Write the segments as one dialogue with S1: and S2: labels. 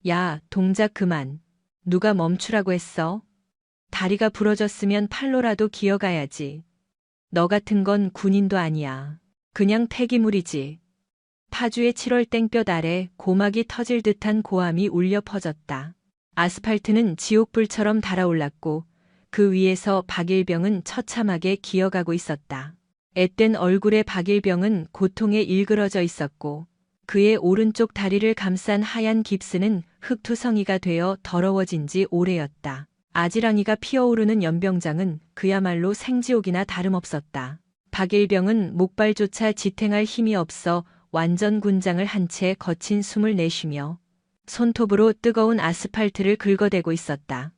S1: 야, 동작 그만. 누가 멈추라고 했어? 다리가 부러졌으면 팔로라도 기어가야지. 너 같은 건 군인도 아니야. 그냥 폐기물이지. 파주의 7월 땡볕 아래 고막이 터질 듯한 고함이 울려 퍼졌다. 아스팔트는 지옥불처럼 달아올랐고 그 위에서 박일병은 처참하게 기어가고 있었다. 앳된 얼굴의 박일병은 고통에 일그러져 있었고 그의 오른쪽 다리를 감싼 하얀 깁스는 흙투성이가 되어 더러워진 지 오래였다. 아지랑이가 피어오르는 연병장은 그야말로 생지옥이나 다름없었다. 박일병은 목발조차 지탱할 힘이 없어 완전 군장을 한 채 거친 숨을 내쉬며 손톱으로 뜨거운 아스팔트를 긁어대고 있었다.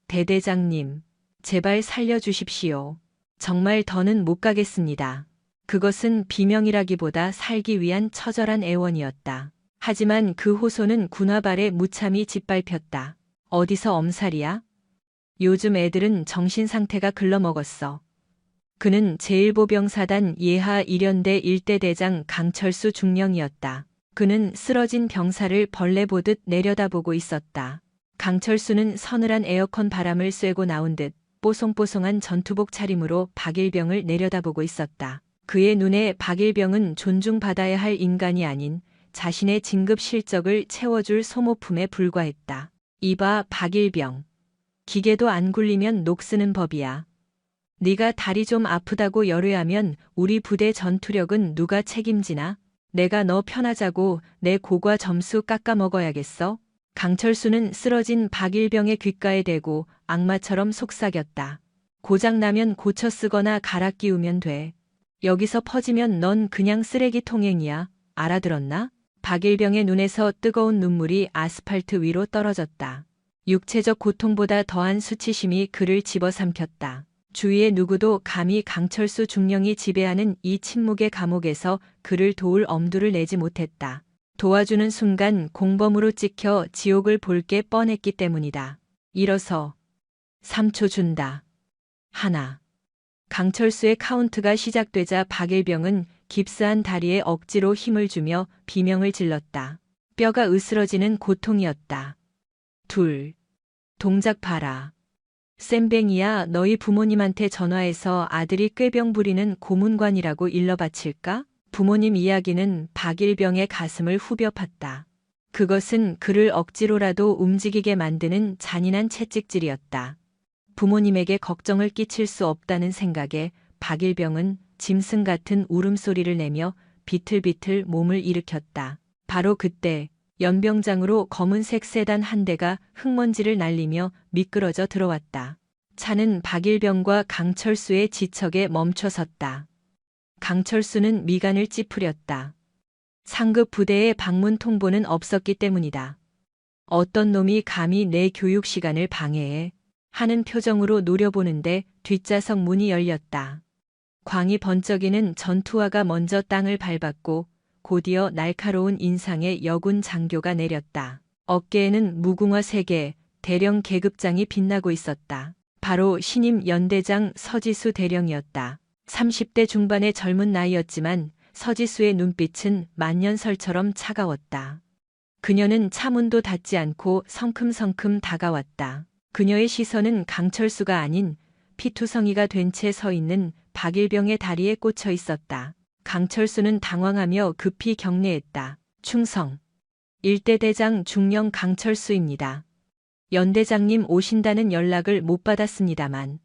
S1: 대대장님, 제발 살려주십시오. 정말 더는 못 가겠습니다. 그것은 비명이라기보다 살기 위한 처절한 애원이었다. 하지만 그 호소는 군화발에 무참히 짓밟혔다. 어디서 엄살이야? 요즘 애들은 정신 상태가 글러먹었어. 그는 제1보병사단 예하 1연대 1대 대장 강철수 중령이었다. 그는 쓰러진 병사를 벌레 보듯 내려다보고 있었다. 강철수는 서늘한 에어컨 바람을 쐬고 나온 듯 뽀송뽀송한 전투복 차림으로 박일병을 내려다보고 있었다. 그의 눈에 박일병은 존중받아야 할 인간이 아닌 자신의 진급 실적을 채워줄 소모품에 불과했다. 이봐 박일병. 기계도 안 굴리면 녹쓰는 법이야. 네가 다리 좀 아프다고 열외하면 우리 부대 전투력은 누가 책임지나? 내가 너 편하자고 내 고과 점수 깎아먹어야겠어? 강철수는 쓰러진 박일병의 귓가에 대고 악마처럼 속삭였다. 고장나면 고쳐 쓰거나 갈아 끼우면 돼. 여기서 퍼지면 넌 그냥 쓰레기통행이야. 알아들었나? 박일병의 눈에서 뜨거운 눈물이 아스팔트 위로 떨어졌다. 육체적 고통보다 더한 수치심이 그를 집어삼켰다. 주위의 누구도 감히 강철수 중령이 지배하는 이 침묵의 감옥에서 그를 도울 엄두를 내지 못했다. 도와주는 순간 공범으로 찍혀 지옥을 볼 게 뻔했기 때문이다. 일어서 3초 준다. 하나. 강철수의 카운트가 시작되자 박일병은 깁스한 다리에 억지로 힘을 주며 비명을 질렀다. 뼈가 으스러지는 고통이었다. 둘. 동작 봐라. 쌤뱅이야, 너희 부모님한테 전화해서 아들이 꾀병 부리는 고문관이라고 일러 바칠까? 부모님 이야기는 박일병의 가슴을 후벼 팠다. 그것은 그를 억지로라도 움직이게 만드는 잔인한 채찍질이었다. 부모님에게 걱정을 끼칠 수 없다는 생각에 박일병은 짐승 같은 울음소리를 내며 비틀비틀 몸을 일으켰다. 바로 그때 연병장으로 검은색 세단 한 대가 흙먼지를 날리며 미끄러져 들어왔다. 차는 박일병과 강철수의 지척에 멈춰섰다. 강철수는 미간을 찌푸렸다. 상급 부대의 방문 통보는 없었기 때문이다. 어떤 놈이 감히 내 교육 시간을 방해해 하는 표정으로 노려보는데 뒷좌석 문이 열렸다. 광이 번쩍이는 전투화가 먼저 땅을 밟았고 곧이어 날카로운 인상의 여군 장교가 내렸다. 어깨에는 무궁화 3개, 대령 계급장이 빛나고 있었다. 바로 신임 연대장 서지수 대령이었다. 30대 중반의 젊은 나이였지만 서지수의 눈빛은 만년설처럼 차가웠다. 그녀는 차문도 닫지 않고 성큼성큼 다가왔다. 그녀의 시선은 강철수가 아닌 피투성이가 된 채 서 있는 박일병의 다리에 꽂혀 있었다. 강철수는 당황하며 급히 경례했다. 충성. 1대 대장 중령 강철수입니다. 연대장님 오신다는 연락을 못 받았습니다만.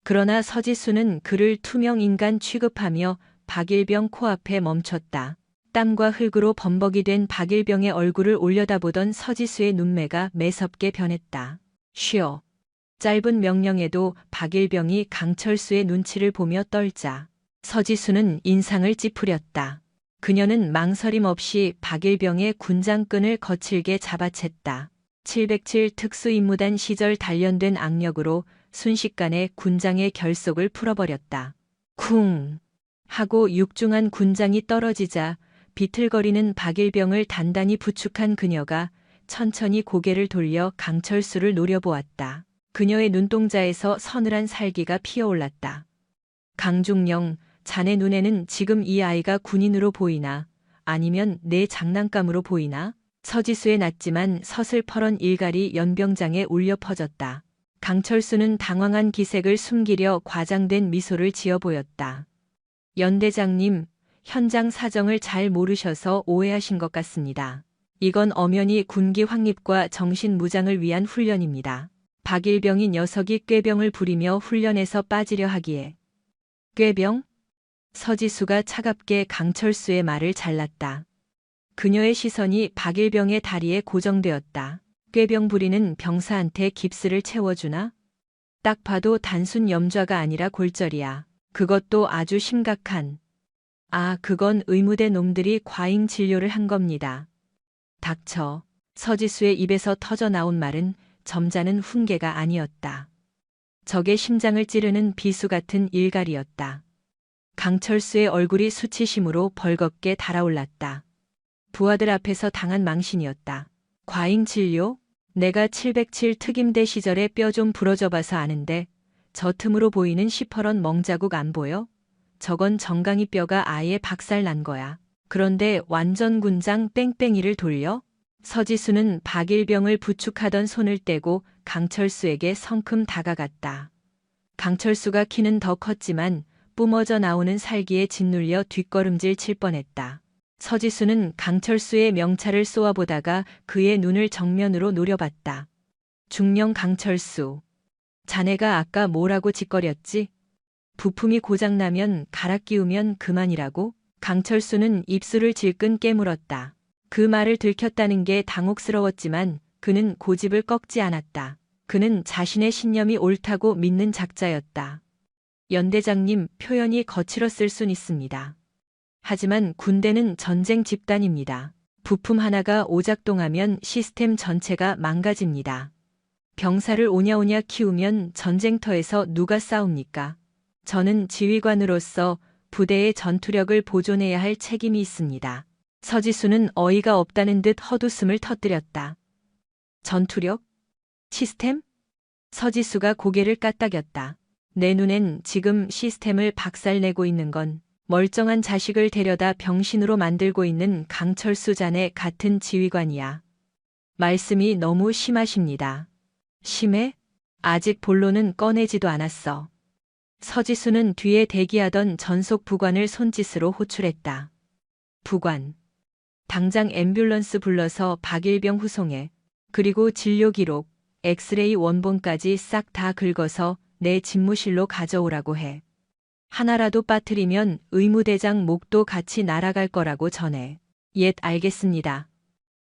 S1: 그러나 서지수는 그를 투명인간 취급하며 박일병 코앞에 멈췄다. 땀과 흙으로 범벅이 된 박일병의 얼굴을 올려다보던 서지수의 눈매가 매섭게 변했다. 쉬어. 짧은 명령에도 박일병이 강철수의 눈치를 보며 떨자 서지수는 인상을 찌푸렸다. 그녀는 망설임 없이 박일병의 군장끈을 거칠게 잡아챘다. 707 특수임무단 시절 단련된 악력으로 순식간에 군장의 결속을 풀어버렸다. 쿵 하고 육중한 군장이 떨어지자 비틀거리는 박일병을 단단히 부축한 그녀가 천천히 고개를 돌려 강철수를 노려보았다. 그녀의 눈동자에서 서늘한 살기가 피어올랐다. 강중령, 자네 눈에는 지금 이 아이가 군인으로 보이나? 아니면 내 장난감으로 보이나? 서지수의 낮지만 서슬퍼런 일갈이 연병장에 울려 퍼졌다. 강철수는 당황한 기색을 숨기려 과장된 미소를 지어 보였다. 연 대장님, 현장 사정을 잘 모르셔서 오해하신 것 같습니다. 이건 엄연히 군기 확립과 정신 무장을 위한 훈련입니다. 박일병이 녀석이 꾀병을 부리며 훈련에서 빠지려 하기에. 꾀병? 서지수가 차갑게 강철수의 말을 잘랐다. 그녀의 시선이 박일병의 다리에 고정되었다. 꾀병 부리는 병사한테 깁스를 채워주나? 딱 봐도 단순 염좌가 아니라 골절이야. 그것도 아주 심각한. 아, 그건 의무대 놈들이 과잉 진료를 한 겁니다. 닥쳐. 서지수의 입에서 터져 나온 말은 점잖은 훈계가 아니었다. 적의 심장을 찌르는 비수 같은 일갈이었다. 강철수의 얼굴이 수치심으로 벌겋게 달아올랐다. 부하들 앞에서 당한 망신이었다. 과잉 진료? 내가 707 특임대 시절에 뼈 좀 부러져 봐서 아는데 저 틈으로 보이는 시퍼런 멍자국 안 보여? 저건 정강이 뼈가 아예 박살 난 거야. 그런데 완전 군장 뺑뺑이를 돌려? 서지수는 박일병을 부축하던 손을 떼고 강철수에게 성큼 다가갔다. 강철수가 키는 더 컸지만 뿜어져 나오는 살기에 짓눌려 뒷걸음질 칠 뻔했다. 서지수는 강철수의 명찰을 쏘아보다가 그의 눈을 정면으로 노려봤다. 중령 강철수. 자네가 아까 뭐라고 짓거렸지? 부품이 고장나면 갈아 끼우면 그만이라고? 강철수는 입술을 질끈 깨물었다. 그 말을 들켰다는 게 당혹스러웠지만 그는 고집을 꺾지 않았다. 그는 자신의 신념이 옳다고 믿는 작자였다. 연 대장님, 표현이 거칠었을 순 있습니다. 하지만 군대는 전쟁 집단입니다. 부품 하나가 오작동하면 시스템 전체가 망가집니다. 병사를 오냐오냐 키우면 전쟁터에서 누가 싸웁니까? 저는 지휘관으로서 부대의 전투력을 보존해야 할 책임이 있습니다. 서지수는 어이가 없다는 듯 헛웃음을 터뜨렸다. 전투력? 시스템? 서지수가 고개를 까딱였다. 내 눈엔 지금 시스템을 박살내고 있는 건 멀쩡한 자식을 데려다 병신으로 만들고 있는 강철수 자네 같은 지휘관이야. 말씀이 너무 심하십니다. 심해? 아직 본론은 꺼내지도 않았어. 서지수는 뒤에 대기하던 전속 부관을 손짓으로 호출했다. 부관. 당장 앰뷸런스 불러서 박일병 후송해. 그리고 진료 기록, 엑스레이 원본까지 싹 다 긁어서 내 집무실로 가져오라고 해. 하나라도 빠뜨리면 의무대장 목도 같이 날아갈 거라고 전해. 옙, 알겠습니다.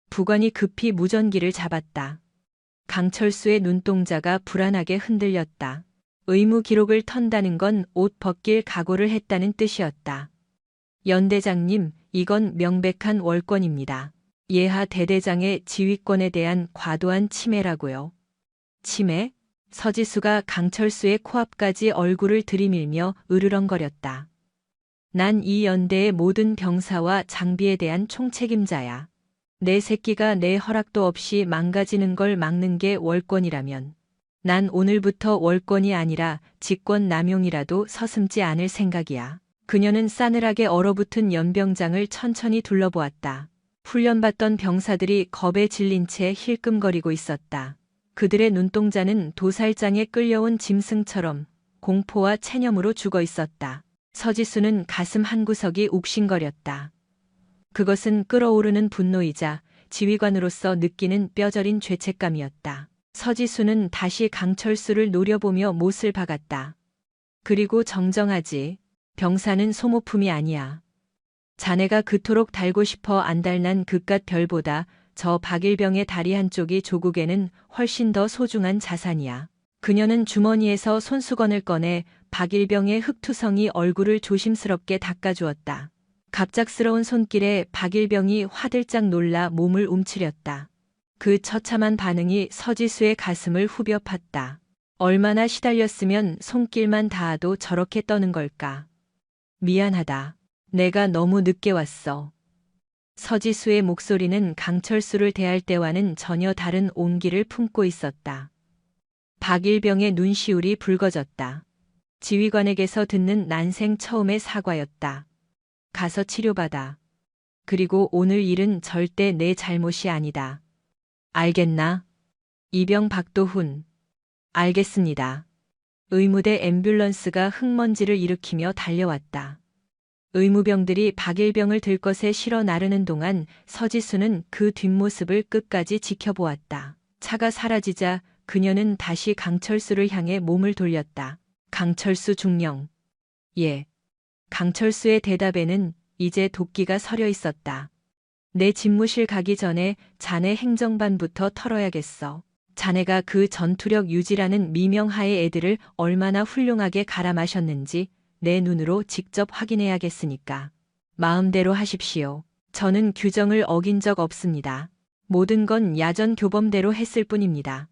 S1: 부관이 급히 무전기를 잡았다. 강철수의 눈동자가 불안하게 흔들렸다. 의무 기록을 턴다는 건 옷 벗길 각오를 했다는 뜻이었다. 연 대장님, 이건 명백한 월권입니다. 예하 대대장의 지휘권에 대한 과도한 침해라고요. 침해? 서지수가 강철수의 코앞까지 얼굴을 들이밀며 으르렁거렸다. 난 이 연대의 모든 병사와 장비에 대한 총책임자야. 내 새끼가 내 허락도 없이 망가지는 걸 막는 게 월권이라면 난 오늘부터 월권이 아니라 직권 남용이라도 서슴지 않을 생각이야. 그녀는 싸늘하게 얼어붙은 연병장을 천천히 둘러보았다. 훈련받던 병사들이 겁에 질린 채 힐끔거리고 있었다. 그들의 눈동자는 도살장에 끌려온 짐승처럼 공포와 체념으로 죽어 있었다. 서지수는 가슴 한구석이 욱신거렸다. 그것은 끓어오르는 분노이자 지휘관으로서 느끼는 뼈저린 죄책감이었다. 서지수는 다시 강철수를 노려보며 못을 박았다. 그리고 정정하지. 병사는 소모품이 아니야. 자네가 그토록 달고 싶어 안달난 그깟 별보다 저 박일병의 다리 한쪽이 조국에는 훨씬 더 소중한 자산이야. 그녀는 주머니에서 손수건을 꺼내 박일병의 흑투성이 얼굴을 조심스럽게 닦아주었다. 갑작스러운 손길에 박일병이 화들짝 놀라 몸을 움츠렸다. 그 처참한 반응이 서지수의 가슴을 후벼 팠다. 얼마나 시달렸으면 손길만 닿아도 저렇게 떠는 걸까. 미안하다. 내가 너무 늦게 왔어. 서지수의 목소리는 강철수를 대할 때와는 전혀 다른 온기를 품고 있었다. 박일병의 눈시울이 붉어졌다. 지휘관에게서 듣는 난생 처음의 사과였다. 가서 치료받아. 그리고 오늘 일은 절대 내 잘못이 아니다. 알겠나? 이병 박도훈. 알겠습니다. 의무대 앰뷸런스가 흙먼지를 일으키며 달려왔다. 의무병들이 박일병을 들것에 실어 나르는 동안 서지수는 그 뒷모습을 끝까지 지켜보았다. 차가 사라지자 그녀는 다시 강철수를 향해 몸을 돌렸다. 강철수 중령. 예. 강철수의 대답에는 이제 도끼가 서려 있었다. 내 집무실 가기 전에 자네 행정반부터 털어야겠어. 자네가 그 전투력 유지라는 미명하에 애들을 얼마나 훌륭하게 갈아 마셨는지 내 눈으로 직접 확인해야겠으니까. 마음대로 하십시오. 저는 규정을 어긴 적 없습니다. 모든 건 야전 교범대로 했을 뿐입니다.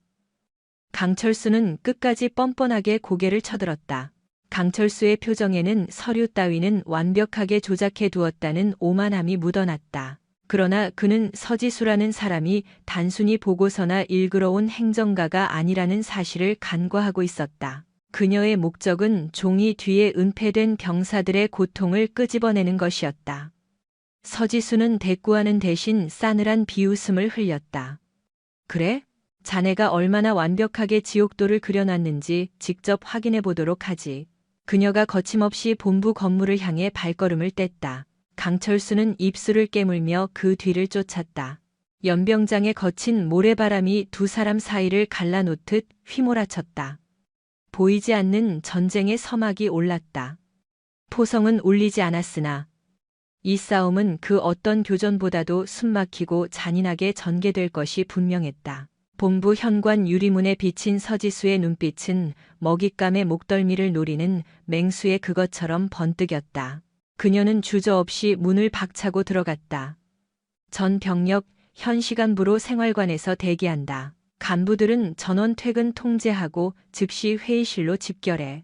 S1: 강철수는 끝까지 뻔뻔하게 고개를 쳐들었다. 강철수의 표정에는 서류 따위는 완벽하게 조작해 두었다는 오만함이 묻어났다. 그러나 그는 서지수라는 사람이 단순히 보고서나 읽으러 온 행정가가 아니라는 사실을 간과하고 있었다. 그녀의 목적은 종이 뒤에 은폐된 병사들의 고통을 끄집어내는 것이었다. 서지수는 대꾸하는 대신 싸늘한 비웃음을 흘렸다. 그래? 자네가 얼마나 완벽하게 지옥도를 그려놨는지 직접 확인해 보도록 하지. 그녀가 거침없이 본부 건물을 향해 발걸음을 뗐다. 강철수는 입술을 깨물며 그 뒤를 쫓았다. 연병장의 거친 모래바람이 두 사람 사이를 갈라놓듯 휘몰아쳤다. 보이지 않는 전쟁의 서막이 올랐다. 포성은 울리지 않았으나 이 싸움은 그 어떤 교전보다도 숨막히고 잔인하게 전개될 것이 분명했다. 본부 현관 유리문에 비친 서지수의 눈빛은 먹잇감의 목덜미를 노리는 맹수의 그것처럼 번뜩였다. 그녀는 주저없이 문을 박차고 들어갔다. 전 병력 현 시간부로 생활관에서 대기한다. 간부들은 전원 퇴근 통제하고 즉시 회의실로 집결해.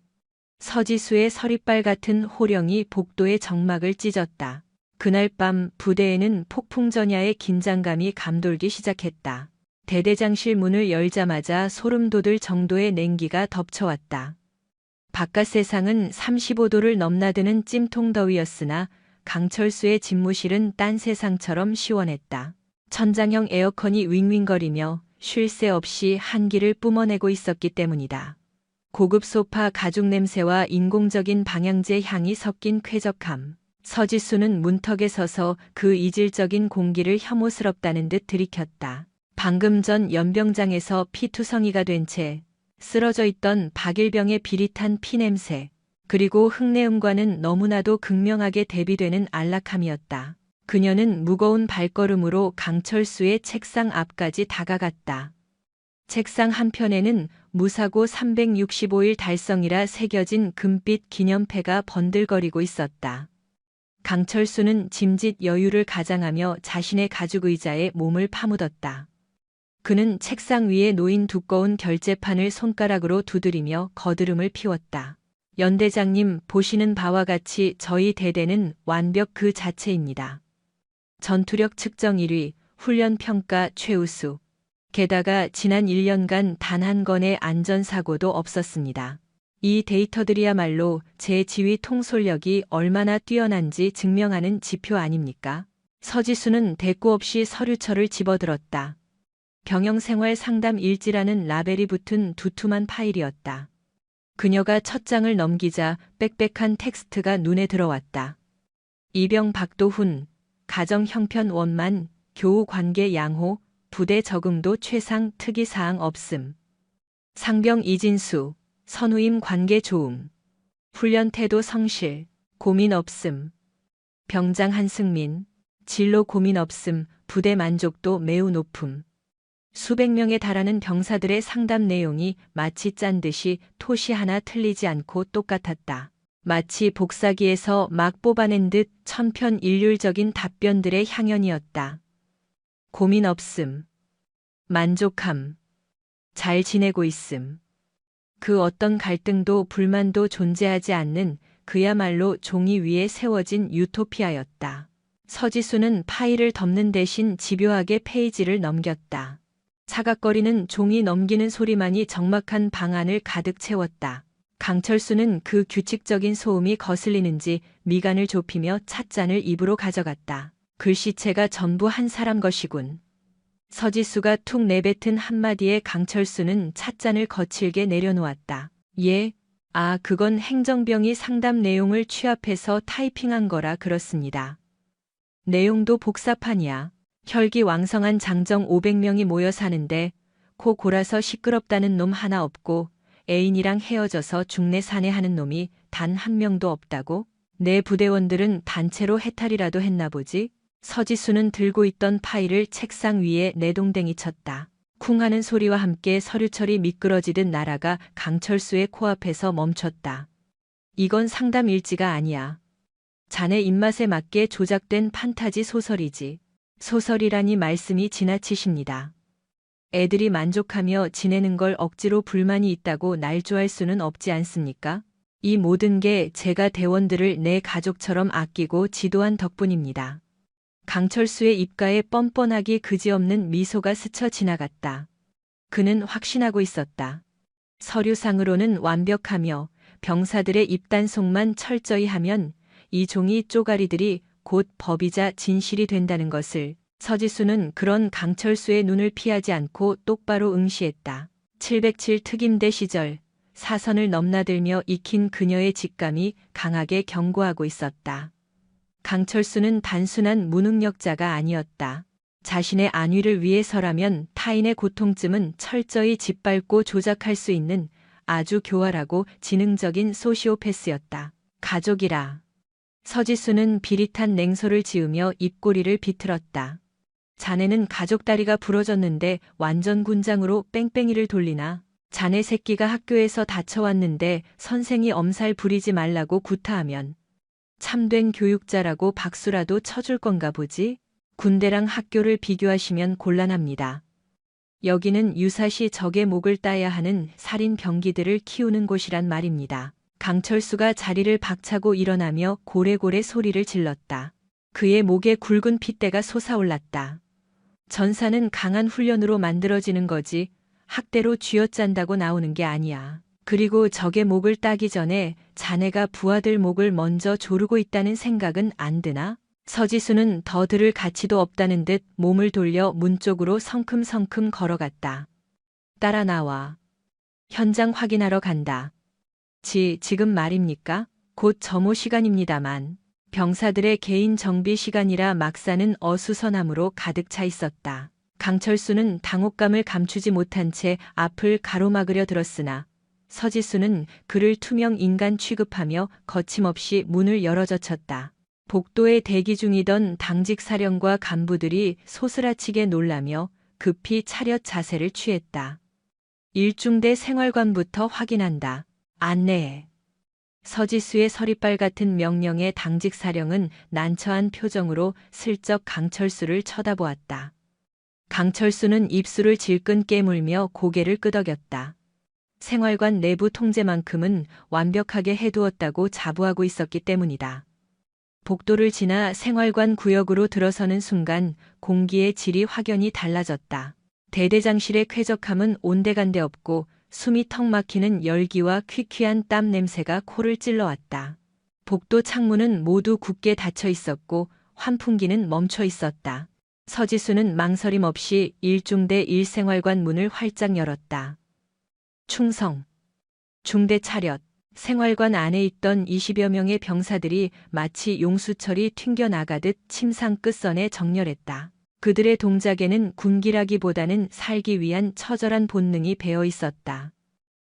S1: 서지수의 서리빨 같은 호령이 복도의 정막을 찢었다. 그날 밤 부대에는 폭풍전야의 긴장감이 감돌기 시작했다. 대대장실 문을 열자마자 소름 돋을 정도의 냉기가 덮쳐왔다. 바깥 세상은 35도를 넘나드는 찜통 더위였으나 강철수의 집무실은 딴 세상처럼 시원했다. 천장형 에어컨이 윙윙거리며 쉴 새 없이 한기를 뿜어내고 있었기 때문이다. 고급 소파 가죽 냄새와 인공적인 방향제 향이 섞인 쾌적함. 서지수는 문턱에 서서 그 이질적인 공기를 혐오스럽다는 듯 들이켰다. 방금 전 연병장에서 피투성이가 된 채 쓰러져 있던 박일병의 비릿한 피냄새, 그리고 흙내음과는 너무나도 극명하게 대비되는 안락함이었다. 그녀는 무거운 발걸음으로 강철수의 책상 앞까지 다가갔다. 책상 한편에는 무사고 365일 달성이라 새겨진 금빛 기념패가 번들거리고 있었다. 강철수는 짐짓 여유를 가장하며 자신의 가죽 의자에 몸을 파묻었다. 그는 책상 위에 놓인 두꺼운 결제판을 손가락으로 두드리며 거드름을 피웠다. 연대장님, 보시는 바와 같이 저희 대대는 완벽 그 자체입니다. 전투력 측정 1위, 훈련평가 최우수. 게다가 지난 1년간 단 한 건의 안전사고도 없었습니다. 이 데이터들이야말로 제 지휘 통솔력이 얼마나 뛰어난지 증명하는 지표 아닙니까? 서지수는 대꾸 없이 서류철을 집어들었다. 병영생활 상담 일지라는 라벨이 붙은 두툼한 파일이었다. 그녀가 첫 장을 넘기자 빽빽한 텍스트가 눈에 들어왔다. 이병 박도훈, 가정 형편 원만, 교우 관계 양호, 부대 적응도 최상 특이사항 없음. 상병 이진수, 선우임 관계 좋음. 훈련 태도 성실, 고민 없음. 병장 한승민, 진로 고민 없음, 부대 만족도 매우 높음. 수백 명에 달하는 병사들의 상담 내용이 마치 짠 듯이 토시 하나 틀리지 않고 똑같았다. 마치 복사기에서 막 뽑아낸 듯 천편일률적인 답변들의 향연이었다. 고민 없음. 만족함. 잘 지내고 있음. 그 어떤 갈등도 불만도 존재하지 않는 그야말로 종이 위에 세워진 유토피아였다. 서지수는 파일을 덮는 대신 집요하게 페이지를 넘겼다. 차각거리는 종이 넘기는 소리만이 적막한 방안을 가득 채웠다. 강철수는 그 규칙적인 소음이 거슬리는지 미간을 좁히며 찻잔을 입으로 가져갔다. 글씨체가 전부 한 사람 것이군. 서지수가 툭 내뱉은 한마디에 강철수는 찻잔을 거칠게 내려놓았다. 예? 아, 그건 행정병이 상담 내용을 취합해서 타이핑한 거라 그렇습니다. 내용도 복사판이야. 혈기왕성한 장정 500명이 모여 사는데 코 골아서 시끄럽다는 놈 하나 없고 애인이랑 헤어져서 중내 사내하는 놈이 단 한 명도 없다고? 내 부대원들은 단체로 해탈이라도 했나 보지? 서지수는 들고 있던 파일을 책상 위에 내동댕이 쳤다. 쿵 하는 소리와 함께 서류철이 미끄러지듯 날아가 강철수의 코앞에서 멈췄다. 이건 상담 일지가 아니야. 자네 입맛에 맞게 조작된 판타지 소설이지. 소설이라니 말씀이 지나치십니다. 애들이 만족하며 지내는 걸 억지로 불만이 있다고 날조할 수는 없지 않습니까? 이 모든 게 제가 대원들을 내 가족처럼 아끼고 지도한 덕분입니다. 강철수의 입가에 뻔뻔하기 그지없는 미소가 스쳐 지나갔다. 그는 확신하고 있었다. 서류상으로는 완벽하며 병사들의 입단속만 철저히 하면 이 종이 쪼가리들이 곧 법이자 진실이 된다는 것을. 서지수는 그런 강철수의 눈을 피하지 않고 똑바로 응시했다. 707 특임대 시절 사선을 넘나들며 익힌 그녀의 직감이 강하게 경고하고 있었다. 강철수는 단순한 무능력자가 아니었다. 자신의 안위를 위해서라면 타인의 고통쯤은 철저히 짓밟고 조작할 수 있는 아주 교활하고 지능적인 소시오패스였다. 가족이라. 서지수는 비릿한 냉소를 지으며 입꼬리를 비틀었다. 자네는 가족다리가 부러졌는데 완전 군장으로 뺑뺑이를 돌리나? 자네 새끼가 학교에서 다쳐왔는데 선생이 엄살 부리지 말라고 구타하면 참된 교육자라고 박수라도 쳐줄 건가 보지? 군대랑 학교를 비교하시면 곤란합니다. 여기는 유사시 적의 목을 따야 하는 살인 병기들을 키우는 곳이란 말입니다. 강철수가 자리를 박차고 일어나며 고래고래 소리를 질렀다. 그의 목에 굵은 핏대가 솟아올랐다. 전사는 강한 훈련으로 만들어지는 거지 학대로 쥐어짠다고 나오는 게 아니야. 그리고 적의 목을 따기 전에 자네가 부하들 목을 먼저 조르고 있다는 생각은 안 드나? 서지수는 더 들을 가치도 없다는 듯 몸을 돌려 문 쪽으로 성큼성큼 걸어갔다. 따라 나와. 현장 확인하러 간다. 지금 말입니까? 곧 점호 시간입니다만. 병사들의 개인 정비 시간이라 막사는 어수선함으로 가득 차 있었다. 강철수는 당혹감을 감추지 못한 채 앞을 가로막으려 들었으나 서지수는 그를 투명 인간 취급하며 거침없이 문을 열어젖혔다. 복도에 대기 중이던 당직 사령과 간부들이 소스라치게 놀라며 급히 차렷 자세를 취했다. 일중대 생활관부터 확인한다. 안내해. 서지수의 서리빨 같은 명령에 당직 사령은 난처한 표정으로 슬쩍 강철수를 쳐다보았다. 강철수는 입술을 질끈 깨물며 고개를 끄덕였다. 생활관 내부 통제만큼은 완벽하게 해두었다고 자부하고 있었기 때문이다. 복도를 지나 생활관 구역으로 들어서는 순간 공기의 질이 확연히 달라졌다. 대대장실의 쾌적함은 온데간데 없고 숨이 턱 막히는 열기와 퀴퀴한 땀 냄새가 코를 찔러왔다. 복도 창문은 모두 굳게 닫혀 있었고 환풍기는 멈춰 있었다. 서지수는 망설임 없이 일중대 일생활관 문을 활짝 열었다. 충성. 중대 차렷. 생활관 안에 있던 20여 명의 병사들이 마치 용수철이 튕겨나가듯 침상 끝선에 정렬했다. 그들의 동작에는 군기라기보다는 살기 위한 처절한 본능이 배어 있었다.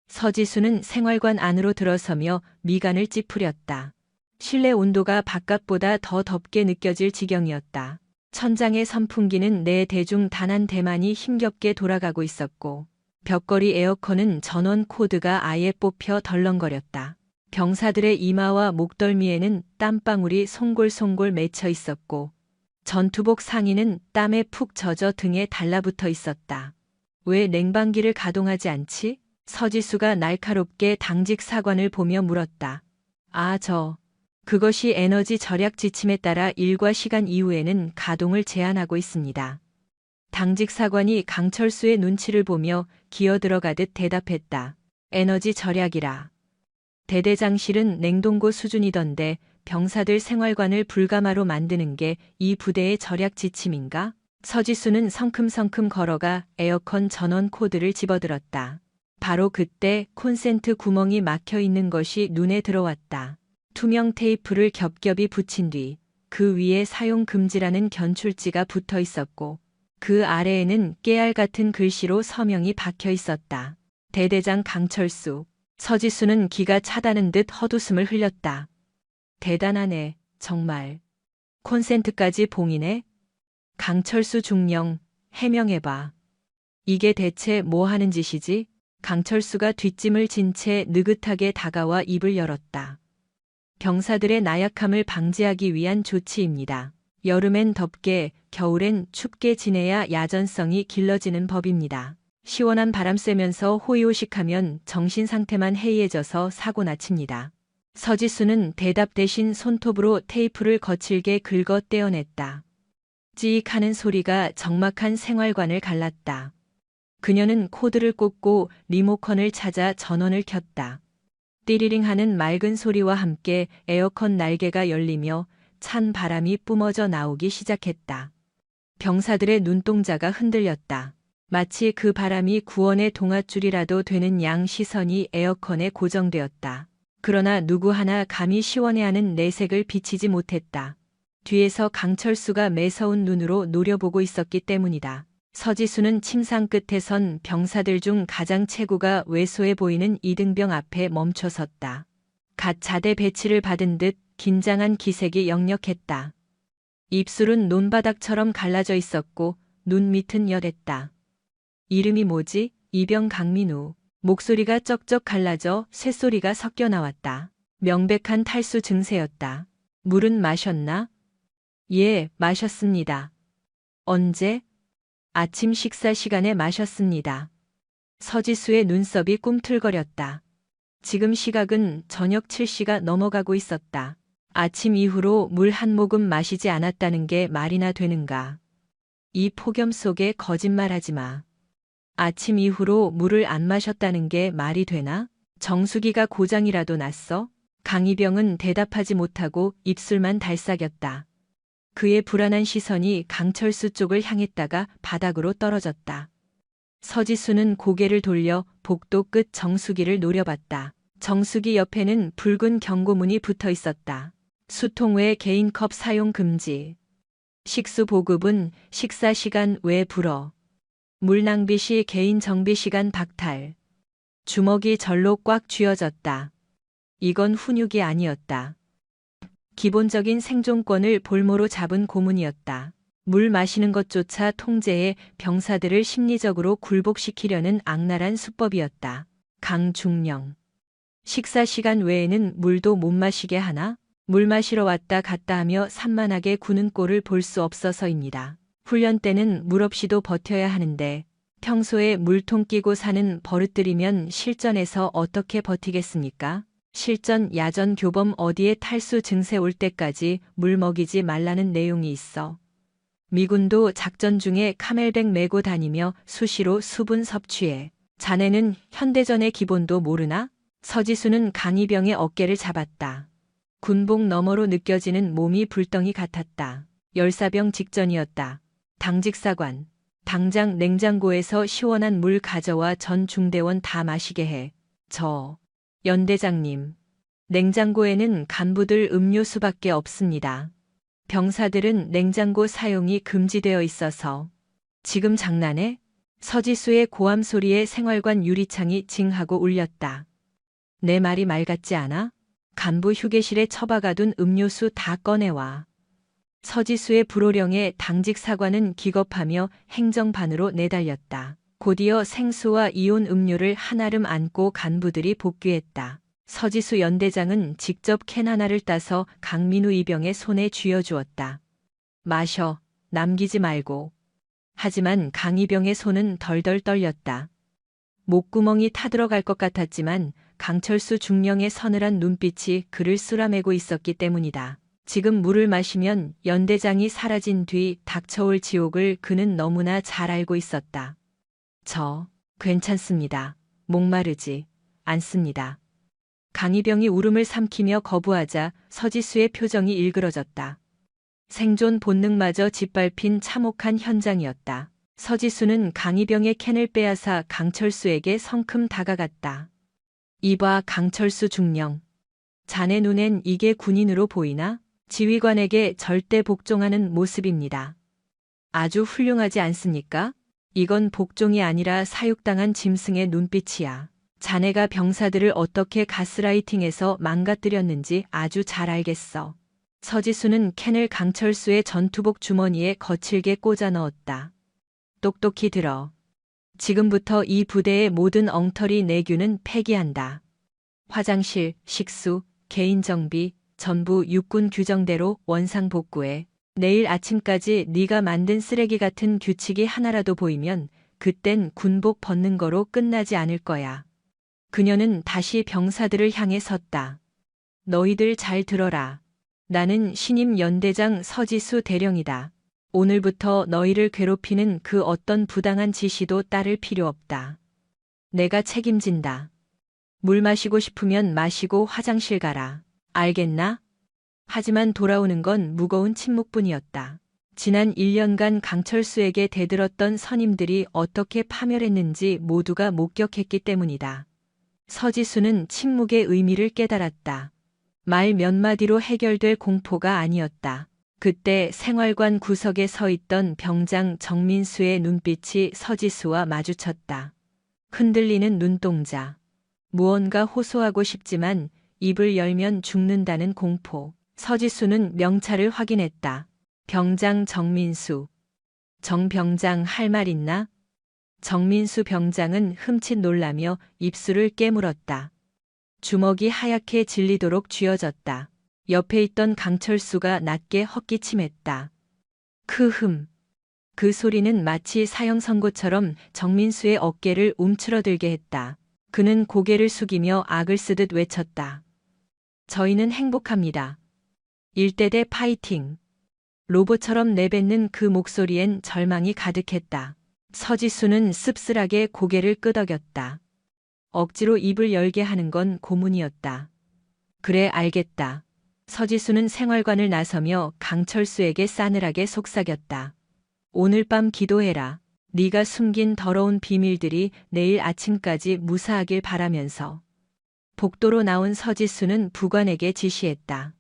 S1: 서지수는 생활관 안으로 들어서며 미간을 찌푸렸다. 실내 온도가 바깥보다 더 덥게 느껴질 지경이었다. 천장의 선풍기는 네 대중 단 한 대만이 힘겹게 돌아가고 있었고 벽걸이 에어컨은 전원 코드가 아예 뽑혀 덜렁거렸다. 병사들의 이마와 목덜미에는 땀방울이 송골송골 맺혀 있었고 전투복 상의는 땀에 푹 젖어 등에 달라붙어 있었다. 왜 냉방기를 가동하지 않지? 서지수가 날카롭게 당직 사관을 보며 물었다. 그것이 에너지 절약 지침에 따라 일과 시간 이후에는 가동을 제한하고 있습니다. 당직 사관이 강철수의 눈치를 보며 기어들어가듯 대답했다. 에너지 절약이라. 대대장실은 냉동고 수준이던데 병사들 생활관을 불가마로 만드는 게 이 부대의 절약 지침인가? 서지수는 성큼성큼 걸어가 에어컨 전원 코드를 집어들었다. 바로 그때 콘센트 구멍이 막혀 있는 것이 눈에 들어왔다. 투명 테이프를 겹겹이 붙인 뒤 그 위에 사용 금지라는 견출지가 붙어 있었고 그 아래에는 깨알 같은 글씨로 서명이 박혀 있었다. 대대장 강철수. 서지수는 기가 차다는 듯 헛웃음을 흘렸다. 대단하네, 정말. 콘센트까지 봉인해? 강철수 중령, 해명해봐. 이게 대체 뭐 하는 짓이지? 강철수가 뒷짐을 진 채 느긋하게 다가와 입을 열었다. 병사들의 나약함을 방지하기 위한 조치입니다. 여름엔 덥게, 겨울엔 춥게 지내야 야전성이 길러지는 법입니다. 시원한 바람 쐬면서 호의호식하면 정신 상태만 해이해져서 사고나 칩니다. 서지수는 대답 대신 손톱으로 테이프를 거칠게 긁어 떼어냈다. 찌익 하는 소리가 적막한 생활관을 갈랐다. 그녀는 코드를 꽂고 리모컨을 찾아 전원을 켰다. 띠리링 하는 맑은 소리와 함께 에어컨 날개가 열리며 찬 바람이 뿜어져 나오기 시작했다. 병사들의 눈동자가 흔들렸다. 마치 그 바람이 구원의 동아줄이라도 되는 양 시선이 에어컨에 고정되었다. 그러나 누구 하나 감히 시원해하는 내색을 비치지 못했다. 뒤에서 강철수가 매서운 눈으로 노려보고 있었기 때문이다. 서지수는 침상 끝에 선 병사들 중 가장 체구가 왜소해 보이는 이등병 앞에 멈춰 섰다. 갓 자대 배치를 받은 듯 긴장한 기색이 역력했다. 입술은 논바닥처럼 갈라져 있었고 눈 밑은 여랬다. 이름이 뭐지? 이병 강민우. 목소리가 쩍쩍 갈라져 쇳소리가 섞여 나왔다. 명백한 탈수 증세였다. 물은 마셨나? 예, 마셨습니다. 언제? 아침 식사 시간에 마셨습니다. 서지수의 눈썹이 꿈틀거렸다. 지금 시각은 저녁 7시가 넘어가고 있었다. 아침 이후로 물 한 모금 마시지 않았다는 게 말이나 되는가. 이 폭염 속에 거짓말하지 마. 아침 이후로 물을 안 마셨다는 게 말이 되나? 정수기가 고장이라도 났어? 강이병은 대답하지 못하고 입술만 달싹였다. 그의 불안한 시선이 강철수 쪽을 향했다가 바닥으로 떨어졌다. 서지수는 고개를 돌려 복도 끝 정수기를 노려봤다. 정수기 옆에는 붉은 경고문이 붙어 있었다. 수통 외 개인컵 사용 금지. 식수 보급은 식사 시간 외 불어. 물 낭비 시 개인 정비 시간 박탈. 주먹이 절로 꽉 쥐어졌다. 이건 훈육이 아니었다. 기본적인 생존권을 볼모로 잡은 고문이었다. 물 마시는 것조차 통제해 병사들을 심리적으로 굴복시키려는 악랄한 수법이었다. 강중령. 식사 시간 외에는 물도 못 마시게 하나? 물 마시러 왔다 갔다 하며 산만하게 구는 꼴을 볼 수 없어서입니다. 훈련 때는 물 없이도 버텨야 하는데 평소에 물통 끼고 사는 버릇들이면 실전에서 어떻게 버티겠습니까? 실전 야전 교범 어디에 탈수 증세 올 때까지 물 먹이지 말라는 내용이 있어. 미군도 작전 중에 카멜백 메고 다니며 수시로 수분 섭취해. 자네는 현대전의 기본도 모르나? 서지수는 강이병의 어깨를 잡았다. 군복 너머로 느껴지는 몸이 불덩이 같았다. 열사병 직전이었다. 당직사관. 당장 냉장고에서 시원한 물 가져와 전 중대원 다 마시게 해. 연대장님. 냉장고에는 간부들 음료수밖에 없습니다. 병사들은 냉장고 사용이 금지되어 있어서. 지금 장난해? 서지수의 고함 소리에 생활관 유리창이 징하고 울렸다. 내 말이 말 같지 않아? 간부 휴게실에 처박아둔 음료수 다 꺼내와. 서지수의 불호령에 당직 사관은 기겁하며 행정반으로 내달렸다. 곧이어 생수와 이온 음료를 한아름 안고 간부들이 복귀했다. 서지수 연대장은 직접 캔 하나를 따서 강민우 이병의 손에 쥐어주었다. 마셔, 남기지 말고. 하지만 강이병의 손은 덜덜 떨렸다. 목구멍이 타들어갈 것 같았지만 강철수 중령의 서늘한 눈빛이 그를 쓰라매고 있었기 때문이다. 지금 물을 마시면 연대장이 사라진 뒤 닥쳐올 지옥을 그는 너무나 잘 알고 있었다. 괜찮습니다. 목마르지 않습니다. 강희병이 울음을 삼키며 거부하자 서지수의 표정이 일그러졌다. 생존 본능마저 짓밟힌 참혹한 현장이었다. 서지수는 강희병의 캔을 빼앗아 강철수에게 성큼 다가갔다. 이봐 강철수 중령. 자네 눈엔 이게 군인으로 보이나? 지휘관에게 절대 복종하는 모습입니다. 아주 훌륭하지 않습니까? 이건 복종이 아니라 사육당한 짐승의 눈빛이야. 자네가 병사들을 어떻게 가스라이팅해서 망가뜨렸는지 아주 잘 알겠어. 서지수는 캔을 강철수의 전투복 주머니에 거칠게 꽂아 넣었다. 똑똑히 들어. 지금부터 이 부대의 모든 엉터리 내규는 폐기한다. 화장실, 식수, 개인정비, 전부 육군 규정대로 원상복구해. 내일 아침까지 네가 만든 쓰레기 같은 규칙이 하나라도 보이면 그땐 군복 벗는 거로 끝나지 않을 거야. 그녀는 다시 병사들을 향해 섰다. 너희들 잘 들어라. 나는 신임 연대장 서지수 대령이다. 오늘부터 너희를 괴롭히는 그 어떤 부당한 지시도 따를 필요 없다. 내가 책임진다. 물 마시고 싶으면 마시고 화장실 가라. 알겠나? 하지만 돌아오는 건 무거운 침묵뿐이었다. 지난 1년간 강철수에게 대들었던 선임들이 어떻게 파멸했는지 모두가 목격했기 때문이다. 서지수는 침묵의 의미를 깨달았다. 말 몇 마디로 해결될 공포가 아니었다. 그때 생활관 구석에 서 있던 병장 정민수의 눈빛이 서지수와 마주쳤다. 흔들리는 눈동자. 무언가 호소하고 싶지만 입을 열면 죽는다는 공포. 서지수는 명찰을 확인했다. 병장 정민수. 정 병장 할 말 있나? 정민수 병장은 흠칫 놀라며 입술을 깨물었다. 주먹이 하얗게 질리도록 쥐어졌다. 옆에 있던 강철수가 낮게 헛기침했다. 크흠. 그 소리는 마치 사형 선고처럼 정민수의 어깨를 움츠러들게 했다. 그는 고개를 숙이며 악을 쓰듯 외쳤다. 저희는 행복합니다. 일대대 파이팅. 로봇처럼 내뱉는 그 목소리엔 절망이 가득했다. 서지수는 씁쓸하게 고개를 끄덕였다. 억지로 입을 열게 하는 건 고문이었다. 그래 알겠다. 서지수는 생활관을 나서며 강철수에게 싸늘하게 속삭였다. 오늘 밤 기도해라. 네가 숨긴 더러운 비밀들이 내일 아침까지 무사하길 바라면서. 복도로 나온 서지수는 부관에게 지시했다.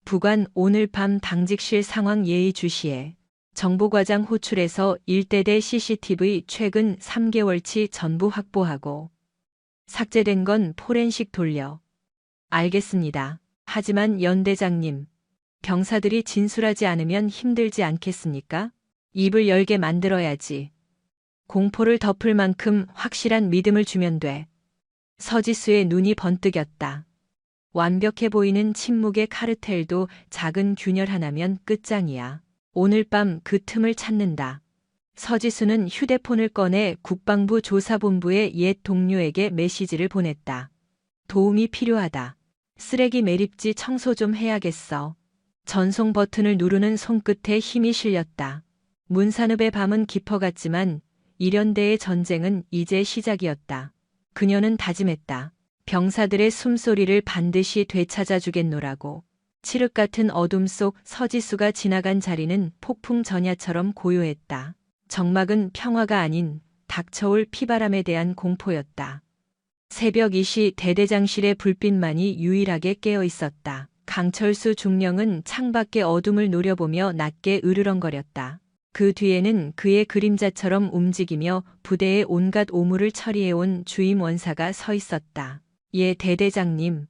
S1: 부관 오늘 밤 당직실 상황 예의 주시해. 정보과장 호출해서 일대대 CCTV 최근 3개월치 전부 확보하고 삭제된 건 포렌식 돌려. 알겠습니다. 하지만 연대장님, 병사들이 진술하지 않으면 힘들지 않겠습니까? 입을 열게 만들어야지. 공포를 덮을 만큼 확실한 믿음을 주면 돼. 서지수의 눈이 번뜩였다. 완벽해 보이는 침묵의 카르텔도 작은 균열 하나면 끝장이야. 오늘 밤 그 틈을 찾는다. 서지수는 휴대폰을 꺼내 국방부 조사본부의 옛 동료에게 메시지를 보냈다. 도움이 필요하다. 쓰레기 매립지 청소 좀 해야겠어. 전송 버튼을 누르는 손끝에 힘이 실렸다. 문산읍의 밤은 깊어갔지만 일연대의 전쟁은 이제 시작이었다. 그녀는 다짐했다. 병사들의 숨소리를 반드시 되찾아 주겠노라고. 칠흑 같은 어둠 속 서지수가 지나간 자리는 폭풍 전야처럼 고요했다. 정막은 평화가 아닌 닥쳐올 피바람에 대한 공포였다. 새벽 2시 대대장실의 불빛만이 유일하게 깨어 있었다. 강철수 중령은 창밖의 어둠을 노려보며 낮게 으르렁거렸다. 그 뒤에는 그의 그림자처럼 움직이며 부대의 온갖 오물을 처리해온 주임 원사가 서 있었다. 예 대대장님.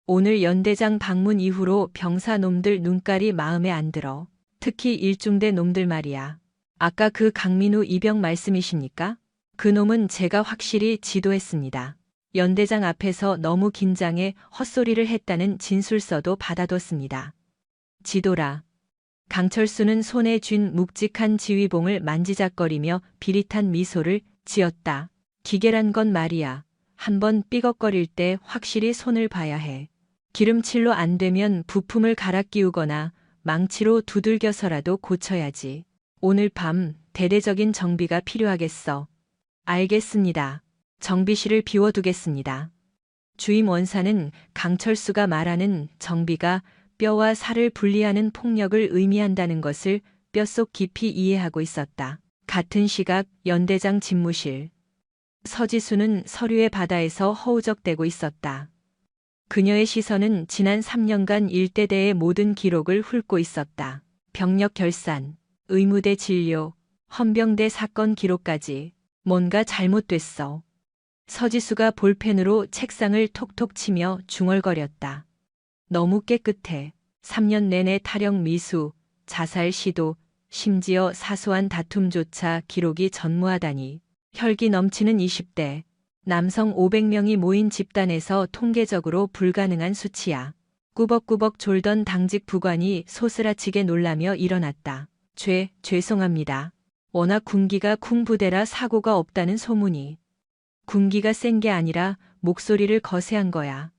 S1: 오늘 연대장 방문 이후로 병사 놈들 눈깔이 마음에 안 들어. 특히 일중대 놈들 말이야. 아까 그 강민우 이병 말씀이십니까? 그 놈은 제가 확실히 지도했습니다. 연대장 앞에서 너무 긴장해 헛소리를 했다는 진술서도 받아뒀습니다. 지도라. 강철수는 손에 쥔 묵직한 지휘봉을 만지작거리며 비릿한 미소를 지었다. 기계란 건 말이야. 한번 삐걱거릴 때 확실히 손을 봐야 해. 기름칠로 안 되면 부품을 갈아 끼우거나 망치로 두들겨서라도 고쳐야지. 오늘 밤 대대적인 정비가 필요하겠어. 알겠습니다. 정비실을 비워두겠습니다. 주임 원사는 강철수가 말하는 정비가 뼈와 살을 분리하는 폭력을 의미한다는 것을 뼛속 깊이 이해하고 있었다. 같은 시각 연대장 집무실. 서지수는 서류의 바다에서 허우적대고 있었다. 그녀의 시선은 지난 3년간 일대대의 모든 기록을 훑고 있었다. 병력 결산, 의무대 진료, 헌병대 사건 기록까지. 뭔가 잘못됐어. 서지수가 볼펜으로 책상을 톡톡 치며 중얼거렸다. 너무 깨끗해. 3년 내내 탈영 미수, 자살 시도, 심지어 사소한 다툼조차 기록이 전무하다니. 혈기 넘치는 20대. 남성 500명이 모인 집단에서 통계적으로 불가능한 수치야. 꾸벅꾸벅 졸던 당직 부관이 소스라치게 놀라며 일어났다. 죄송합니다. 워낙 군기가 쿵 부대라 사고가 없다는 소문이. 군기가 센 게 아니라 목소리를 거세한 거야.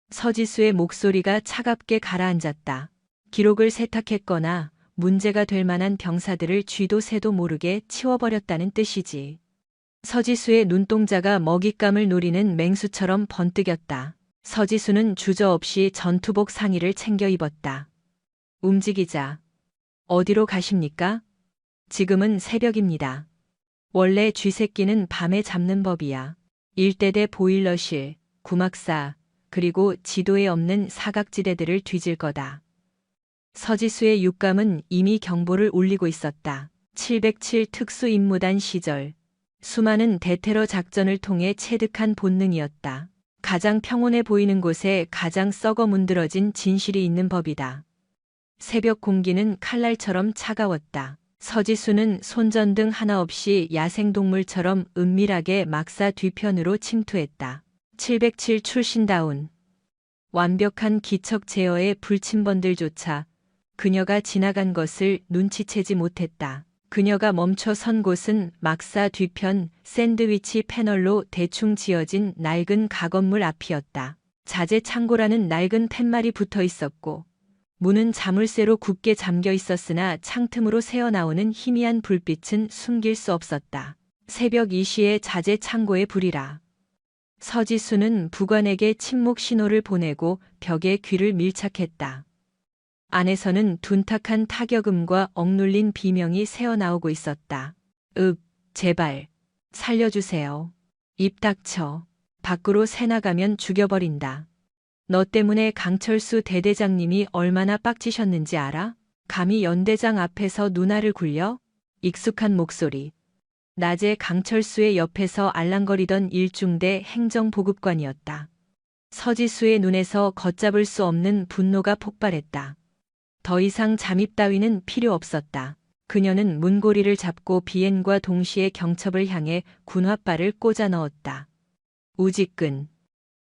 S1: 서지수의 목소리가 차갑게 가라앉았다. 기록을 세탁했거나 문제가 될 만한 병사들을 쥐도 새도 모르게 치워버렸다는 뜻이지. 서지수의 눈동자가 먹잇감을 노리는 맹수처럼 번뜩였다. 서지수는 주저없이 전투복 상의를 챙겨 입었다. 움직이자. 어디로 가십니까? 지금은 새벽입니다. 원래 쥐새끼는 밤에 잡는 법이야. 일대대 보일러실, 구막사, 그리고 지도에 없는 사각지대들을 뒤질 거다. 서지수의 육감은 이미 경보를 울리고 있었다. 707 특수임무단 시절. 수많은 대테러 작전을 통해 체득한 본능이었다. 가장 평온해 보이는 곳에 가장 썩어 문드러진 진실이 있는 법이다. 새벽 공기는 칼날처럼 차가웠다. 서지수는 손전등 하나 없이 야생동물처럼 은밀하게 막사 뒤편으로 침투했다. 707 출신다운 완벽한 기척 제어의 불침번들조차 그녀가 지나간 것을 눈치채지 못했다. 그녀가 멈춰 선 곳은 막사 뒤편 샌드위치 패널로 대충 지어진 낡은 가건물 앞이었다. 자재 창고라는 낡은 팻말이 붙어 있었고 문은 자물쇠로 굳게 잠겨 있었으나 창틈으로 새어나오는 희미한 불빛은 숨길 수 없었다. 새벽 2시에 자재 창고에 불이라. 서지수는 부관에게 침묵 신호를 보내고 벽에 귀를 밀착했다. 안에서는 둔탁한 타격음과 억눌린 비명이 새어나오고 있었다. 제발, 살려주세요. 입 닥쳐. 밖으로 새나가면 죽여버린다. 너 때문에 강철수 대대장님이 얼마나 빡치셨는지 알아? 감히 연대장 앞에서 누나를 굴려? 익숙한 목소리. 낮에 강철수의 옆에서 알랑거리던 일중대 행정보급관이었다. 서지수의 눈에서 걷잡을 수 없는 분노가 폭발했다. 더 이상 잠입 따위는 필요 없었다. 그녀는 문고리를 잡고 비엔과 동시에 경첩을 향해 군화발을 꽂아 넣었다. 우지끈.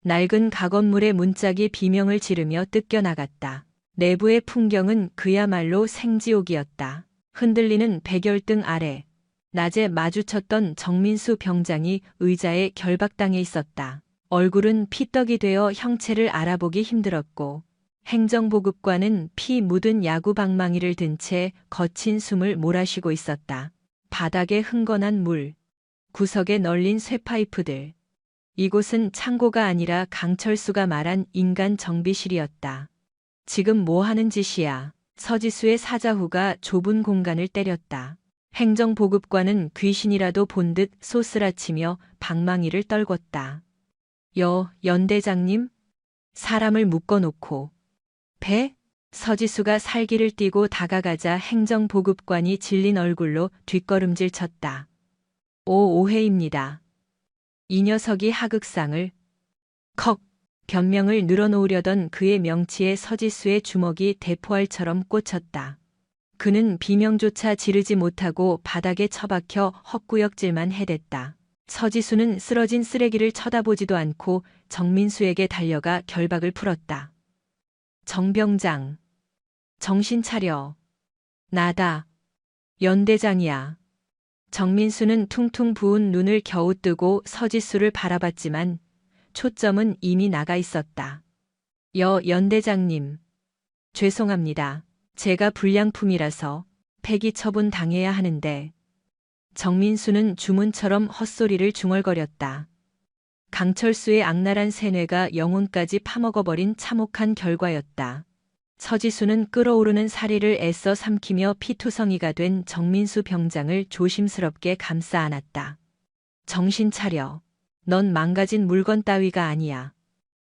S1: 낡은 가건물의 문짝이 비명을 지르며 뜯겨나갔다. 내부의 풍경은 그야말로 생지옥이었다. 흔들리는 백열등 아래. 낮에 마주쳤던 정민수 병장이 의자에 결박당해 있었다. 얼굴은 피떡이 되어 형체를 알아보기 힘들었고 행정보급관은 피 묻은 야구 방망이를 든 채 거친 숨을 몰아쉬고 있었다. 바닥에 흥건한 물, 구석에 널린 쇠파이프들. 이곳은 창고가 아니라 강철수가 말한 인간 정비실이었다. 지금 뭐 하는 짓이야? 서지수의 사자후가 좁은 공간을 때렸다. 행정보급관은 귀신이라도 본 듯 소스라치며 방망이를 떨궜다. 연대장님? 사람을 묶어놓고. 배? 서지수가 살기를 띠고 다가가자 행정보급관이 질린 얼굴로 뒷걸음질 쳤다. 오해입니다. 이 녀석이 하극상을 컥 변명을 늘어놓으려던 그의 명치에 서지수의 주먹이 대포알처럼 꽂혔다. 그는 비명조차 지르지 못하고 바닥에 처박혀 헛구역질만 해댔다. 서지수는 쓰러진 쓰레기를 쳐다보지도 않고 정민수에게 달려가 결박을 풀었다. 정병장. 정신 차려. 나다. 연대장이야. 정민수는 퉁퉁 부은 눈을 겨우 뜨고 서지수를 바라봤지만 초점은 이미 나가 있었다. 연대장님. 죄송합니다. 제가 불량품이라서 폐기 처분 당해야 하는데. 정민수는 주문처럼 헛소리를 중얼거렸다. 강철수의 악랄한 세뇌가 영혼까지 파먹어버린 참혹한 결과였다. 서지수는 끓어오르는 사리를 애써 삼키며 피투성이가 된 정민수 병장을 조심스럽게 감싸 안았다. 정신 차려. 넌 망가진 물건 따위가 아니야.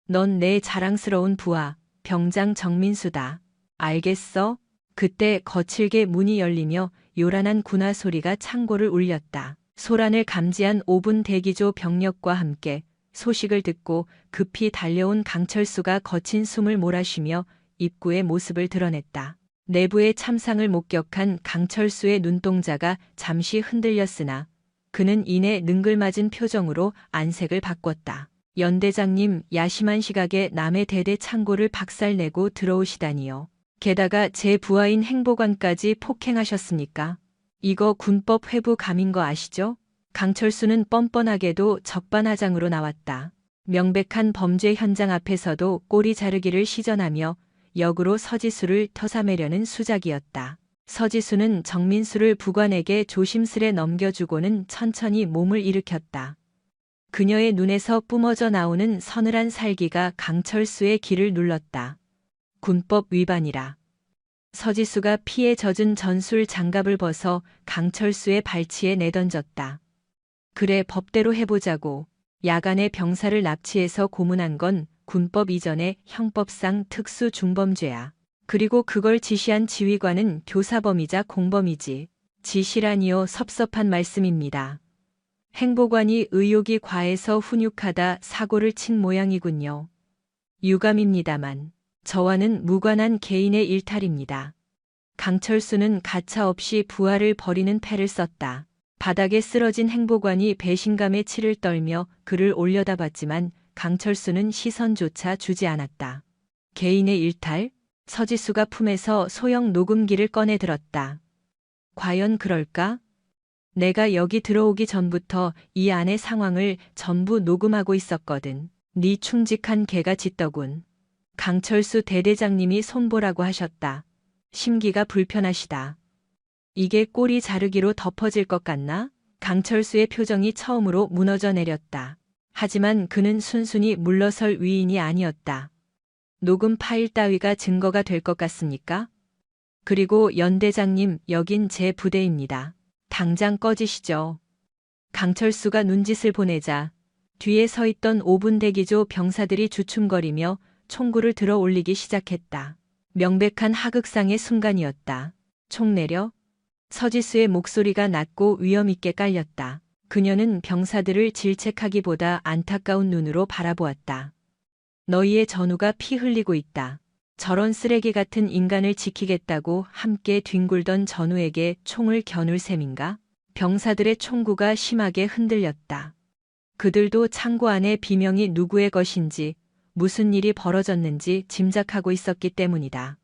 S1: 넌 내 자랑스러운 부하, 병장 정민수다. 알겠어? 그때 거칠게 문이 열리며 요란한 군화 소리가 창고를 울렸다. 소란을 감지한 5분 대기조 병력과 함께 소식을 듣고 급히 달려온 강철수가 거친 숨을 몰아쉬며 입구의 모습을 드러냈다. 내부의 참상을 목격한 강철수의 눈동자가 잠시 흔들렸으나 그는 이내 능글맞은 표정으로 안색을 바꿨다. 연대장님, 야심한 시각에 남의 대대 창고를 박살내고 들어오시다니요. 게다가 제 부하인 행보관까지 폭행하셨습니까? 이거 군법 회부 감인 거 아시죠? 강철수는 뻔뻔하게도 적반하장으로 나왔다. 명백한 범죄 현장 앞에서도 꼬리 자르기를 시전하며 역으로 서지수를 터사매려는 수작이었다. 서지수는 정민수를 부관에게 조심스레 넘겨주고는 천천히 몸을 일으켰다. 그녀의 눈에서 뿜어져 나오는 서늘한 살기가 강철수의 귀를 눌렀다. 군법 위반이라. 서지수가 피에 젖은 전술 장갑을 벗어 강철수의 발치에 내던졌다. 그래, 법대로 해보자고. 야간에 병사를 납치해서 고문한 건 군법 이전의 형법상 특수 중범죄야. 그리고 그걸 지시한 지휘관은 교사범이자 공범이지. 지시라니요, 섭섭한 말씀입니다. 행보관이 의욕이 과해서 훈육하다 사고를 친 모양이군요. 유감입니다만 저와는 무관한 개인의 일탈입니다. 강철수는 가차없이 부하를 버리는 패를 썼다. 바닥에 쓰러진 행보관이 배신감에 치를 떨며 그를 올려다봤지만 강철수는 시선조차 주지 않았다. 개인의 일탈? 서지수가 품에서 소형 녹음기를 꺼내 들었다. 과연 그럴까? 내가 여기 들어오기 전부터 이 안의 상황을 전부 녹음하고 있었거든. 네 충직한 개가 짖더군. 강철수 대대장님이 손보라고 하셨다. 심기가 불편하시다. 이게 꼬리 자르기로 덮어질 것 같나? 강철수의 표정이 처음으로 무너져 내렸다. 하지만 그는 순순히 물러설 위인이 아니었다. 녹음 파일 따위가 증거가 될 것 같습니까? 그리고 연대장님, 여긴 제 부대입니다. 당장 꺼지시죠. 강철수가 눈짓을 보내자 뒤에 서 있던 5분 대기조 병사들이 주춤거리며 총구를 들어 올리기 시작했다. 명백한 하극상의 순간이었다. 총 내려? 서지수의 목소리가 낮고 위엄있게 깔렸다. 그녀는 병사들을 질책하기보다 안타까운 눈으로 바라보았다. 너희의 전우가 피 흘리고 있다. 저런 쓰레기 같은 인간을 지키겠다고 함께 뒹굴던 전우에게 총을 겨눌 셈인가? 병사들의 총구가 심하게 흔들렸다. 그들도 창고 안에 비명이 누구의 것인지 무슨 일이 벌어졌는지 짐작하고 있었기 때문이다.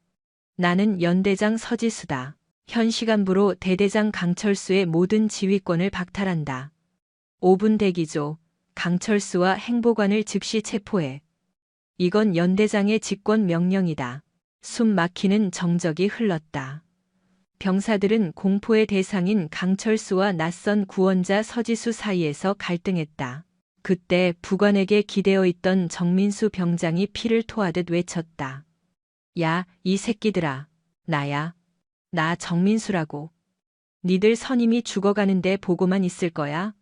S1: 나는 연대장 서지수다. 현 시간부로 대대장 강철수의 모든 지휘권을 박탈한다. 5분 대기조, 강철수와 행보관을 즉시 체포해. 이건 연대장의 직권 명령이다. 숨 막히는 정적이 흘렀다. 병사들은 공포의 대상인 강철수와 낯선 구원자 서지수 사이에서 갈등했다. 그때 부관에게 기대어 있던 정민수 병장이 피를 토하듯 외쳤다. 야, 이 새끼들아. 나야. 나 정민수라고. 니들 선임이 죽어가는데 보고만 있을 거야?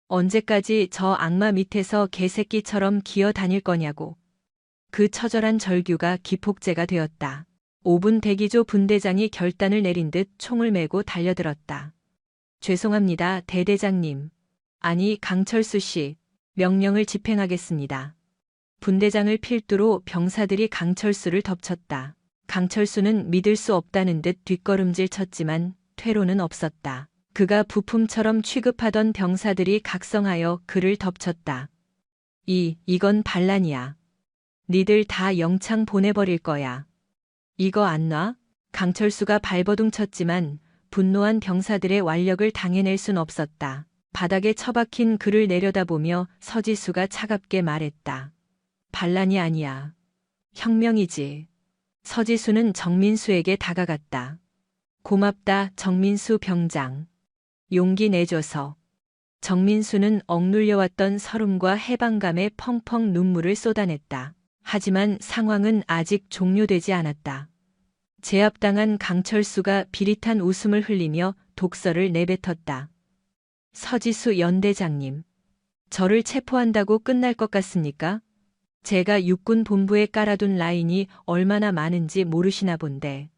S1: 언제까지 저 악마 밑에서 개새끼처럼 기어 다닐 거냐고. 그 처절한 절규가 기폭제가 되었다. 5분 대기조 분대장이 결단을 내린 듯 총을 메고 달려들었다. 죄송합니다, 대대장님. 아니, 강철수 씨. 명령을 집행하겠습니다. 분대장을 필두로 병사들이 강철수를 덮쳤다. 강철수는 믿을 수 없다는 듯 뒷걸음질 쳤지만 퇴로는 없었다. 그가 부품처럼 취급하던 병사들이 각성하여 그를 덮쳤다. 이건 반란이야. 니들 다 영창 보내버릴 거야. 이거 안 놔? 강철수가 발버둥 쳤지만 분노한 병사들의 완력을 당해낼 순 없었다. 바닥에 처박힌 그를 내려다보며 서지수가 차갑게 말했다. 반란이 아니야. 혁명이지. 서지수는 정민수에게 다가갔다. 고맙다, 정민수 병장. 용기 내줘서. 정민수는 억눌려왔던 서름과 해방감에 펑펑 눈물을 쏟아냈다. 하지만 상황은 아직 종료되지 않았다. 제압당한 강철수가 비릿한 웃음을 흘리며 독서를 내뱉었다. 서지수 연대장님, 저를 체포한다고 끝날 것 같습니까? 제가 육군 본부에 깔아둔 라인이 얼마나 많은지 모르시나 본데.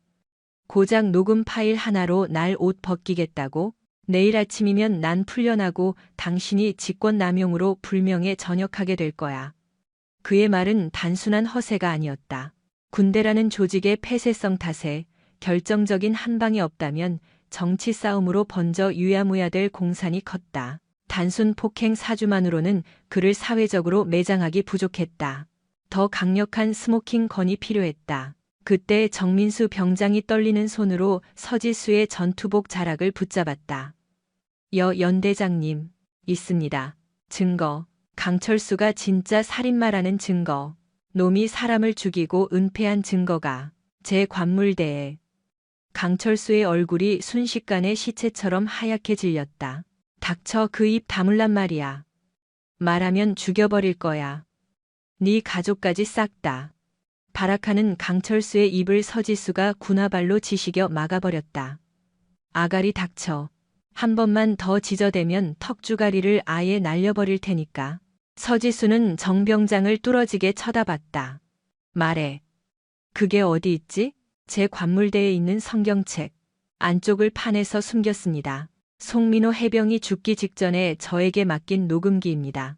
S1: 고작 녹음 파일 하나로 날 옷 벗기겠다고? 내일 아침이면 난 풀려나고 당신이 직권남용으로 불명예 전역하게 될 거야. 그의 말은 단순한 허세가 아니었다. 군대라는 조직의 폐쇄성 탓에 결정적인 한 방이 없다면 정치 싸움으로 번져 유야무야 될 공산이 컸다. 단순 폭행 사주만으로는 그를 사회적으로 매장하기 부족했다. 더 강력한 스모킹 건이 필요했다. 그때 정민수 병장이 떨리는 손으로 서지수의 전투복 자락을 붙잡았다. 연대장님, 있습니다. 증거. 강철수가 진짜 살인마라는 증거. 놈이 사람을 죽이고 은폐한 증거가 제 관물대에. 강철수의 얼굴이 순식간에 시체처럼 하얗게 질렸다. 닥쳐, 그 입 다물란 말이야. 말하면 죽여버릴 거야. 네 가족까지 싹 다. 발악하는 강철수의 입을 서지수가 군화발로 지시겨 막아버렸다. 아가리 닥쳐. 한 번만 더 지저대면 턱주가리를 아예 날려버릴 테니까. 서지수는 정병장을 뚫어지게 쳐다봤다. 말해. 그게 어디 있지? 제 관물대에 있는 성경책. 안쪽을 파내서 숨겼습니다. 송민호 해병이 죽기 직전에 저에게 맡긴 녹음기입니다.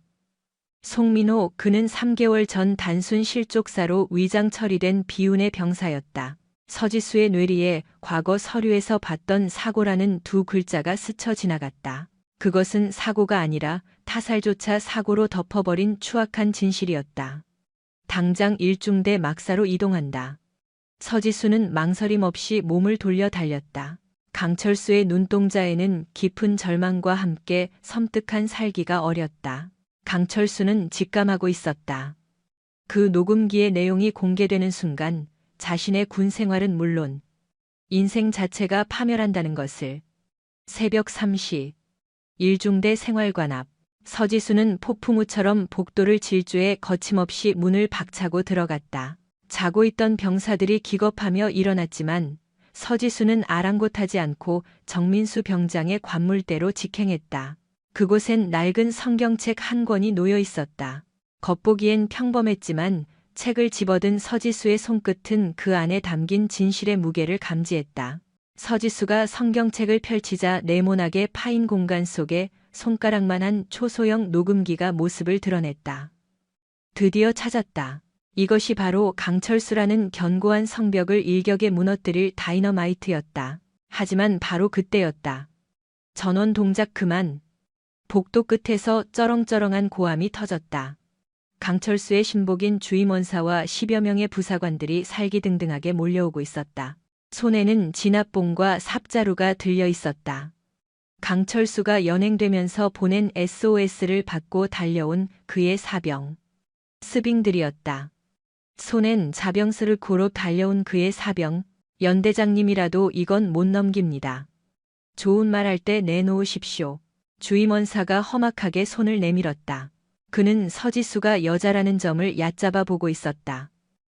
S1: 송민호, 그는 3개월 전 단순 실족사로 위장 처리된 비운의 병사였다. 서지수의 뇌리에 과거 서류에서 봤던 사고라는 두 글자가 스쳐 지나갔다. 그것은 사고가 아니라 타살조차 사고로 덮어버린 추악한 진실이었다. 당장 일중대 막사로 이동한다. 서지수는 망설임 없이 몸을 돌려 달렸다. 강철수의 눈동자에는 깊은 절망과 함께 섬뜩한 살기가 어렸다. 강철수는 직감하고 있었다. 그 녹음기의 내용이 공개되는 순간 자신의 군 생활은 물론 인생 자체가 파멸한다는 것을. 새벽 3시 일중대 생활관 앞. 서지수는 폭풍우처럼 복도를 질주해 거침없이 문을 박차고 들어갔다. 자고 있던 병사들이 기겁하며 일어났지만 서지수는 아랑곳하지 않고 정민수 병장의 관물대로 직행했다. 그곳엔 낡은 성경책 한 권이 놓여 있었다. 겉보기엔 평범했지만 책을 집어든 서지수의 손끝은 그 안에 담긴 진실의 무게를 감지했다. 서지수가 성경책을 펼치자 네모나게 파인 공간 속에 손가락만한 초소형 녹음기가 모습을 드러냈다. 드디어 찾았다. 이것이 바로 강철수라는 견고한 성벽을 일격에 무너뜨릴 다이너마이트였다. 하지만 바로 그때였다. 전원 동작 그만. 복도 끝에서 쩌렁쩌렁한 고함이 터졌다. 강철수의 신복인 주임원사와 10여 명의 부사관들이 살기등등하게 몰려오고 있었다. 손에는 진압봉과 삽자루가 들려 있었다. 강철수가 연행되면서 보낸 SOS를 받고 달려온 그의 사병. 스빙들이었다. 손엔 자병스를 고로 달려온 그의 사병. 연대장님이라도 이건 못 넘깁니다. 좋은 말 할 때 내놓으십시오. 주임원사가 험악하게 손을 내밀었다. 그는 서지수가 여자라는 점을 얕잡아 보고 있었다.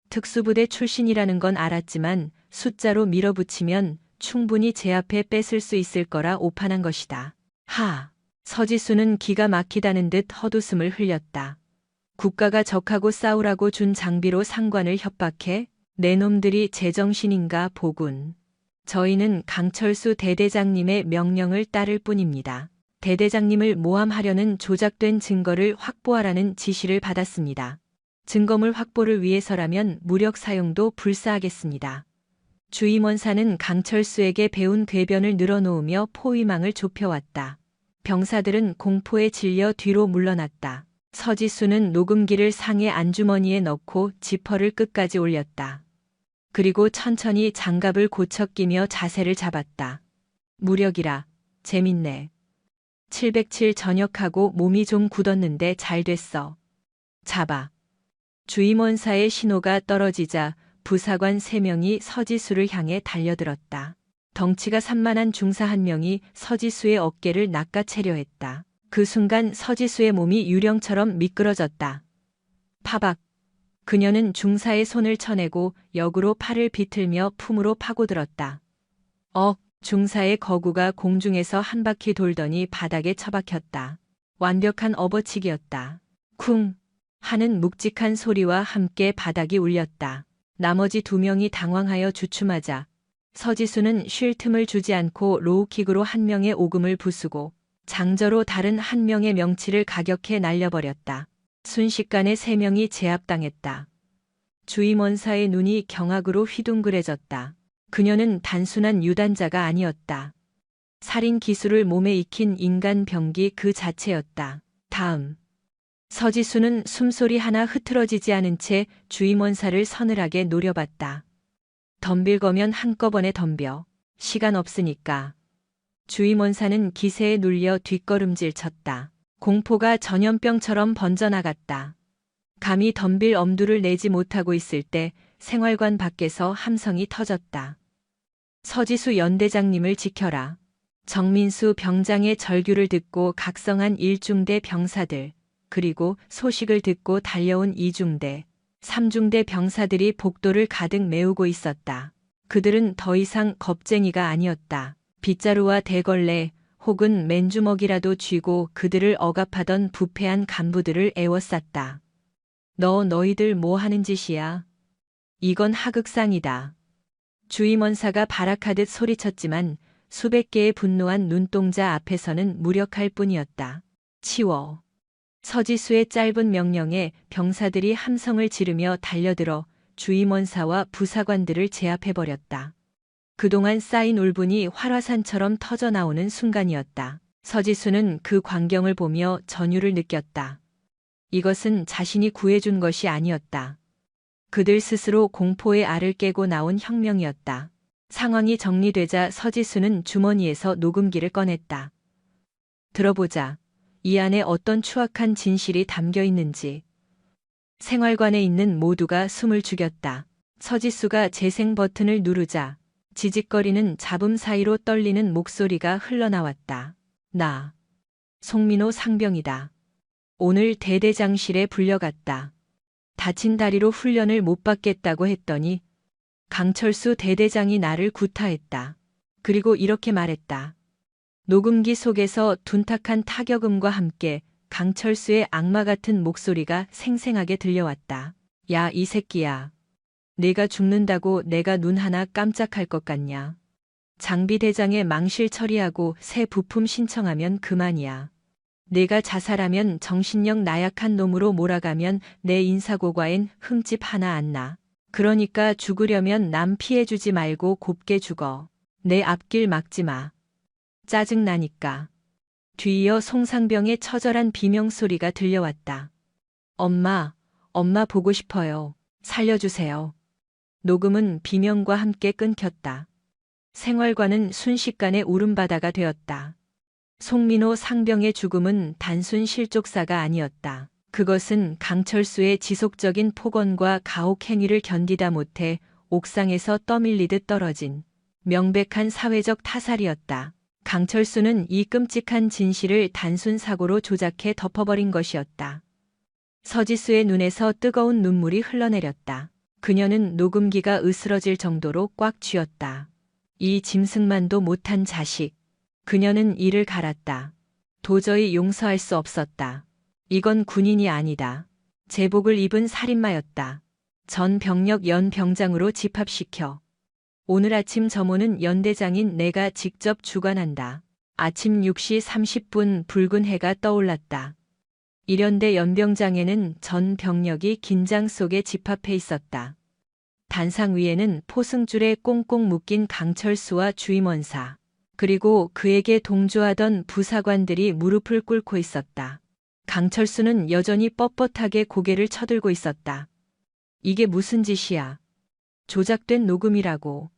S1: 특수부대 출신이라는 건 알았지만 숫자로 밀어붙이면 충분히 제 앞에 뺏을 수 있을 거라 오판한 것이다. 서지수는 기가 막히다는 듯 헛웃음을 흘렸다. 국가가 적하고 싸우라고 준 장비로 상관을 협박해? 내 놈들이 제정신인가 보군. 저희는 강철수 대대장님의 명령을 따를 뿐입니다. 대대장님을 모함하려는 조작된 증거를 확보하라는 지시를 받았습니다. 증거물 확보를 위해서라면 무력 사용도 불사하겠습니다. 주임원사는 강철수에게 배운 궤변을 늘어놓으며 포위망을 좁혀왔다. 병사들은 공포에 질려 뒤로 물러났다. 서지수는 녹음기를 상의 안주머니에 넣고 지퍼를 끝까지 올렸다. 그리고 천천히 장갑을 고쳐 끼며 자세를 잡았다. 무력이라. 재밌네. 707 전역하고 몸이 좀 굳었는데 잘 됐어. 잡아. 주임원사의 신호가 떨어지자 부사관 3명이 서지수를 향해 달려들었다. 덩치가 산만한 중사 한 명이 서지수의 어깨를 낚아채려 했다. 그 순간 서지수의 몸이 유령처럼 미끄러졌다. 파박. 그녀는 중사의 손을 쳐내고 역으로 팔을 비틀며 품으로 파고들었다. 중사의 거구가 공중에서 한 바퀴 돌더니 바닥에 처박혔다. 완벽한 업어치기였다. 쿵 하는 묵직한 소리와 함께 바닥이 울렸다. 나머지 두 명이 당황하여 주춤하자 서지수는 쉴 틈을 주지 않고 로우킥으로 한 명의 오금을 부수고 장저로 다른 한 명의 명치를 가격해 날려버렸다. 순식간에 세 명이 제압당했다. 주임원사의 눈이 경악으로 휘둥그레졌다. 그녀는 단순한 유단자가 아니었다. 살인 기술을 몸에 익힌 인간 병기 그 자체였다. 다음. 서지수는 숨소리 하나 흐트러지지 않은 채 주임원사를 서늘하게 노려봤다. 덤빌 거면 한꺼번에 덤벼. 시간 없으니까. 주임원사는 기세에 눌려 뒷걸음질 쳤다. 공포가 전염병처럼 번져나갔다. 감히 덤빌 엄두를 내지 못하고 있을 때 생활관 밖에서 함성이 터졌다. 서지수 연대장님을 지켜라. 정민수 병장의 절규를 듣고 각성한 1중대 병사들, 그리고 소식을 듣고 달려온 2중대, 3중대 병사들이 복도를 가득 메우고 있었다. 그들은 더 이상 겁쟁이가 아니었다. 빗자루와 대걸레 혹은 맨주먹이라도 쥐고 그들을 억압하던 부패한 간부들을 애워쌌다. 너희들 뭐 하는 짓이야? 이건 하극상이다. 주임원사가 발악하듯 소리쳤지만 수백 개의 분노한 눈동자 앞에서는 무력할 뿐이었다. 치워. 서지수의 짧은 명령에 병사들이 함성을 지르며 달려들어 주임원사와 부사관들을 제압해버렸다. 그동안 쌓인 울분이 활화산처럼 터져나오는 순간이었다. 서지수는 그 광경을 보며 전율을 느꼈다. 이것은 자신이 구해준 것이 아니었다. 그들 스스로 공포의 알을 깨고 나온 혁명이었다. 상황이 정리되자 서지수는 주머니에서 녹음기를 꺼냈다. 들어보자. 이 안에 어떤 추악한 진실이 담겨 있는지. 생활관에 있는 모두가 숨을 죽였다. 서지수가 재생 버튼을 누르자 지직거리는 잡음 사이로 떨리는 목소리가 흘러나왔다. 나. 송민호 상병이다. 오늘 대대장실에 불려갔다. 다친 다리로 훈련을 못 받겠다고 했더니 강철수 대대장이 나를 구타했다. 그리고 이렇게 말했다. 녹음기 속에서 둔탁한 타격음과 함께 강철수의 악마 같은 목소리가 생생하게 들려왔다. 야, 이 새끼야. 내가 죽는다고 내가 눈 하나 깜짝할 것 같냐. 장비대장에 망실 처리하고 새 부품 신청하면 그만이야. 내가 자살하면 정신력 나약한 놈으로 몰아가면 내 인사고과엔 흠집 하나 안 나. 그러니까 죽으려면 남 피해주지 말고 곱게 죽어. 내 앞길 막지 마. 짜증나니까. 뒤이어 송상병의 처절한 비명소리가 들려왔다. 엄마 보고 싶어요. 살려주세요. 녹음은 비명과 함께 끊겼다. 생활관은 순식간에 울음바다가 되었다. 송민호 상병의 죽음은 단순 실족사가 아니었다. 그것은 강철수의 지속적인 폭언과 가혹 행위를 견디다 못해 옥상에서 떠밀리듯 떨어진 명백한 사회적 타살이었다. 강철수는 이 끔찍한 진실을 단순 사고로 조작해 덮어버린 것이었다. 서지수의 눈에서 뜨거운 눈물이 흘러내렸다. 그녀는 녹음기가 으스러질 정도로 꽉 쥐었다. 이 짐승만도 못한 자식. 그녀는 이를 갈았다. 도저히 용서할 수 없었다. 이건 군인이 아니다. 제복을 입은 살인마였다. 전 병력 연 병장으로 집합시켜. 오늘 아침 점호는 연대장인 내가 직접 주관한다. 아침 6시 30분 붉은 해가 떠올랐다. 일연대 연병장에는 전 병력이 긴장 속에 집합해 있었다. 단상 위에는 포승줄에 꽁꽁 묶인 강철수와 주임원사, 그리고 그에게 동조하던 부사관들이 무릎을 꿇고 있었다. 강철수는 여전히 뻣뻣하게 고개를 쳐들고 있었다. 이게 무슨 짓이야? 조작된 녹음이라고.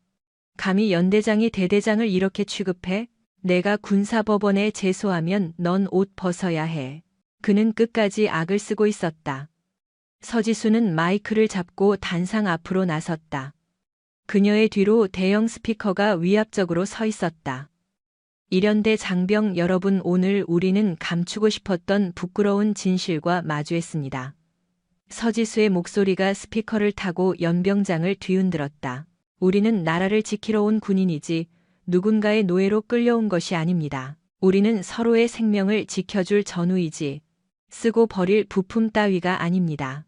S1: 감히 연대장이 대대장을 이렇게 취급해? 내가 군사법원에 제소하면 넌 옷 벗어야 해. 그는 끝까지 악을 쓰고 있었다. 서지수는 마이크를 잡고 단상 앞으로 나섰다. 그녀의 뒤로 대형 스피커가 위압적으로 서 있었다. 일연대 장병 여러분, 오늘 우리는 감추고 싶었던 부끄러운 진실과 마주했습니다. 서지수의 목소리가 스피커를 타고 연병장을 뒤흔들었다. 우리는 나라를 지키러 온 군인이지 누군가의 노예로 끌려온 것이 아닙니다. 우리는 서로의 생명을 지켜줄 전우이지 쓰고 버릴 부품 따위가 아닙니다.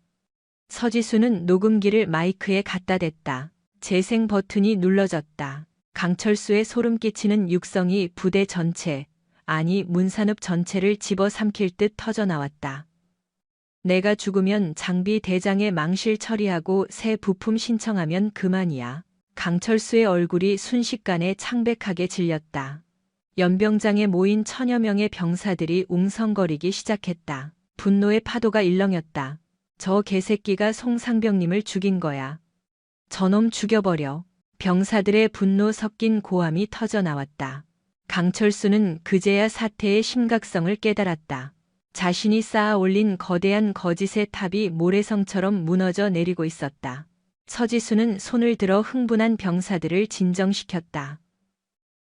S1: 서지수는 녹음기를 마이크에 갖다 댔다. 재생 버튼이 눌러졌다. 강철수의 소름 끼치는 육성이 부대 전체, 아니 문산읍 전체를 집어삼킬 듯 터져나왔다. 내가 죽으면 장비 대장에 망실 처리하고 새 부품 신청하면 그만이야. 강철수의 얼굴이 순식간에 창백하게 질렸다. 연병장에 모인 천여 명의 병사들이 웅성거리기 시작했다. 분노의 파도가 일렁였다. 저 개새끼가 송상병님을 죽인 거야. 저놈 죽여버려. 병사들의 분노 섞인 고함이 터져나왔다. 강철수는 그제야 사태의 심각성을 깨달았다. 자신이 쌓아 올린 거대한 거짓의 탑이 모래성처럼 무너져 내리고 있었다. 서지수는 손을 들어 흥분한 병사들을 진정시켰다.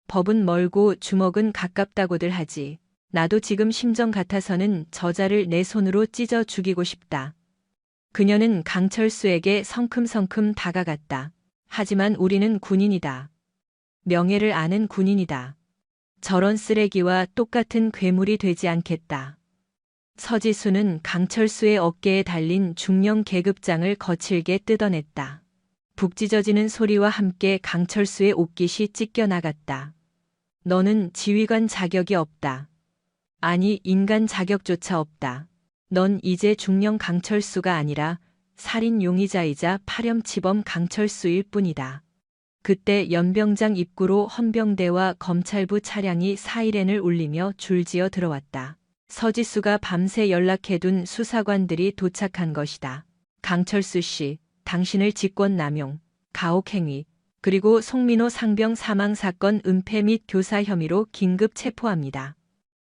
S1: 법은 멀고 주먹은 가깝다고들 하지. 나도 지금 심정 같아서는 저자를 내 손으로 찢어 죽이고 싶다. 그녀는 강철수에게 성큼성큼 다가갔다. 하지만 우리는 군인이다. 명예를 아는 군인이다. 저런 쓰레기와 똑같은 괴물이 되지 않겠다. 서지수는 강철수의 어깨에 달린 중령 계급장을 거칠게 뜯어냈다. 북찢어지는 소리와 함께 강철수의 옷깃이 찢겨나갔다. 너는 지휘관 자격이 없다. 아니, 인간 자격조차 없다. 넌 이제 중령 강철수가 아니라 살인 용의자이자 파렴치범 강철수일 뿐이다. 그때 연병장 입구로 헌병대와 검찰부 차량이 사이렌을 울리며 줄지어 들어왔다. 서지수가 밤새 연락해둔 수사관들이 도착한 것이다. 강철수 씨, 당신을 직권남용, 가혹행위, 그리고 송민호 상병 사망사건 은폐 및 교사 혐의로 긴급 체포합니다.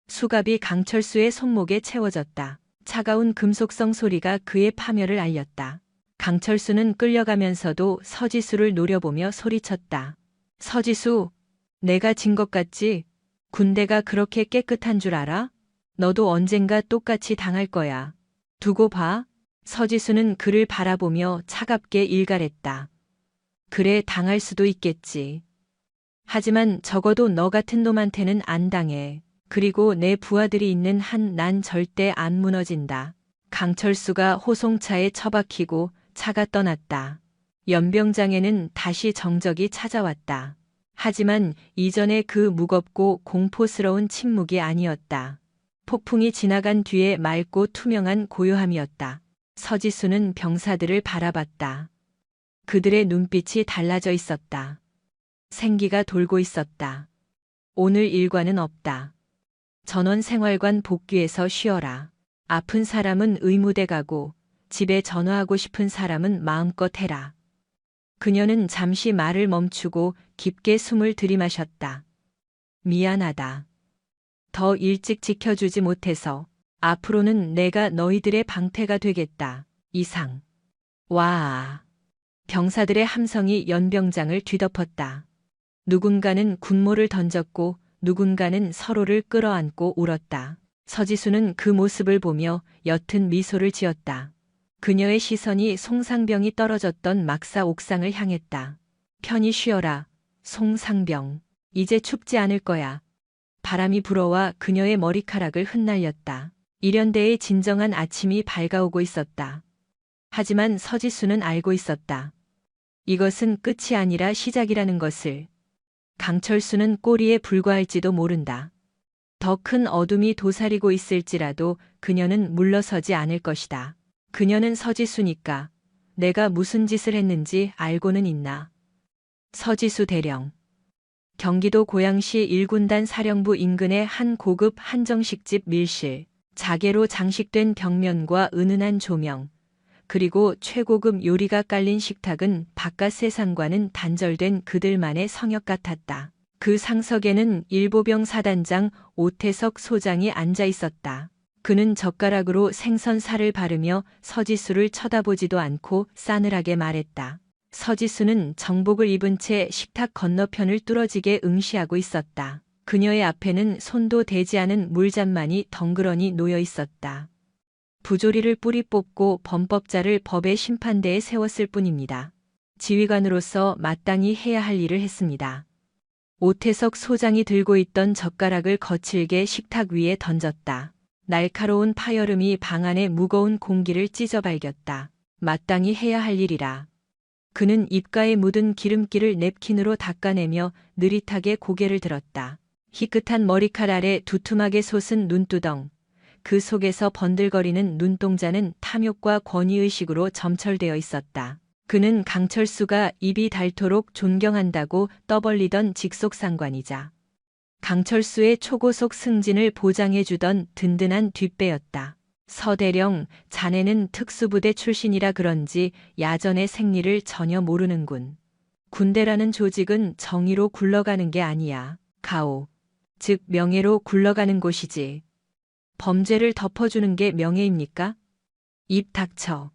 S1: 수갑이 강철수의 손목에 채워졌다. 차가운 금속성 소리가 그의 파멸을 알렸다. 강철수는 끌려가면서도 서지수를 노려보며 소리쳤다. 서지수, 내가 진 것 같지? 군대가 그렇게 깨끗한 줄 알아? 너도 언젠가 똑같이 당할 거야. 두고 봐. 서지수는 그를 바라보며 차갑게 일갈했다. 그래, 당할 수도 있겠지. 하지만 적어도 너 같은 놈한테는 안 당해. 그리고 내 부하들이 있는 한 난 절대 안 무너진다. 강철수가 호송차에 처박히고 차가 떠났다. 연병장에는 다시 정적이 찾아왔다. 하지만 이전의 그 무겁고 공포스러운 침묵이 아니었다. 폭풍이 지나간 뒤에 맑고 투명한 고요함이었다. 서지수는 병사들을 바라봤다. 그들의 눈빛이 달라져 있었다. 생기가 돌고 있었다. 오늘 일과는 없다. 전원 생활관 복귀해서 쉬어라. 아픈 사람은 의무대 가고 집에 전화하고 싶은 사람은 마음껏 해라. 그녀는 잠시 말을 멈추고 깊게 숨을 들이마셨다. 미안하다. 더 일찍 지켜주지 못해서. 앞으로는 내가 너희들의 방패가 되겠다. 이상. 와. 병사들의 함성이 연병장을 뒤덮었다. 누군가는 군모를 던졌고 누군가는 서로를 끌어안고 울었다. 서지수는 그 모습을 보며 옅은 미소를 지었다. 그녀의 시선이 송상병이 떨어졌던 막사 옥상을 향했다. 편히 쉬어라, 송상병. 이제 춥지 않을 거야. 바람이 불어와 그녀의 머리카락을 흩날렸다. 일연대의 진정한 아침이 밝아오고 있었다. 하지만 서지수는 알고 있었다. 이것은 끝이 아니라 시작이라는 것을. 강철수는 꼬리에 불과할지도 모른다. 더 큰 어둠이 도사리고 있을지라도 그녀는 물러서지 않을 것이다. 그녀는 서지수니까 내가 무슨 짓을 했는지 알고는 있나. 서지수 대령. 경기도 고양시 1군단 사령부 인근의 한 고급 한정식집 밀실. 자개로 장식된 벽면과 은은한 조명, 그리고 최고급 요리가 깔린 식탁은 바깥 세상과는 단절된 그들만의 성역 같았다. 그 상석에는 일보병 사단장 오태석 소장이 앉아 있었다. 그는 젓가락으로 생선살을 바르며 서지수를 쳐다보지도 않고 싸늘하게 말했다. 서지수는 정복을 입은 채 식탁 건너편을 뚫어지게 응시하고 있었다. 그녀의 앞에는 손도 대지 않은 물잔만이 덩그러니 놓여 있었다. 부조리를 뿌리 뽑고 범법자를 법의 심판대에 세웠을 뿐입니다. 지휘관으로서 마땅히 해야 할 일을 했습니다. 오태석 소장이 들고 있던 젓가락을 거칠게 식탁 위에 던졌다. 날카로운 파열음이 방 안의 무거운 공기를 찢어 발겼다. 마땅히 해야 할 일이라. 그는 입가에 묻은 기름기를 냅킨으로 닦아내며 느릿하게 고개를 들었다. 희끗한 머리칼 아래 두툼하게 솟은 눈두덩, 그 속에서 번들거리는 눈동자는 탐욕과 권위의식으로 점철되어 있었다. 그는 강철수가 입이 닳도록 존경한다고 떠벌리던 직속상관이자 강철수의 초고속 승진을 보장해주던 든든한 뒷배였다. 서대령, 자네는 특수부대 출신이라 그런지 야전의 생리를 전혀 모르는군. 군대라는 조직은 정의로 굴러가는 게 아니야. 가오, 즉 명예로 굴러가는 곳이지. 범죄를 덮어주는 게 명예입니까? 입 닥쳐.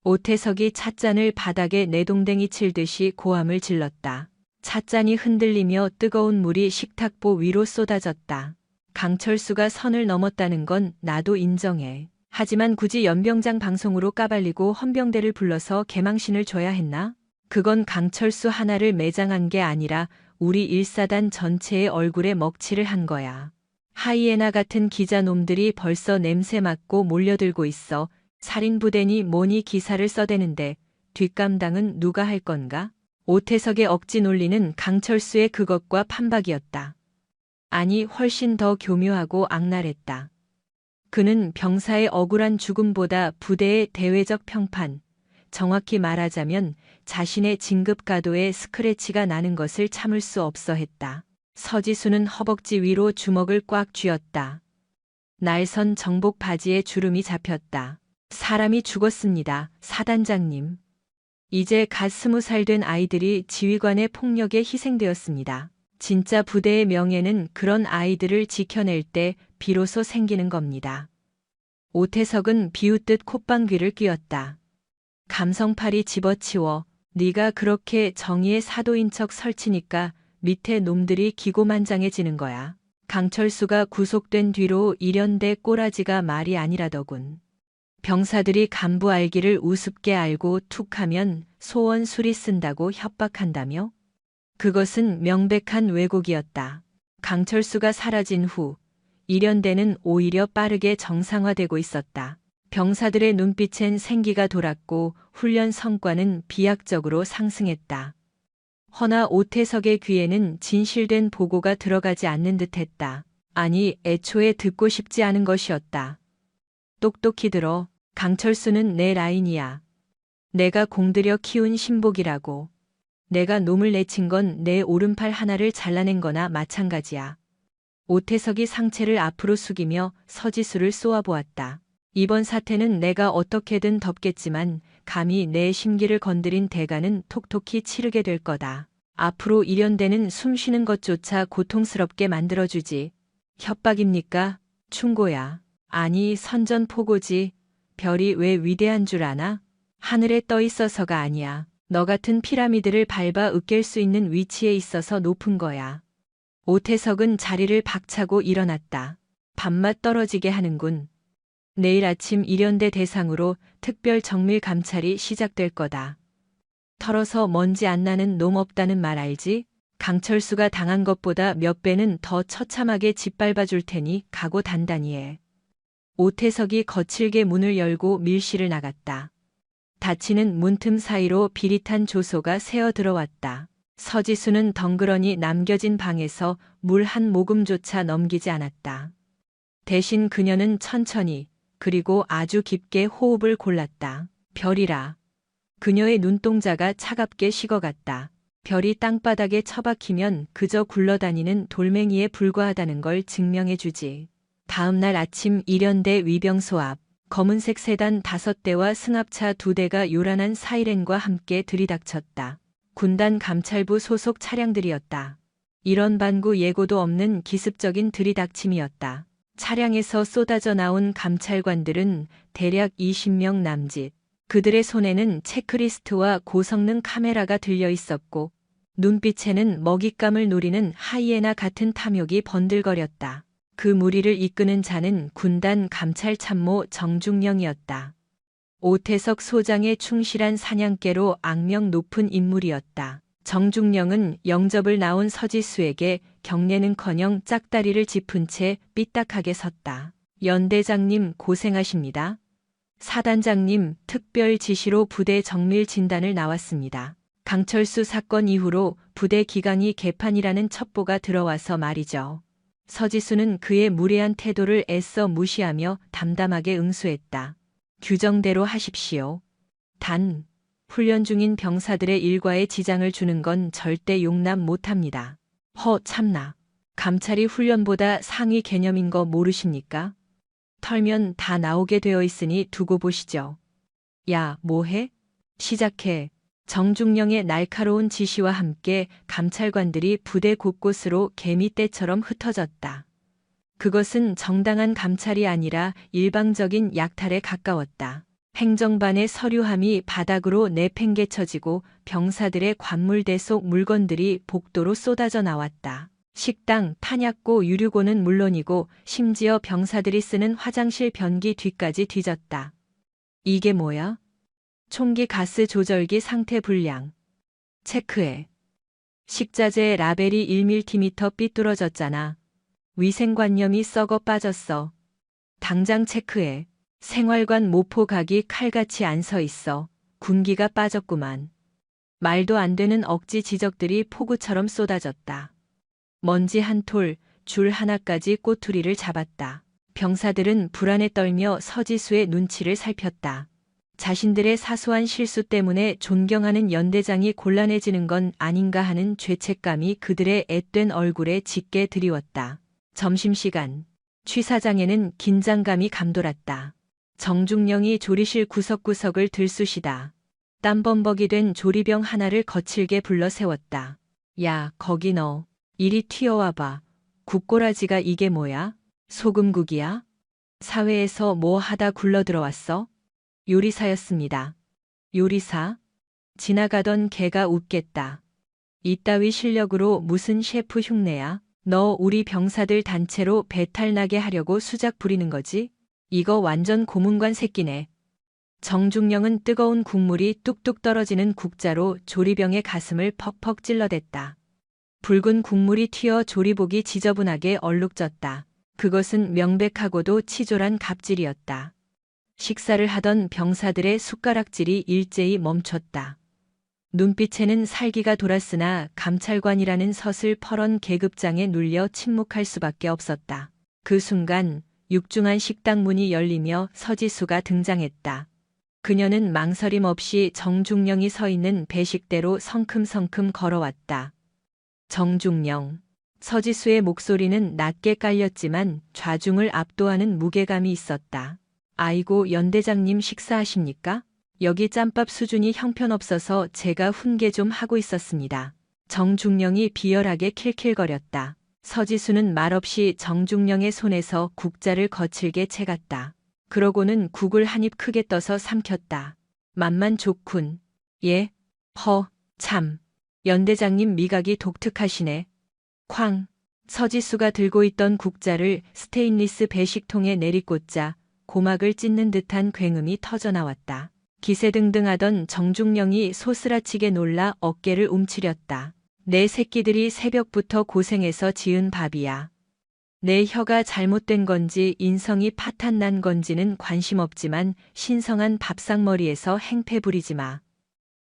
S1: 오태석이 찻잔을 바닥에 내동댕이 칠듯이 고함을 질렀다. 찻잔이 흔들리며 뜨거운 물이 식탁보 위로 쏟아졌다. 강철수가 선을 넘었다는 건 나도 인정해. 하지만 굳이 연병장 방송으로 까발리고 헌병대를 불러서 개망신을 줘야 했나? 그건 강철수 하나를 매장한 게 아니라 우리 일사단 전체의 얼굴에 먹칠을 한 거야. 하이에나 같은 기자놈들이 벌써 냄새 맡고 몰려들고 있어. 살인부대니 뭐니 기사를 써대는데 뒷감당은 누가 할 건가? 오태석의 억지 논리는 강철수의 그것과 판박이었다. 아니 훨씬 더 교묘하고 악랄했다. 그는 병사의 억울한 죽음보다 부대의 대외적 평판, 정확히 말하자면 자신의 진급가도에 스크래치가 나는 것을 참을 수 없어 했다. 서지수는 허벅지 위로 주먹을 꽉 쥐었다. 날선 정복 바지에 주름이 잡혔다. 사람이 죽었습니다, 사단장님. 이제 갓 20살 된 아이들이 지휘관의 폭력에 희생되었습니다. 진짜 부대의 명예는 그런 아이들을 지켜낼 때 비로소 생기는 겁니다. 오태석은 비웃듯 콧방귀를 뀌었다. 감성팔이 집어치워. 네가 그렇게 정의의 사도인 척 설치니까 밑에 놈들이 기고만장해지는 거야. 강철수가 구속된 뒤로 일연대 꼬라지가 말이 아니라더군. 병사들이 간부 알기를 우습게 알고 툭하면 소원 수리 쓴다고 협박한다며? 그것은 명백한 왜곡이었다. 강철수가 사라진 후 일연대는 오히려 빠르게 정상화되고 있었다. 병사들의 눈빛엔 생기가 돌았고 훈련 성과는 비약적으로 상승했다. 허나 오태석의 귀에는 진실된 보고가 들어가지 않는 듯했다. 아니, 애초에 듣고 싶지 않은 것이었다. 똑똑히 들어. 강철수는 내 라인이야. 내가 공들여 키운 신복이라고. 내가 놈을 내친 건 내 오른팔 하나를 잘라낸 거나 마찬가지야. 오태석이 상체를 앞으로 숙이며 서지수를 쏘아보았다. 이번 사태는 내가 어떻게든 덮겠지만 감히 내 심기를 건드린 대가는 톡톡히 치르게 될 거다. 앞으로 일연대는 숨쉬는 것조차 고통스럽게 만들어주지. 협박입니까? 충고야. 아니, 선전포고지. 별이 왜 위대한 줄 아나? 하늘에 떠 있어서가 아니야. 너 같은 피라미드를 밟아 으깰 수 있는 위치에 있어서 높은 거야. 오태석은 자리를 박차고 일어났다. 밥맛 떨어지게 하는군. 내일 아침 일연대 대상으로 특별 정밀 감찰이 시작될 거다. 털어서 먼지 안 나는 놈 없다는 말 알지? 강철수가 당한 것보다 몇 배는 더 처참하게 짓밟아 줄 테니 각오 단단히 해. 오태석이 거칠게 문을 열고 밀실을 나갔다. 닫히는 문틈 사이로 비릿한 조소가 새어 들어왔다. 서지수는 덩그러니 남겨진 방에서 물 한 모금조차 넘기지 않았다. 대신 그녀는 천천히 그리고 아주 깊게 호흡을 골랐다. 별이라. 그녀의 눈동자가 차갑게 식어갔다. 별이 땅바닥에 처박히면 그저 굴러다니는 돌멩이에 불과하다는 걸 증명해주지. 다음 날 아침 일연대 위병소 앞 검은색 세단 5대와 승합차 2대가 요란한 사이렌과 함께 들이닥쳤다. 군단 감찰부 소속 차량들이었다. 이런 반구 예고도 없는 기습적인 들이닥침이었다. 차량에서 쏟아져 나온 감찰관들은 대략 20명 남짓. 그들의 손에는 체크리스트와 고성능 카메라가 들려 있었고 눈빛에는 먹잇감을 노리는 하이에나 같은 탐욕이 번들거렸다. 그 무리를 이끄는 자는 군단 감찰 참모 정중령이었다. 오태석 소장의 충실한 사냥개로 악명 높은 인물이었다. 정중령은 영접을 나온 서지수에게 경례는커녕 짝다리를 짚은 채 삐딱하게 섰다. 연대장님 고생하십니다. 사단장님 특별 지시로 부대 정밀 진단을 나왔습니다. 강철수 사건 이후로 부대 기강이 개판이라는 첩보가 들어와서 말이죠. 서지수는 그의 무례한 태도를 애써 무시하며 담담하게 응수했다. 규정대로 하십시오. 단, 훈련 중인 병사들의 일과에 지장을 주는 건 절대 용납 못합니다. 참나. 감찰이 훈련보다 상위 개념인 거 모르십니까? 털면 다 나오게 되어 있으니 두고 보시죠. 야, 뭐해? 시작해. 정중령의 날카로운 지시와 함께 감찰관들이 부대 곳곳으로 개미떼처럼 흩어졌다. 그것은 정당한 감찰이 아니라 일방적인 약탈에 가까웠다. 행정반의 서류함이 바닥으로 내팽개쳐지고 병사들의 관물대 속 물건들이 복도로 쏟아져 나왔다. 식당, 탄약고, 유류고는 물론이고 심지어 병사들이 쓰는 화장실 변기 뒤까지 뒤졌다. 이게 뭐야? 총기 가스 조절기 상태 불량. 체크해. 식자재 라벨이 1mm 삐뚤어졌잖아. 위생관념이 썩어 빠졌어. 당장 체크해. 생활관 모포각이 칼같이 안 서 있어. 군기가 빠졌구만. 말도 안 되는 억지 지적들이 폭우처럼 쏟아졌다. 먼지 한 톨, 줄 하나까지 꼬투리를 잡았다. 병사들은 불안에 떨며 서지수의 눈치를 살폈다. 자신들의 사소한 실수 때문에 존경하는 연대장이 곤란해지는 건 아닌가 하는 죄책감이 그들의 앳된 얼굴에 짙게 드리웠다. 점심시간. 취사장에는 긴장감이 감돌았다. 정중령이 조리실 구석구석을 들쑤시다. 땀범벅이 된 조리병 하나를 거칠게 불러 세웠다. 야, 거기 너. 이리 튀어와봐. 국꼬라지가 이게 뭐야? 소금국이야? 사회에서 뭐 하다 굴러 들어왔어? 요리사였습니다. 요리사? 지나가던 개가 웃겠다. 이따위 실력으로 무슨 셰프 흉내야? 너 우리 병사들 단체로 배탈나게 하려고 수작 부리는 거지? 이거 완전 고문관 새끼네. 정중령은 뜨거운 국물이 뚝뚝 떨어지는 국자로 조리병의 가슴을 퍽퍽 찔러댔다. 붉은 국물이 튀어 조리복이 지저분하게 얼룩졌다. 그것은 명백하고도 치졸한 갑질이었다. 식사를 하던 병사들의 숟가락질이 일제히 멈췄다. 눈빛에는 살기가 돌았으나 감찰관이라는 서슬퍼런 계급장에 눌려 침묵할 수밖에 없었다. 그 순간 육중한 식당 문이 열리며 서지수가 등장했다. 그녀는 망설임 없이 정중령이 서 있는 배식대로 성큼성큼 걸어왔다. 정중령. 서지수의 목소리는 낮게 깔렸지만 좌중을 압도하는 무게감이 있었다. 아이고, 연대장님 식사하십니까? 여기 짬밥 수준이 형편없어서 제가 훈계 좀 하고 있었습니다. 정중령이 비열하게 킬킬거렸다. 서지수는 말없이 정중령의 손에서 국자를 거칠게 채갔다. 그러고는 국을 한 입 크게 떠서 삼켰다. 맛만 좋군. 예? 참. 연대장님 미각이 독특하시네. 쾅. 서지수가 들고 있던 국자를 스테인리스 배식통에 내리꽂자 고막을 찢는 듯한 굉음이 터져나왔다. 기세등등하던 정중령이 소스라치게 놀라 어깨를 움츠렸다. 내 새끼들이 새벽부터 고생해서 지은 밥이야. 내 혀가 잘못된 건지 인성이 파탄난 건지는 관심 없지만 신성한 밥상머리에서 행패 부리지 마.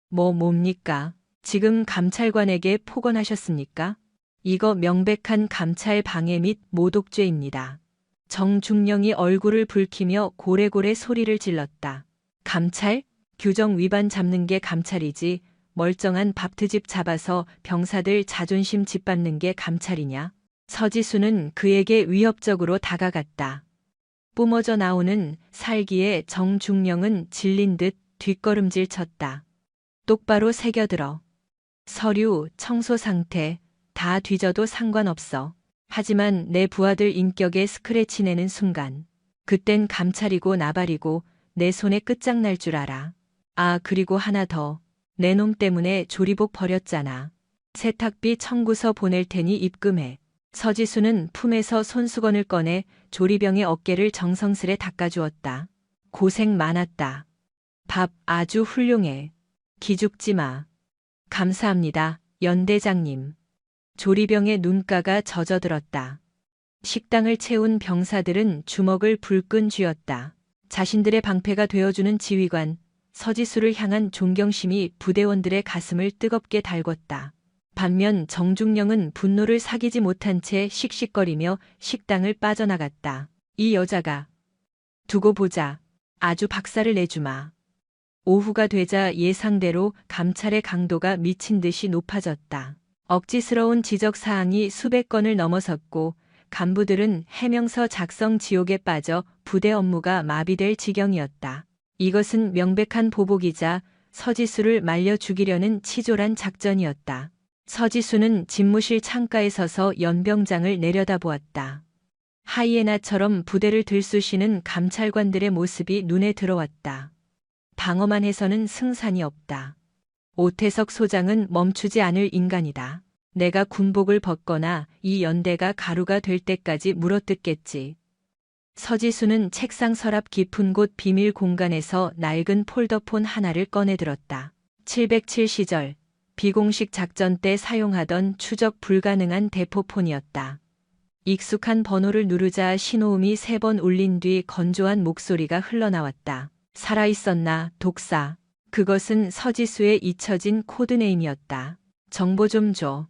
S1: 뭡니까? 지금 감찰관에게 폭언하셨습니까? 이거 명백한 감찰 방해 및 모독죄입니다. 정중령이 얼굴을 붉히며 고래고래 소리를 질렀다. 감찰? 규정 위반 잡는 게 감찰이지 멀쩡한 밥트집 잡아서 병사들 자존심 짓밟는 게 감찰이냐? 서지수는 그에게 위협적으로 다가갔다. 뿜어져 나오는 살기에 정중령은 질린 듯 뒷걸음질 쳤다. 똑바로 새겨들어. 서류, 청소 상태 다 뒤져도 상관없어. 하지만 내 부하들 인격에 스크래치 내는 순간 그땐 감찰이고 나발이고 내 손에 끝장날 줄 알아. 아, 그리고 하나 더. 내 놈 때문에 조리복 버렸잖아. 세탁비 청구서 보낼 테니 입금해. 서지수는 품에서 손수건을 꺼내 조리병의 어깨를 정성스레 닦아주었다. 고생 많았다. 밥 아주 훌륭해. 기죽지 마. 감사합니다, 연대장님. 조리병의 눈가가 젖어들었다. 식당을 채운 병사들은 주먹을 불끈 쥐었다. 자신들의 방패가 되어주는 지휘관, 서지수를 향한 존경심이 부대원들의 가슴을 뜨겁게 달궜다. 반면 정중령은 분노를 사귀지 못한 채 씩씩거리며 식당을 빠져나갔다. 이 여자가 두고 보자. 아주 박살을 내주마. 오후가 되자 예상대로 감찰의 강도가 미친 듯이 높아졌다. 억지스러운 지적사항이 수백 건을 넘어섰고 간부들은 해명서 작성 지옥에 빠져 부대 업무가 마비될 지경이었다. 이것은 명백한 보복이자 서지수를 말려 죽이려는 치졸한 작전이었다. 서지수는 집무실 창가에 서서 연병장을 내려다보았다. 하이에나처럼 부대를 들쑤시는 감찰관들의 모습이 눈에 들어왔다. 방어만 해서는 승산이 없다. 오태석 소장은 멈추지 않을 인간이다. 내가 군복을 벗거나 이 연대가 가루가 될 때까지 물어뜯겠지. 서지수는 책상 서랍 깊은 곳 비밀 공간에서 낡은 폴더폰 하나를 꺼내들었다. 707 시절 비공식 작전 때 사용하던 추적 불가능한 대포폰이었다. 익숙한 번호를 누르자 신호음이 3번 울린 뒤 건조한 목소리가 흘러나왔다. 살아있었나, 독사. 그것은 서지수의 잊혀진 코드네임이었다. 정보 좀 줘.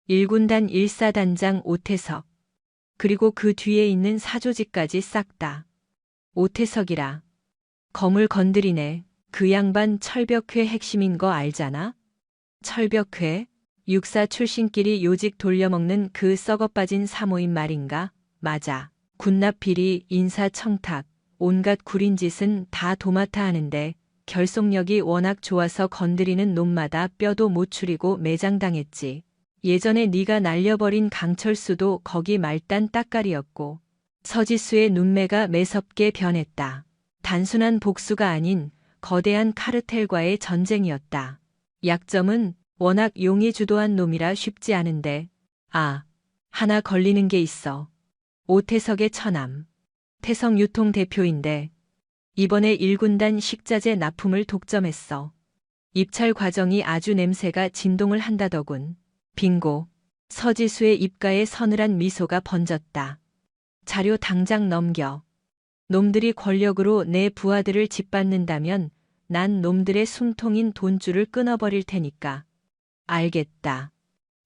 S1: 1군단 1사단장 오태석. 그리고 그 뒤에 있는 사조직까지 싹 다. 오태석이라. 검을 건드리네. 그 양반 철벽회 핵심인 거 알잖아? 철벽회? 육사 출신끼리 요직 돌려먹는 그 썩어빠진 사모임 말인가? 맞아. 군납비리, 인사청탁, 온갖 구린 짓은 다 도맡아 하는데 결속력이 워낙 좋아서 건드리는 놈마다 뼈도 못 추리고 매장당했지. 예전에 네가 날려버린 강철수도 거기 말단 따까리였고. 서지수의 눈매가 매섭게 변했다. 단순한 복수가 아닌 거대한 카르텔과의 전쟁이었다. 약점은 워낙 용이 주도한 놈이라 쉽지 않은데. 아, 하나 걸리는 게 있어. 오태석의 처남. 태성유통 대표인데 이번에 1군단 식자재 납품을 독점했어. 입찰 과정이 아주 냄새가 진동을 한다더군. 빙고. 서지수의 입가에 서늘한 미소가 번졌다. 자료 당장 넘겨. 놈들이 권력으로 내 부하들을 짓밟는다면 난 놈들의 숨통인 돈줄을 끊어버릴 테니까. 알겠다.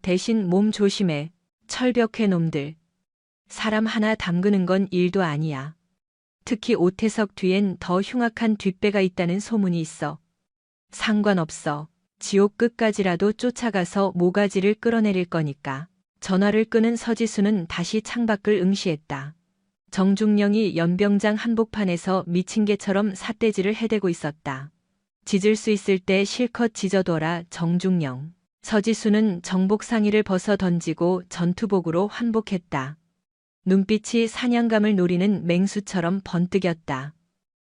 S1: 대신 몸 조심해. 철벽회 놈들. 사람 하나 담그는 건 일도 아니야. 특히 오태석 뒤엔 더 흉악한 뒷배가 있다는 소문이 있어. 상관없어. 지옥 끝까지라도 쫓아가서 모가지를 끌어내릴 거니까. 전화를 끄는 서지수는 다시 창밖을 응시했다. 정중령이 연병장 한복판에서 미친 개처럼 삿대질을 해대고 있었다. 짖을 수 있을 때 실컷 짖어둬라, 정중령. 서지수는 정복 상의를 벗어 던지고 전투복으로 환복했다. 눈빛이 사냥감을 노리는 맹수처럼 번뜩였다.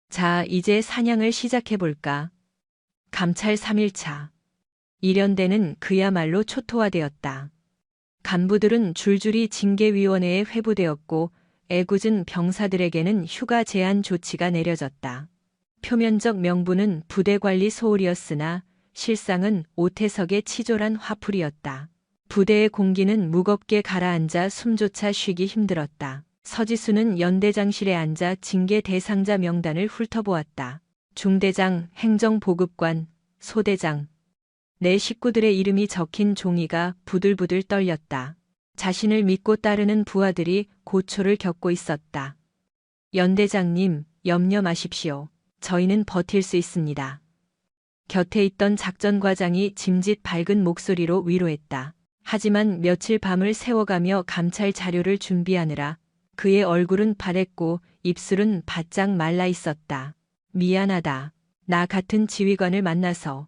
S1: 자, 이제 사냥을 시작해볼까? 감찰 3일차. 일연대는 그야말로 초토화되었다. 간부들은 줄줄이 징계위원회에 회부되었고 애꿎은 병사들에게는 휴가 제한 조치가 내려졌다. 표면적 명분은 부대관리 소홀이었으나 실상은 오태석의 치졸한 화풀이였다. 부대의 공기는 무겁게 가라앉아 숨조차 쉬기 힘들었다. 서지수는 연대장실에 앉아 징계 대상자 명단을 훑어보았다. 중대장, 행정보급관, 소대장. 내 식구들의 이름이 적힌 종이가 부들부들 떨렸다. 자신을 믿고 따르는 부하들이 고초를 겪고 있었다. 연대장님, 염려 마십시오. 저희는 버틸 수 있습니다. 곁에 있던 작전과장이 짐짓 밝은 목소리로 위로했다. 하지만 며칠 밤을 새워가며 감찰 자료를 준비하느라 그의 얼굴은 파랬고 입술은 바짝 말라 있었다. 미안하다. 나 같은 지휘관을 만나서.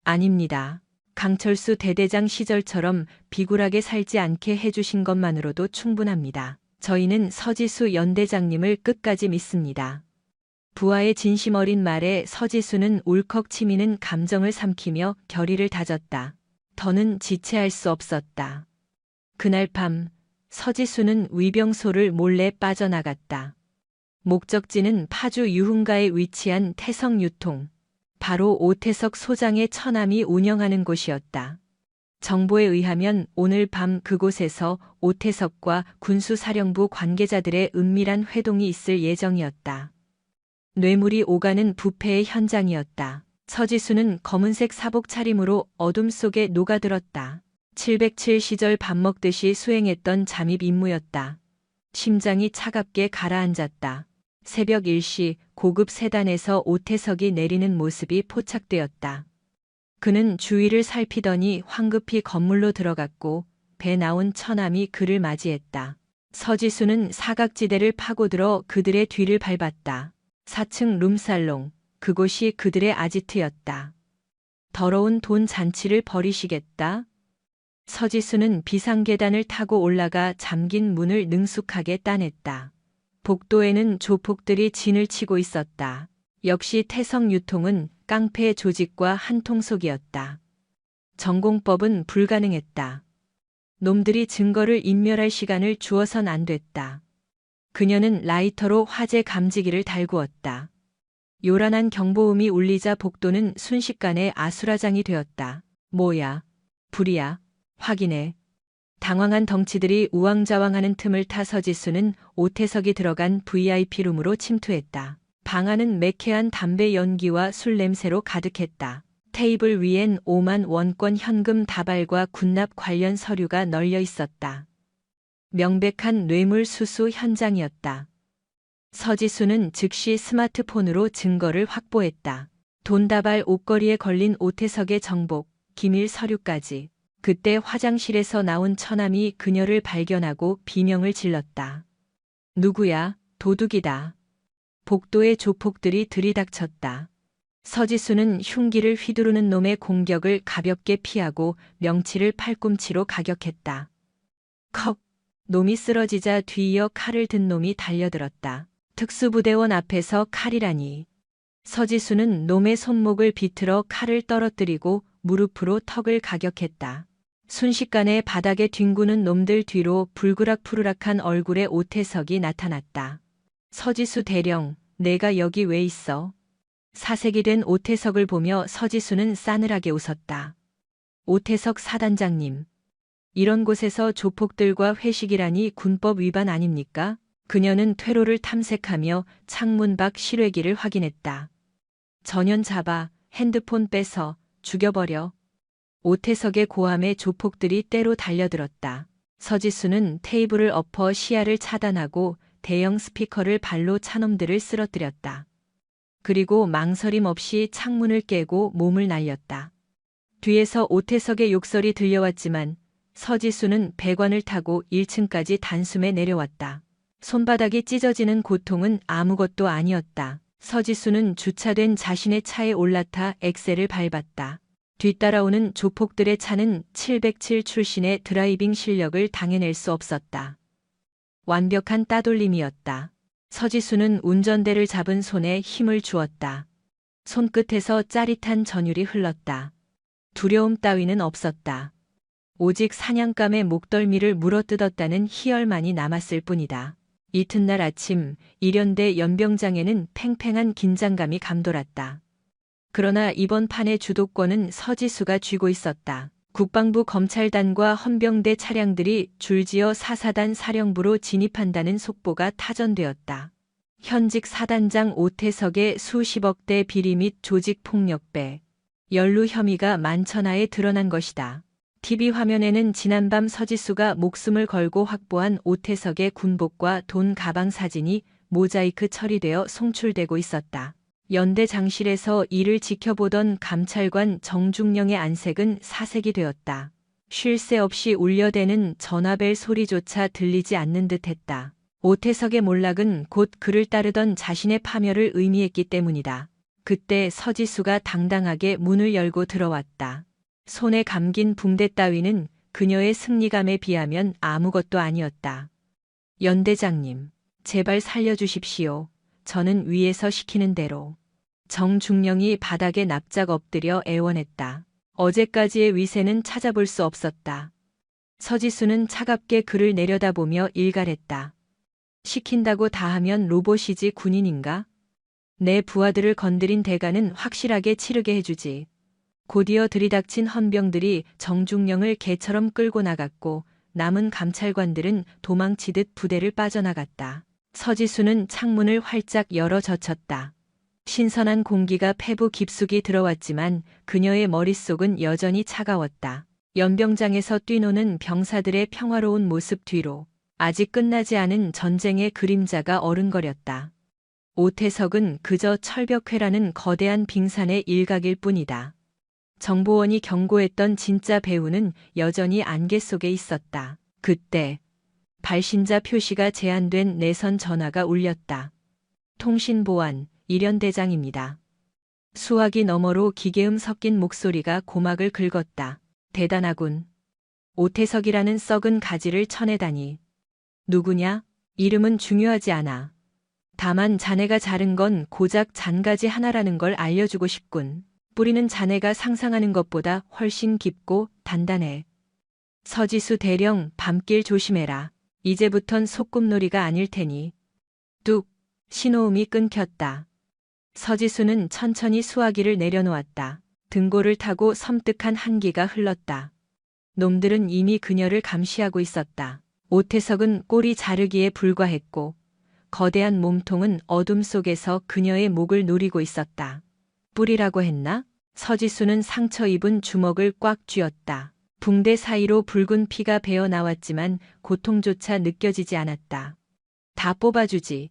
S1: 아닙니다. 강철수 대대장 시절처럼 비굴하게 살지 않게 해주신 것만으로도 충분합니다. 저희는 서지수 연대장님을 끝까지 믿습니다. 부하의 진심 어린 말에 서지수는 울컥 치미는 감정을 삼키며 결의를 다졌다. 더는 지체할 수 없었다. 그날 밤 서지수는 위병소를 몰래 빠져나갔다. 목적지는 파주 유흥가에 위치한 태성유통, 바로 오태석 소장의 처남이 운영하는 곳이었다. 정보에 의하면 오늘 밤 그곳에서 오태석과 군수사령부 관계자들의 은밀한 회동이 있을 예정이었다. 뇌물이 오가는 부패의 현장이었다. 서지수는 검은색 사복 차림으로 어둠 속에 녹아들었다. 707 시절 밥 먹듯이 수행했던 잠입 임무였다. 심장이 차갑게 가라앉았다. 새벽 1시 고급 세단에서 오태석이 내리는 모습이 포착되었다. 그는 주위를 살피더니 황급히 건물로 들어갔고 배 나온 처남이 그를 맞이했다. 서지수는 사각지대를 파고들어 그들의 뒤를 밟았다. 4층 룸살롱, 그곳이 그들의 아지트였다. 더러운 돈 잔치를 벌이시겠다? 서지수는 비상계단을 타고 올라가 잠긴 문을 능숙하게 따냈다. 복도에는 조폭들이 진을 치고 있었다. 역시 태성유통은 깡패 조직과 한통속이었다. 전공법은 불가능했다. 놈들이 증거를 인멸할 시간을 주어선 안 됐다. 그녀는 라이터로 화재 감지기를 달구었다. 요란한 경보음이 울리자 복도는 순식간에 아수라장이 되었다. 뭐야? 불이야? 확인해. 당황한 덩치들이 우왕좌왕하는 틈을 타 서지수는 오태석이 들어간 VIP룸으로 침투했다. 방 안은 매캐한 담배 연기와 술 냄새로 가득했다. 테이블 위엔 5만 원권 현금 다발과 군납 관련 서류가 널려 있었다. 명백한 뇌물 수수 현장이었다. 서지수는 즉시 스마트폰으로 증거를 확보했다. 돈다발 옷걸이에 걸린 오태석의 정복, 기밀 서류까지. 그때 화장실에서 나온 처남이 그녀를 발견하고 비명을 질렀다. 누구야? 도둑이다. 복도의 조폭들이 들이닥쳤다. 서지수는 흉기를 휘두르는 놈의 공격을 가볍게 피하고 명치를 팔꿈치로 가격했다. 컥! 놈이 쓰러지자 뒤이어 칼을 든 놈이 달려들었다. 특수부대원 앞에서 칼이라니. 서지수는 놈의 손목을 비틀어 칼을 떨어뜨리고 무릎으로 턱을 가격했다. 순식간에 바닥에 뒹구는 놈들 뒤로 불그락푸르락한 얼굴의 오태석이 나타났다. 서지수 대령, 내가 여기 왜 있어? 사색이 된 오태석을 보며 서지수는 싸늘하게 웃었다. 오태석 사단장님. 이런 곳에서 조폭들과 회식이라니 군법 위반 아닙니까? 그녀는 퇴로를 탐색하며 창문 밖 실외기를 확인했다. 전연 잡아, 핸드폰 뺏어, 죽여버려. 오태석의 고함에 조폭들이 때로 달려들었다. 서지수는 테이블을 엎어 시야를 차단하고 대형 스피커를 발로 차놈들을 쓰러뜨렸다. 그리고 망설임 없이 창문을 깨고 몸을 날렸다. 뒤에서 오태석의 욕설이 들려왔지만 서지수는 배관을 타고 1층까지 단숨에 내려왔다. 손바닥이 찢어지는 고통은 아무것도 아니었다. 서지수는 주차된 자신의 차에 올라타 엑셀을 밟았다. 뒤따라오는 조폭들의 차는 707 출신의 드라이빙 실력을 당해낼 수 없었다. 완벽한 따돌림이었다. 서지수는 운전대를 잡은 손에 힘을 주었다. 손끝에서 짜릿한 전율이 흘렀다. 두려움 따위는 없었다. 오직 사냥감의 목덜미를 물어뜯었다는 희열만이 남았을 뿐이다. 이튿날 아침 일연대 연병장에는 팽팽한 긴장감이 감돌았다. 그러나 이번 판의 주도권은 서지수가 쥐고 있었다. 국방부 검찰단과 헌병대 차량들이 줄지어 사사단 사령부로 진입한다는 속보가 타전되었다. 현직 사단장 오태석의 수십억대 비리 및 조직폭력배, 연루 혐의가 만천하에 드러난 것이다. TV 화면에는 지난밤 서지수가 목숨을 걸고 확보한 오태석의 군복과 돈 가방 사진이 모자이크 처리되어 송출되고 있었다. 연대 장실에서 이를 지켜보던 감찰관 정중령의 안색은 사색이 되었다. 쉴 새 없이 울려대는 전화벨 소리조차 들리지 않는 듯했다. 오태석의 몰락은 곧 그를 따르던 자신의 파멸을 의미했기 때문이다. 그때 서지수가 당당하게 문을 열고 들어왔다. 손에 감긴 붕대 따위는 그녀의 승리감에 비하면 아무것도 아니었다. 연대장님, 제발 살려주십시오. 저는 위에서 시키는 대로. 정중령이 바닥에 납작 엎드려 애원했다. 어제까지의 위세는 찾아볼 수 없었다. 서지수는 차갑게 그를 내려다보며 일갈했다. 시킨다고 다 하면 로봇이지 군인인가? 내 부하들을 건드린 대가는 확실하게 치르게 해주지. 곧이어 들이닥친 헌병들이 정중령을 개처럼 끌고 나갔고 남은 감찰관들은 도망치듯 부대를 빠져나갔다. 서지수는 창문을 활짝 열어 젖혔다. 신선한 공기가 폐부 깊숙이 들어왔지만 그녀의 머릿속은 여전히 차가웠다. 연병장에서 뛰노는 병사들의 평화로운 모습 뒤로 아직 끝나지 않은 전쟁의 그림자가 어른거렸다. 오태석은 그저 철벽회라는 거대한 빙산의 일각일 뿐이다. 정보원이 경고했던 진짜 배후는 여전히 안개 속에 있었다. 그때 발신자 표시가 제한된 내선 전화가 울렸다. 통신보안 일연대장입니다. 수화기 너머로 기계음 섞인 목소리가 고막을 긁었다. 대단하군. 오태석이라는 썩은 가지를 쳐내다니. 누구냐? 이름은 중요하지 않아. 다만 자네가 자른 건 고작 잔가지 하나라는 걸 알려주고 싶군. 뿌리는 자네가 상상하는 것보다 훨씬 깊고 단단해. 서지수 대령, 밤길 조심해라. 이제부턴 소꿉놀이가 아닐 테니. 뚝, 신호음이 끊겼다. 서지수는 천천히 수화기를 내려놓았다. 등골을 타고 섬뜩한 한기가 흘렀다. 놈들은 이미 그녀를 감시하고 있었다. 오태석은 꼬리 자르기에 불과했고 거대한 몸통은 어둠 속에서 그녀의 목을 노리고 있었다. 뿌리라고 했나? 서지수는 상처 입은 주먹을 꽉 쥐었다. 붕대 사이로 붉은 피가 배어 나왔지만 고통조차 느껴지지 않았다. 다 뽑아주지.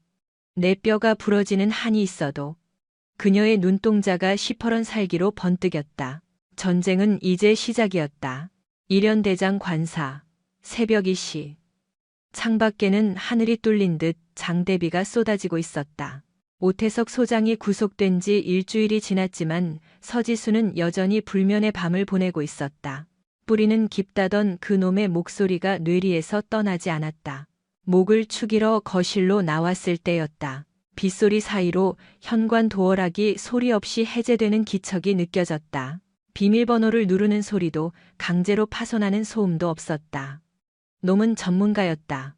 S1: 내 뼈가 부러지는 한이 있어도. 그녀의 눈동자가 시퍼런 살기로 번뜩였다. 전쟁은 이제 시작이었다. 일연대장 관사. 새벽 2시. 창밖에는 하늘이 뚫린 듯 장대비가 쏟아지고 있었다. 오태석 소장이 구속된 지 일주일이 지났지만 서지수는 여전히 불면의 밤을 보내고 있었다. 뿌리는 깊다던 그놈의 목소리가 뇌리에서 떠나지 않았다. 목을 축이러 거실로 나왔을 때였다. 빗소리 사이로 현관 도어락이 소리 없이 해제되는 기척이 느껴졌다. 비밀번호를 누르는 소리도 강제로 파손하는 소음도 없었다. 놈은 전문가였다.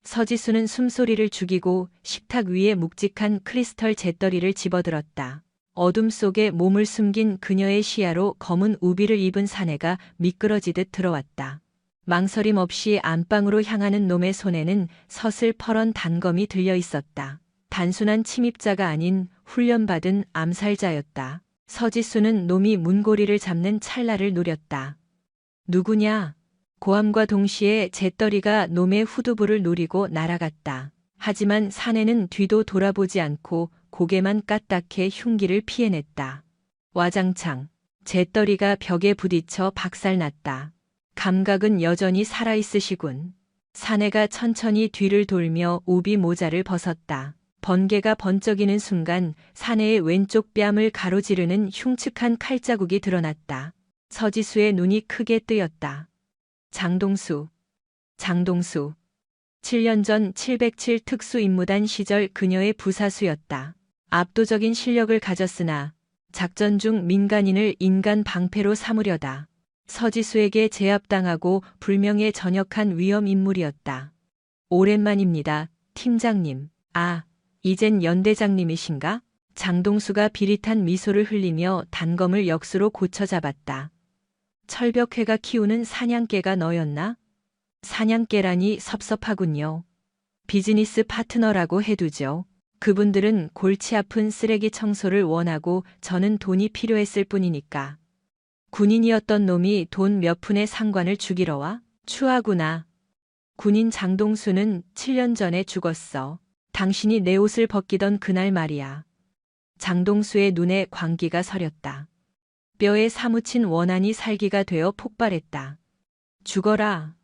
S1: 서지수는 숨소리를 죽이고 식탁 위에 묵직한 크리스털 재떨이를 집어들었다. 어둠 속에 몸을 숨긴 그녀의 시야로 검은 우비를 입은 사내가 미끄러지듯 들어왔다. 망설임 없이 안방으로 향하는 놈의 손에는 서슬퍼런 단검이 들려 있었다. 단순한 침입자가 아닌 훈련받은 암살자였다. 서지수는 놈이 문고리를 잡는 찰나를 노렸다. 누구냐? 고함과 동시에 재떨이가 놈의 후두부를 노리고 날아갔다. 하지만 사내는 뒤도 돌아보지 않고 고개만 까딱해 흉기를 피해냈다. 와장창. 재떨이가 벽에 부딪혀 박살났다. 감각은 여전히 살아있으시군. 사내가 천천히 뒤를 돌며 우비 모자를 벗었다. 번개가 번쩍이는 순간 사내의 왼쪽 뺨을 가로지르는 흉측한 칼자국이 드러났다. 서지수의 눈이 크게 뜨였다. 장동수. 7년 전 707 특수임무단 시절 그녀의 부사수였다. 압도적인 실력을 가졌으나 작전 중 민간인을 인간 방패로 삼으려다 서지수에게 제압당하고 불명예 전역한 위험 인물이었다. 오랜만입니다, 팀장님. 아, 이젠 연대장님이신가? 장동수가 비릿한 미소를 흘리며 단검을 역수로 고쳐 잡았다. 철벽회가 키우는 사냥개가 너였나? 사냥개라니 섭섭하군요. 비즈니스 파트너라고 해두죠. 그분들은 골치 아픈 쓰레기 청소를 원하고 저는 돈이 필요했을 뿐이니까. 군인이었던 놈이 돈 몇 푼의 상관을 죽이러 와? 추하구나. 군인 장동수는 7년 전에 죽었어. 당신이 내 옷을 벗기던 그날 말이야. 장동수의 눈에 광기가 서렸다. 뼈에 사무친 원한이 살기가 되어 폭발했다. 죽어라.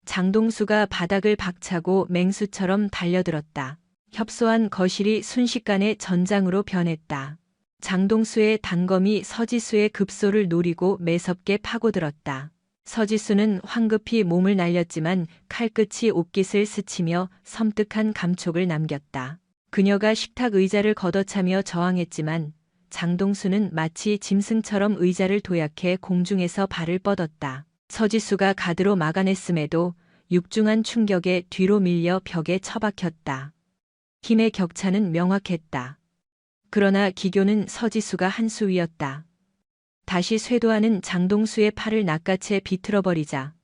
S1: 장동수가 바닥을 박차고 맹수처럼 달려들었다. 협소한 거실이 순식간에 전장으로 변했다. 장동수의 단검이 서지수의 급소를 노리고 매섭게 파고들었다. 서지수는 황급히 몸을 날렸지만 칼끝이 옷깃을 스치며 섬뜩한 감촉을 남겼다. 그녀가 식탁 의자를 걷어차며 저항했지만 장동수는 마치 짐승처럼 의자를 도약해 공중에서 발을 뻗었다. 서지수가 가드로 막아냈음에도 육중한 충격에 뒤로 밀려 벽에 처박혔다. 힘의 격차는 명확했다. 그러나 기교는 서지수가 한 수 위였다. 다시 쇄도하는 장동수의 팔을 낚아채 비틀어버리자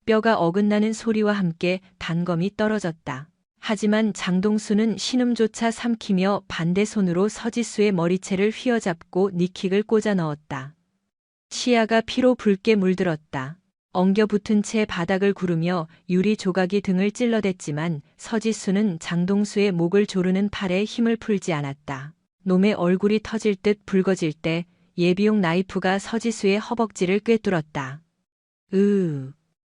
S1: 뼈가 어긋나는 소리와 함께 단검이 떨어졌다. 하지만 장동수는 신음조차 삼키며 반대 손으로 서지수의 머리채를 휘어잡고 니킥을 꽂아 넣었다. 시야가 피로 붉게 물들었다. 엉겨붙은 채 바닥을 구르며 유리 조각이 등을 찔러댔지만 서지수는 장동수의 목을 조르는 팔에 힘을 풀지 않았다. 놈의 얼굴이 터질 듯 붉어질 때 예비용 나이프가 서지수의 허벅지를 꿰뚫었다.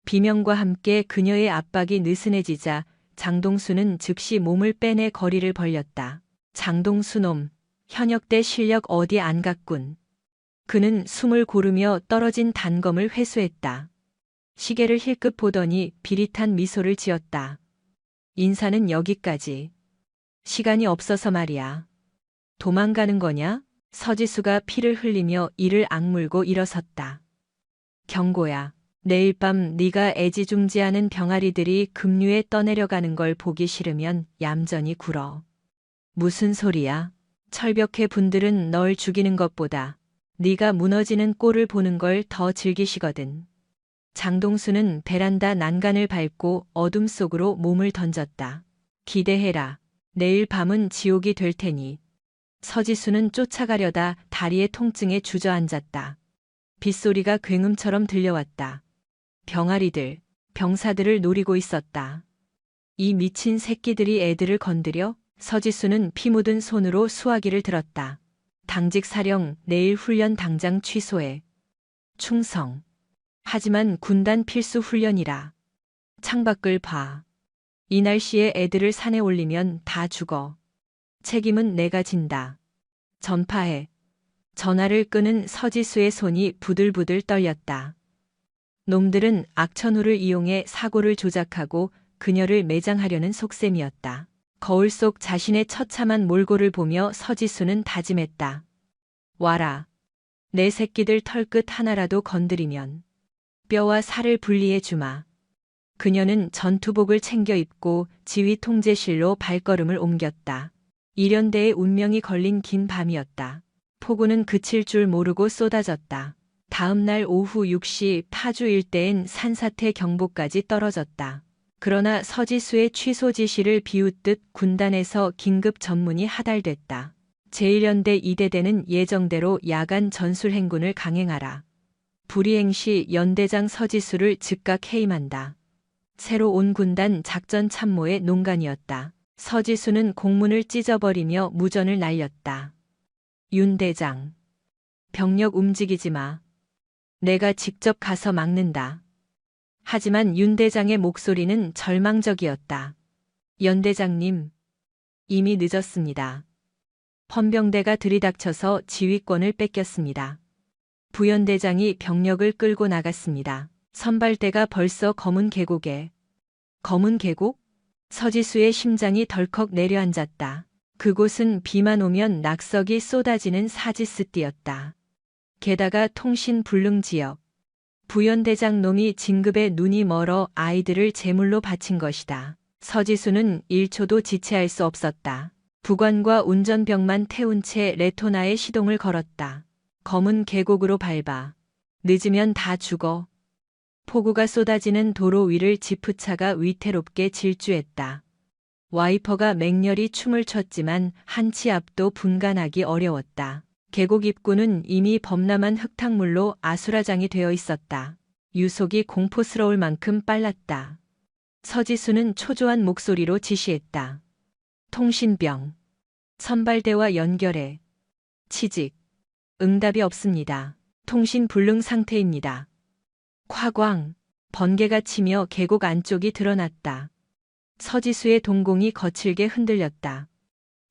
S1: 비명과 함께 그녀의 압박이 느슨해지자 장동수는 즉시 몸을 빼내 거리를 벌렸다. 장동수 놈, 현역대 실력 어디 안 갔군. 그는 숨을 고르며 떨어진 단검을 회수했다. 시계를 힐끗 보더니 비릿한 미소를 지었다. 인사는 여기까지. 시간이 없어서 말이야. 도망가는 거냐? 서지수가 피를 흘리며 이를 악물고 일어섰다. 경고야. 내일 밤 네가 애지중지하는 병아리들이 급류에 떠내려가는 걸 보기 싫으면 얌전히 굴어. 무슨 소리야? 철벽해 분들은 널 죽이는 것보다 네가 무너지는 꼴을 보는 걸 더 즐기시거든. 장동수는 베란다 난간을 밟고 어둠 속으로 몸을 던졌다. 기대해라. 내일 밤은 지옥이 될 테니. 서지수는 쫓아가려다 다리의 통증에 주저앉았다. 빗소리가 굉음처럼 들려왔다. 병아리들, 병사들을 노리고 있었다. 이 미친 새끼들이 애들을 건드려? 서지수는 피 묻은 손으로 수화기를 들었다. 당직 사령, 내일 훈련 당장 취소해. 충성. 하지만 군단 필수 훈련이라. 창밖을 봐. 이 날씨에 애들을 산에 올리면 다 죽어. 책임은 내가 진다. 전파해. 전화를 끄는 서지수의 손이 부들부들 떨렸다. 놈들은 악천후를 이용해 사고를 조작하고 그녀를 매장하려는 속셈이었다. 거울 속 자신의 처참한 몰골을 보며 서지수는 다짐했다. 와라. 내 새끼들 털끝 하나라도 건드리면 뼈와 살을 분리해 주마. 그녀는 전투복을 챙겨 입고 지휘 통제실로 발걸음을 옮겼다. 일연대의 운명이 걸린 긴 밤이었다. 폭우는 그칠 줄 모르고 쏟아졌다. 다음 날 오후 6시 파주 일대엔 산사태 경보까지 떨어졌다. 그러나 서지수의 취소 지시를 비웃듯 군단에서 긴급 전문이 하달됐다. 제1연대 2대대는 예정대로 야간 전술 행군을 강행하라. 불이행 시 연대장 서지수를 즉각 해임한다. 새로 온 군단 작전 참모의 농간이었다. 서지수는 공문을 찢어버리며 무전을 날렸다. 윤 대장. 병력 움직이지 마. 내가 직접 가서 막는다. 하지만 윤 대장의 목소리는 절망적이었다. 연 대장님. 이미 늦었습니다. 헌병대가 들이닥쳐서 지휘권을 뺏겼습니다. 부연대장이 병력을 끌고 나갔습니다. 선발대가 벌써 검은 계곡에. 검은 계곡? 서지수의 심장이 덜컥 내려앉았다. 그곳은 비만 오면 낙석이 쏟아지는 사지스띠였다. 게다가 통신 불능 지역. 부연대장 놈이 진급에 눈이 멀어 아이들을 제물로 바친 것이다. 서지수는 1초도 지체할 수 없었다. 부관과 운전병만 태운 채 레토나에 시동을 걸었다. 검은 계곡으로 밟아. 늦으면 다 죽어. 폭우가 쏟아지는 도로 위를 지프차가 위태롭게 질주했다. 와이퍼가 맹렬히 춤을 췄지만 한 치 앞도 분간하기 어려웠다. 계곡 입구는 이미 범람한 흙탕물로 아수라장이 되어 있었다. 유속이 공포스러울 만큼 빨랐다. 서지수는 초조한 목소리로 지시했다. 통신병. 선발대와 연결해. 취직. 응답이 없습니다. 통신 불능 상태입니다. 화광. 번개가 치며 계곡 안쪽이 드러났다. 서지수의 동공이 거칠게 흔들렸다.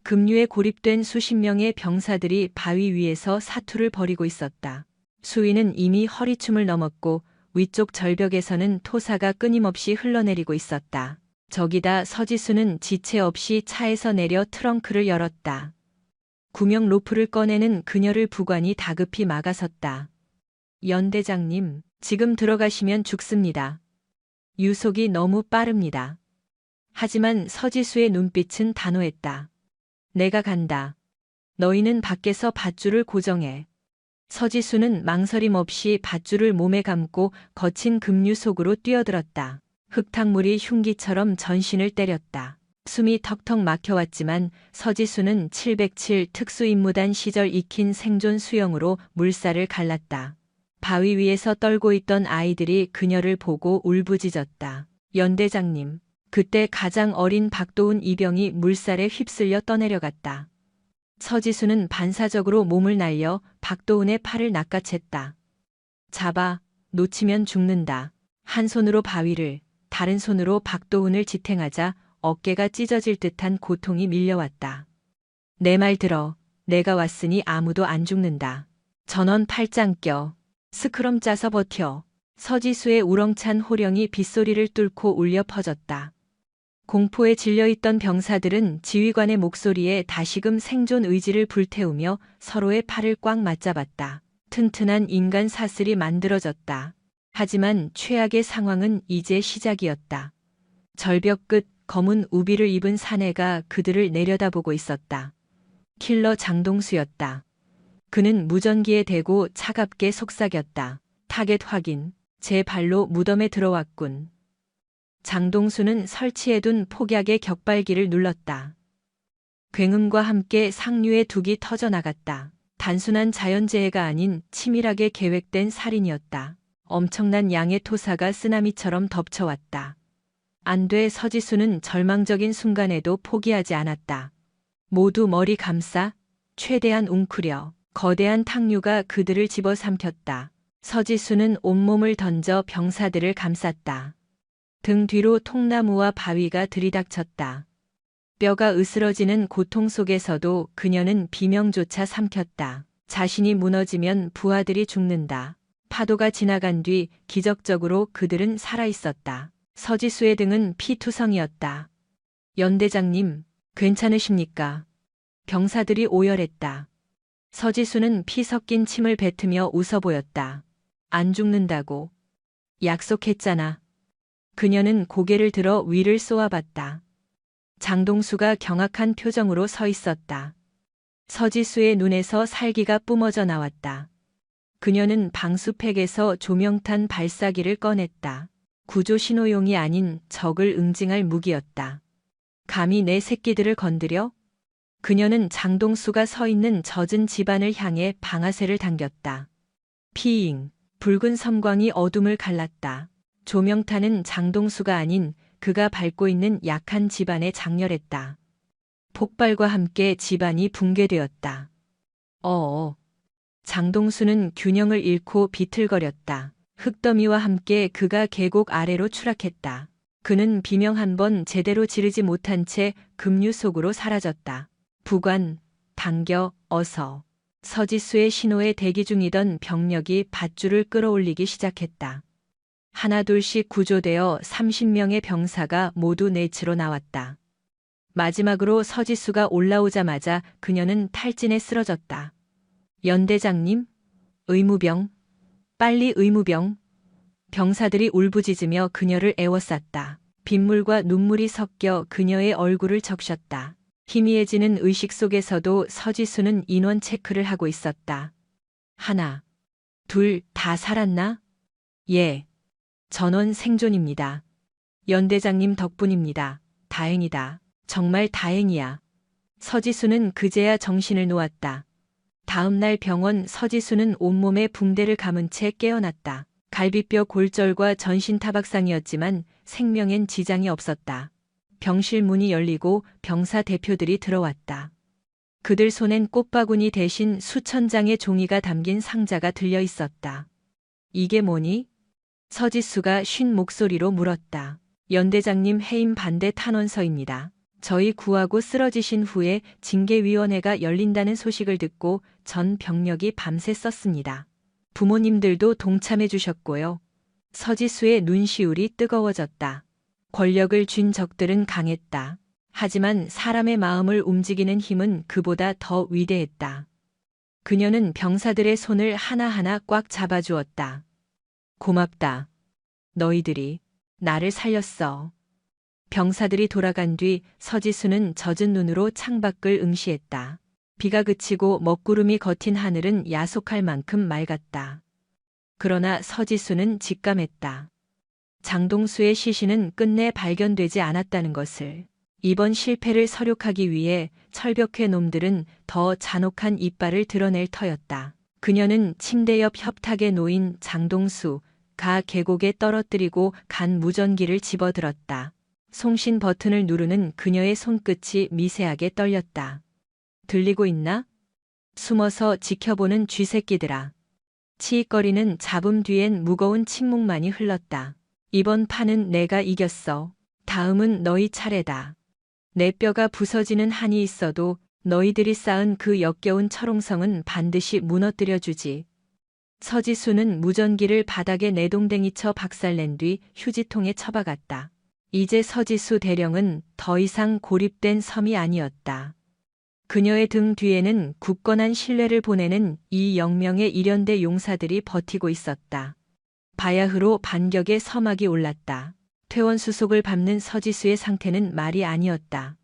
S1: 급류에 고립된 수십 명의 병사들이 바위 위에서 사투를 벌이고 있었다. 수위는 이미 허리춤을 넘었고 위쪽 절벽에서는 토사가 끊임없이 흘러내리고 있었다. 저기다. 서지수는 지체 없이 차에서 내려 트렁크를 열었다. 구명 로프를 꺼내는 그녀를 부관이 다급히 막아섰다. 연 대장님, 지금 들어가시면 죽습니다. 유속이 너무 빠릅니다. 하지만 서지수의 눈빛은 단호했다. 내가 간다. 너희는 밖에서 밧줄을 고정해. 서지수는 망설임 없이 밧줄을 몸에 감고 거친 급류 속으로 뛰어들었다. 흙탕물이 흉기처럼 전신을 때렸다. 숨이 턱턱 막혀왔지만 서지수는 707 특수임무단 시절 익힌 생존 수영으로 물살을 갈랐다. 바위 위에서 떨고 있던 아이들이 그녀를 보고 울부짖었다. 연 대장님, 그때 가장 어린 박도훈 이병이 물살에 휩쓸려 떠내려갔다. 서지수는 반사적으로 몸을 날려 박도훈의 팔을 낚아챘다. 잡아, 놓치면 죽는다. 한 손으로 바위를, 다른 손으로 박도훈을 지탱하자 어깨가 찢어질 듯한 고통이 밀려왔다. 내 말 들어. 내가 왔으니 아무도 안 죽는다. 전원 팔짱 껴. 스크럼 짜서 버텨. 서지수의 우렁찬 호령이 빗소리를 뚫고 울려 퍼졌다. 공포에 질려있던 병사들은 지휘관의 목소리에 다시금 생존 의지를 불태우며 서로의 팔을 꽉 맞잡았다. 튼튼한 인간 사슬이 만들어졌다. 하지만 최악의 상황은 이제 시작이었다. 절벽 끝 검은 우비를 입은 사내가 그들을 내려다보고 있었다. 킬러 장동수였다. 그는 무전기에 대고 차갑게 속삭였다. 타겟 확인. 제 발로 무덤에 들어왔군. 장동수는 설치해둔 폭약의 격발기를 눌렀다. 굉음과 함께 상류의 둑이 터져나갔다. 단순한 자연재해가 아닌 치밀하게 계획된 살인이었다. 엄청난 양의 토사가 쓰나미처럼 덮쳐왔다. 안 돼. 서지수는 절망적인 순간에도 포기하지 않았다. 모두 머리 감싸. 최대한 웅크려. 거대한 탕류가 그들을 집어삼켰다. 서지수는 온몸을 던져 병사들을 감쌌다. 등 뒤로 통나무와 바위가 들이닥쳤다. 뼈가 으스러지는 고통 속에서도 그녀는 비명조차 삼켰다. 자신이 무너지면 부하들이 죽는다. 파도가 지나간 뒤 기적적으로 그들은 살아있었다. 서지수의 등은 피투성이었다. 연 대장님, 괜찮으십니까? 병사들이 오열했다. 서지수는 피 섞인 침을 뱉으며 웃어 보였다. 안 죽는다고. 약속했잖아. 그녀는 고개를 들어 위를 쏘아봤다. 장동수가 경악한 표정으로 서 있었다. 서지수의 눈에서 살기가 뿜어져 나왔다. 그녀는 방수팩에서 조명탄 발사기를 꺼냈다. 구조 신호용이 아닌 적을 응징할 무기였다. 감히 내 새끼들을 건드려? 그녀는 장동수가 서 있는 젖은 집안을 향해 방아쇠를 당겼다. 피잉, 붉은 섬광이 어둠을 갈랐다. 조명탄은 장동수가 아닌 그가 밟고 있는 약한 집안에 장렬했다. 폭발과 함께 집안이 붕괴되었다. 어어. 장동수는 균형을 잃고 비틀거렸다. 흙더미와 함께 그가 계곡 아래로 추락했다. 그는 비명 한 번 제대로 지르지 못한 채 급류 속으로 사라졌다. 부관, 당겨, 어서. 서지수의 신호에 대기 중이던 병력이 밧줄을 끌어올리기 시작했다. 하나둘씩 구조되어 30명의 병사가 모두 내치로 나왔다. 마지막으로 서지수가 올라오자마자 그녀는 탈진에 쓰러졌다. 연 대장님? 의무병? 빨리 의무병? 병사들이 울부짖으며 그녀를 에워쌌다. 빗물과 눈물이 섞여 그녀의 얼굴을 적셨다. 희미해지는 의식 속에서도 서지수는 인원 체크를 하고 있었다. 하나, 둘, 다 살았나? 예. 전원 생존입니다. 연 대장님 덕분입니다. 다행이다. 정말 다행이야. 서지수는 그제야 정신을 놓았다. 다음 날 병원. 서지수는 온몸에 붕대를 감은 채 깨어났다. 갈비뼈 골절과 전신 타박상이었지만 생명엔 지장이 없었다. 병실 문이 열리고 병사 대표들이 들어왔다. 그들 손엔 꽃바구니 대신 수천 장의 종이가 담긴 상자가 들려 있었다. 이게 뭐니? 서지수가 쉰 목소리로 물었다. 연 대장님 해임 반대 탄원서입니다. 저희 구하고 쓰러지신 후에 징계위원회가 열린다는 소식을 듣고 전 병력이 밤새 썼습니다. 부모님들도 동참해 주셨고요. 서지수의 눈시울이 뜨거워졌다. 권력을 쥔 적들은 강했다. 하지만 사람의 마음을 움직이는 힘은 그보다 더 위대했다. 그녀는 병사들의 손을 하나하나 꽉 잡아주었다. 고맙다. 너희들이 나를 살렸어. 병사들이 돌아간 뒤 서지수는 젖은 눈으로 창밖을 응시했다. 비가 그치고 먹구름이 겉인 하늘은 야속할 만큼 맑았다. 그러나 서지수는 직감했다. 장동수의 시신은 끝내 발견되지 않았다는 것을. 이번 실패를 서력하기 위해 철벽회 놈들은 더 잔혹한 이빨을 드러낼 터였다. 그녀는 침대 옆 협탁에 놓인 장동수, 가 계곡에 떨어뜨리고 간 무전기를 집어들었다. 송신 버튼을 누르는 그녀의 손끝이 미세하게 떨렸다. 들리고 있나? 숨어서 지켜보는 쥐새끼들아. 치익거리는 잡음 뒤엔 무거운 침묵만이 흘렀다. 이번 판은 내가 이겼어. 다음은 너희 차례다. 내 뼈가 부서지는 한이 있어도 너희들이 쌓은 그 역겨운 철옹성은 반드시 무너뜨려주지. 서지수는 무전기를 바닥에 내동댕이쳐 박살낸 뒤 휴지통에 처박았다. 이제 서지수 대령은 더 이상 고립된 섬이 아니었다. 그녀의 등 뒤에는 굳건한 신뢰를 보내는 이 영명의 일연대 용사들이 버티고 있었다. 바야흐로 반격의 서막이 올랐다. 퇴원 수속을 밟는 서지수의 상태는 말이 아니었다.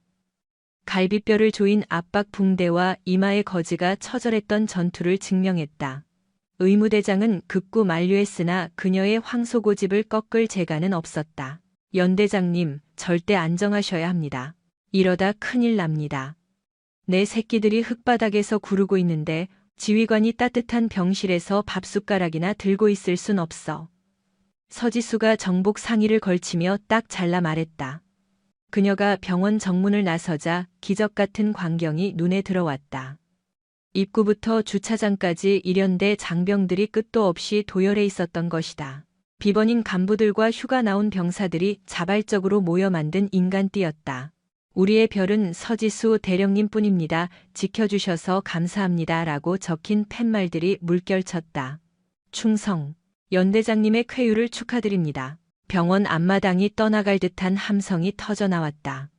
S1: 갈비뼈를 조인 압박 붕대와 이마의 거지가 처절했던 전투를 증명했다. 의무대장은 극구 만류했으나 그녀의 황소고집을 꺾을 재간은 없었다. 연대장님, 절대 안정하셔야 합니다. 이러다 큰일 납니다. 내 새끼들이 흙바닥에서 구르고 있는데 지휘관이 따뜻한 병실에서 밥숟가락이나 들고 있을 순 없어. 서지수가 정복 상의를 걸치며 딱 잘라 말했다. 그녀가 병원 정문을 나서자 기적 같은 광경이 눈에 들어왔다. 입구부터 주차장까지 일연대 장병들이 끝도 없이 도열해 있었던 것이다. 비번인 간부들과 휴가 나온 병사들이 자발적으로 모여 만든 인간띠였다. 우리의 별은 서지수 대령님뿐입니다. 지켜주셔서 감사합니다. 라고 적힌 팻말들이 물결쳤다. 충성. 연대장님의 쾌유를 축하드립니다. 병원 앞마당이 떠나갈 듯한 함성이 터져나왔다.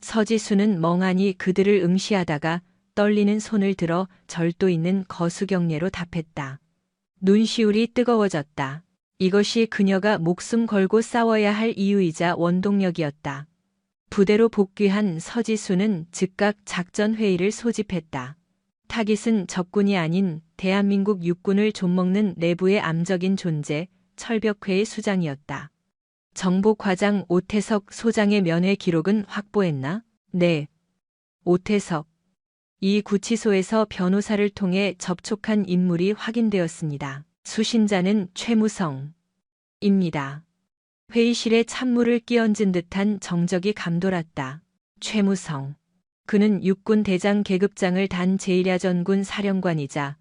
S1: 서지수는 멍하니 그들을 응시하다가 떨리는 손을 들어 절도 있는 거수경례로 답했다. 눈시울이 뜨거워졌다. 이것이 그녀가 목숨 걸고 싸워야 할 이유이자 원동력이었다. 부대로 복귀한 서지수는 즉각 작전회의를 소집했다. 타깃은 적군이 아닌 대한민국 육군을 좀먹는 내부의 암적인 존재, 철벽회의 수장이었다. 정보과장 오태석 소장의 면회 기록은 확보했나? 네. 오태석. 이 구치소에서 변호사를 통해 접촉한 인물이 확인되었습니다. 수신자는 최무성입니다. 회의실에 찬물을 끼얹은 듯한 정적이 감돌았다. 최무성. 그는 육군 대장 계급장을 단 제1야전군 사령관이자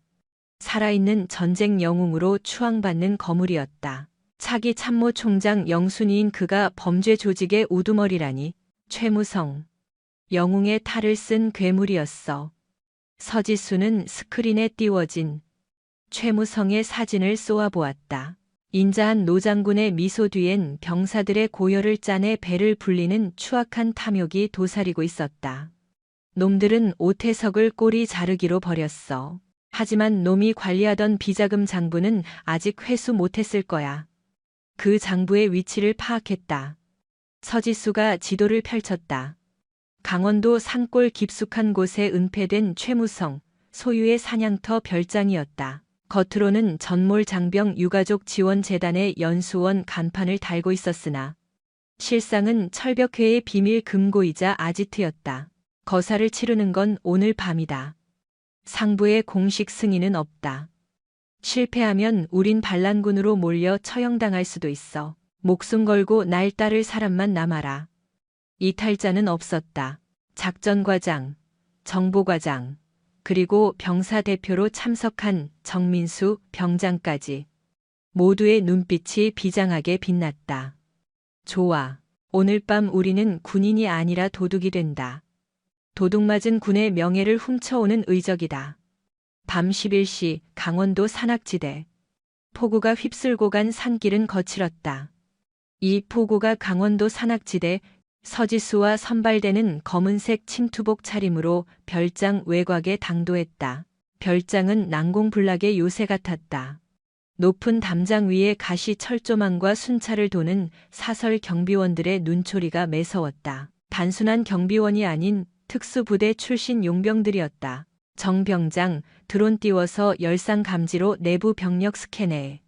S1: 살아있는 전쟁 영웅으로 추앙받는 거물이었다. 차기 참모총장 영순이인 그가 범죄 조직의 우두머리라니. 최무성. 영웅의 탈을 쓴 괴물이었어. 서지수는 스크린에 띄워진 최무성의 사진을 쏘아보았다. 인자한 노장군의 미소 뒤엔 병사들의 고열을 짜내 배를 불리는 추악한 탐욕이 도사리고 있었다. 놈들은 오태석을 꼬리 자르기로 버렸어. 하지만 놈이 관리하던 비자금 장부는 아직 회수 못했을 거야. 그 장부의 위치를 파악했다. 서지수가 지도를 펼쳤다. 강원도 산골 깊숙한 곳에 은폐된 최무성, 소유의 사냥터 별장이었다. 겉으로는 전몰 장병 유가족 지원재단의 연수원 간판을 달고 있었으나 실상은 철벽회의 비밀 금고이자 아지트였다. 거사를 치르는 건 오늘 밤이다. 상부의 공식 승인은 없다. 실패하면 우린 반란군으로 몰려 처형당할 수도 있어. 목숨 걸고 날 따를 사람만 남아라. 이탈자는 없었다. 작전과장, 정보과장, 그리고 병사 대표로 참석한 정민수 병장까지. 모두의 눈빛이 비장하게 빛났다. 좋아. 오늘 밤 우리는 군인이 아니라 도둑이 된다. 도둑맞은 군의 명예를 훔쳐오는 의적이다. 밤 11시 강원도 산악지대. 폭우가 휩쓸고 간 산길은 거칠었다. 이 폭우가 강원도 산악지대 서지수와 선발대는 검은색 침투복 차림으로 별장 외곽에 당도했다. 별장은 난공불락의 요새 같았다. 높은 담장 위에 가시 철조망과 순찰을 도는 사설 경비원들의 눈초리가 매서웠다. 단순한 경비원이 아닌 특수부대 출신 용병들이었다. 정병장, 드론 띄워서 열상 감지로 내부 병력 스캔해.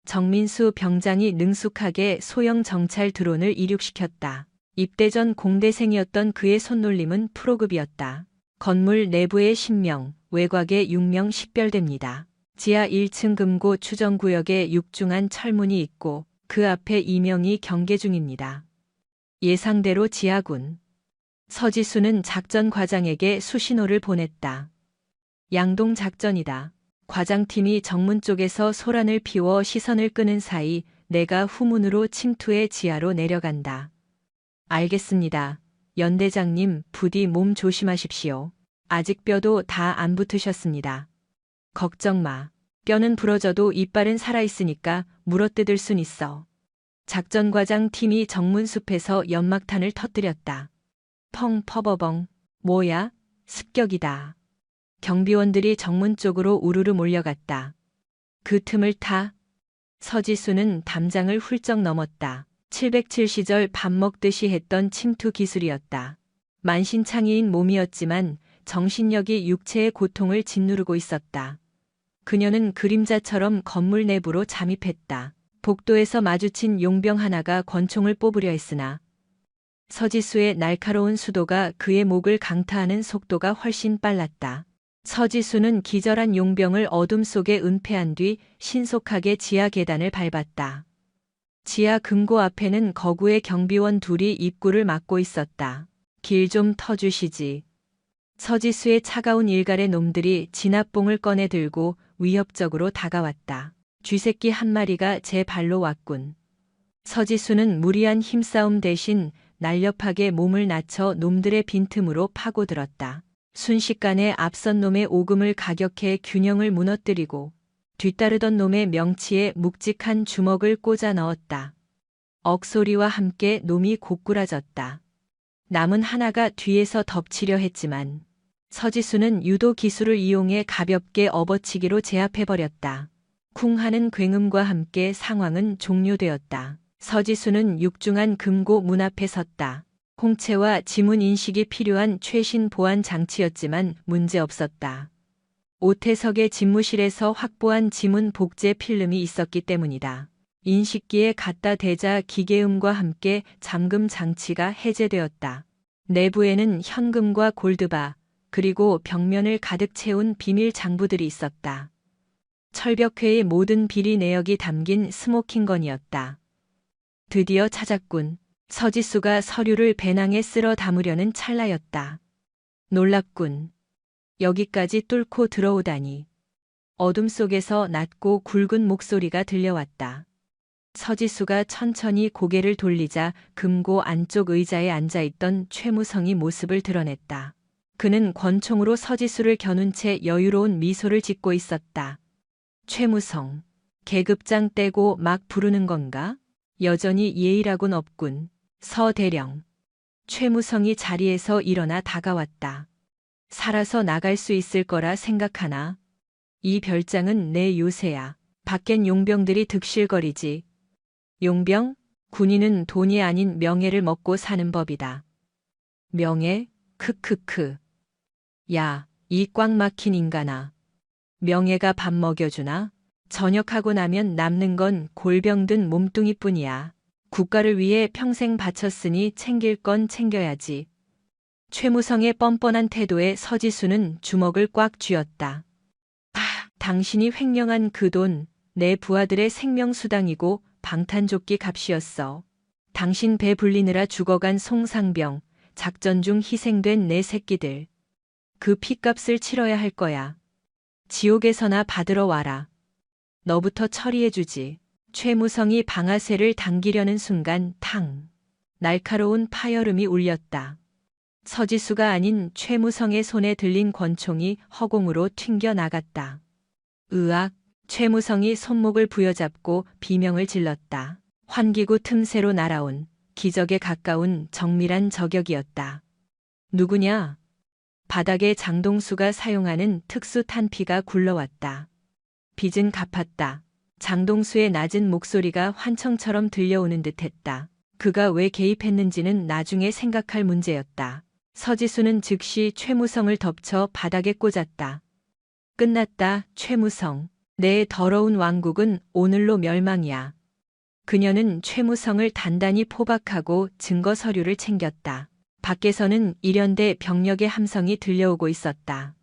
S1: 정민수 병장이 능숙하게 소형 정찰 드론을 이륙시켰다. 입대 전 공대생이었던 그의 손놀림은 프로급이었다. 건물 내부에 10명, 외곽에 6명 식별됩니다. 지하 1층 금고 추정구역에 육중한 철문이 있고 그 앞에 2명이 경계 중입니다. 예상대로 지하군. 서지수는 작전 과장에게 수신호를 보냈다. 양동 작전이다. 과장팀이 정문 쪽에서 소란을 피워 시선을 끄는 사이 내가 후문으로 침투해 지하로 내려간다. 알겠습니다. 연대장님, 부디 몸 조심하십시오. 아직 뼈도 다 안 붙으셨습니다. 걱정 마. 뼈는 부러져도 이빨은 살아있으니까 물어뜯을 순 있어. 작전과장 팀이 정문숲에서 연막탄을 터뜨렸다. 펑 퍼버벙. 뭐야? 습격이다. 경비원들이 정문 쪽으로 우르르 몰려갔다. 그 틈을 타. 서지수는 담장을 훌쩍 넘었다. 707시절 밥 먹듯이 했던 침투 기술이었다. 만신창이인 몸이었지만 정신력이 육체의 고통을 짓누르고 있었다. 그녀는 그림자처럼 건물 내부로 잠입했다. 복도에서 마주친 용병 하나가 권총을 뽑으려 했으나 서지수의 날카로운 수도가 그의 목을 강타하는 속도가 훨씬 빨랐다. 서지수는 기절한 용병을 어둠 속에 은폐한 뒤 신속하게 지하 계단을 밟았다. 지하 금고 앞에는 거구의 경비원 둘이 입구를 막고 있었다. 길 좀 터주시지. 서지수의 차가운 일갈의 놈들이 진압봉을 꺼내 들고 위협적으로 다가왔다. 쥐새끼 한 마리가 제 발로 왔군. 서지수는 무리한 힘싸움 대신 날렵하게 몸을 낮춰 놈들의 빈틈으로 파고들었다. 순식간에 앞선 놈의 오금을 가격해 균형을 무너뜨리고 뒤따르던 놈의 명치에 묵직한 주먹을 꽂아 넣었다. 억소리와 함께 놈이 고꾸라졌다. 남은 하나가 뒤에서 덮치려 했지만 서지수는 유도 기술을 이용해 가볍게 업어치기로 제압해버렸다. 쿵 하는 굉음과 함께 상황은 종료되었다. 서지수는 육중한 금고 문 앞에 섰다. 홍채와 지문 인식이 필요한 최신 보안 장치였지만 문제없었다. 오태석의 집무실에서 확보한 지문 복제 필름이 있었기 때문이다. 인식기에 갖다 대자 기계음과 함께 잠금 장치가 해제되었다. 내부에는 현금과 골드바, 그리고 벽면을 가득 채운 비밀 장부들이 있었다. 철벽회의 모든 비리 내역이 담긴 스모킹건이었다. 드디어 찾았군. 서지수가 서류를 배낭에 쓸어 담으려는 찰나였다. 놀랍군. 여기까지 뚫고 들어오다니. 어둠 속에서 낮고 굵은 목소리가 들려왔다. 서지수가 천천히 고개를 돌리자 금고 안쪽 의자에 앉아있던 최무성이 모습을 드러냈다. 그는 권총으로 서지수를 겨눈 채 여유로운 미소를 짓고 있었다. 최무성, 계급장 떼고 막 부르는 건가? 여전히 예의라곤 없군. 서대령. 최무성이 자리에서 일어나 다가왔다. 살아서 나갈 수 있을 거라 생각하나? 이 별장은 내 요새야. 밖엔 용병들이 득실거리지. 용병? 군인은 돈이 아닌 명예를 먹고 사는 법이다. 명예? 크크크. 야, 이 꽉 막힌 인간아. 명예가 밥 먹여주나? 전역하고 나면 남는 건 골병 든 몸뚱이뿐이야. 국가를 위해 평생 바쳤으니 챙길 건 챙겨야지. 최무성의 뻔뻔한 태도에 서지수는 주먹을 꽉 쥐었다. 아, 당신이 횡령한 그 돈, 내 부하들의 생명수당이고 방탄조끼 값이었어. 당신 배 불리느라 죽어간 송상병, 작전 중 희생된 내 새끼들. 그 핏값을 치러야 할 거야. 지옥에서나 받으러 와라. 너부터 처리해주지. 최무성이 방아쇠를 당기려는 순간 탕. 날카로운 파열음이 울렸다. 서지수가 아닌 최무성의 손에 들린 권총이 허공으로 튕겨 나갔다. 으악. 최무성이 손목을 부여잡고 비명을 질렀다. 환기구 틈새로 날아온 기적에 가까운 정밀한 저격이었다. 누구냐? 바닥에 장동수가 사용하는 특수 탄피가 굴러왔다. 빚은 갚았다. 장동수의 낮은 목소리가 환청처럼 들려오는 듯했다. 그가 왜 개입했는지는 나중에 생각할 문제였다. 서지수는 즉시 최무성을 덮쳐 바닥에 꽂았다. 끝났다, 최무성. 내 더러운 왕국은 오늘로 멸망이야. 그녀는 최무성을 단단히 포박하고 증거 서류를 챙겼다. 밖에서는 일연대 병력의 함성이 들려오고 있었다.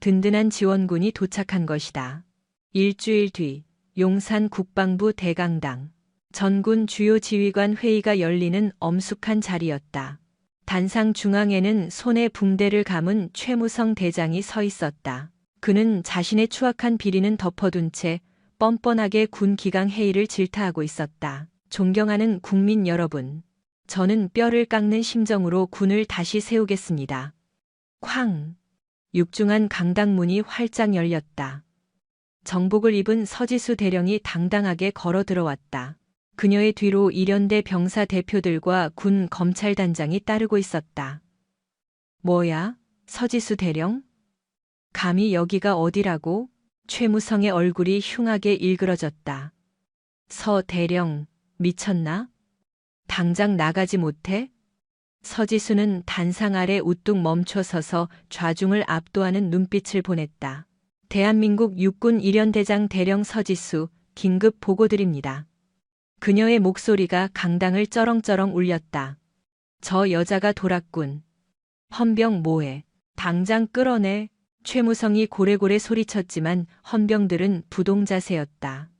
S1: 든든한 지원군이 도착한 것이다. 일주일 뒤 용산 국방부 대강당. 전군 주요 지휘관 회의가 열리는 엄숙한 자리였다. 단상 중앙에는 손에 붕대를 감은 최무성 대장이 서 있었다. 그는 자신의 추악한 비리는 덮어둔 채 뻔뻔하게 군 기강 회의를 질타하고 있었다. 존경하는 국민 여러분, 저는 뼈를 깎는 심정으로 군을 다시 세우겠습니다. 쾅! 육중한 강당문이 활짝 열렸다. 정복을 입은 서지수 대령이 당당하게 걸어 들어왔다. 그녀의 뒤로 일연대 병사 대표들과 군 검찰단장이 따르고 있었다. 뭐야, 서지수 대령? 감히 여기가 어디라고? 최무성의 얼굴이 흉하게 일그러졌다. 서 대령, 미쳤나? 당장 나가지 못해? 서지수는 단상 아래 우뚝 멈춰 서서 좌중을 압도하는 눈빛을 보냈다. 대한민국 육군 일연대장 대령 서지수, 긴급 보고드립니다. 그녀의 목소리가 강당을 쩌렁쩌렁 울렸다. 저 여자가 돌았군. 헌병 뭐해? 당장 끌어내. 최무성이 고래고래 소리쳤지만 헌병들은 부동자세였다.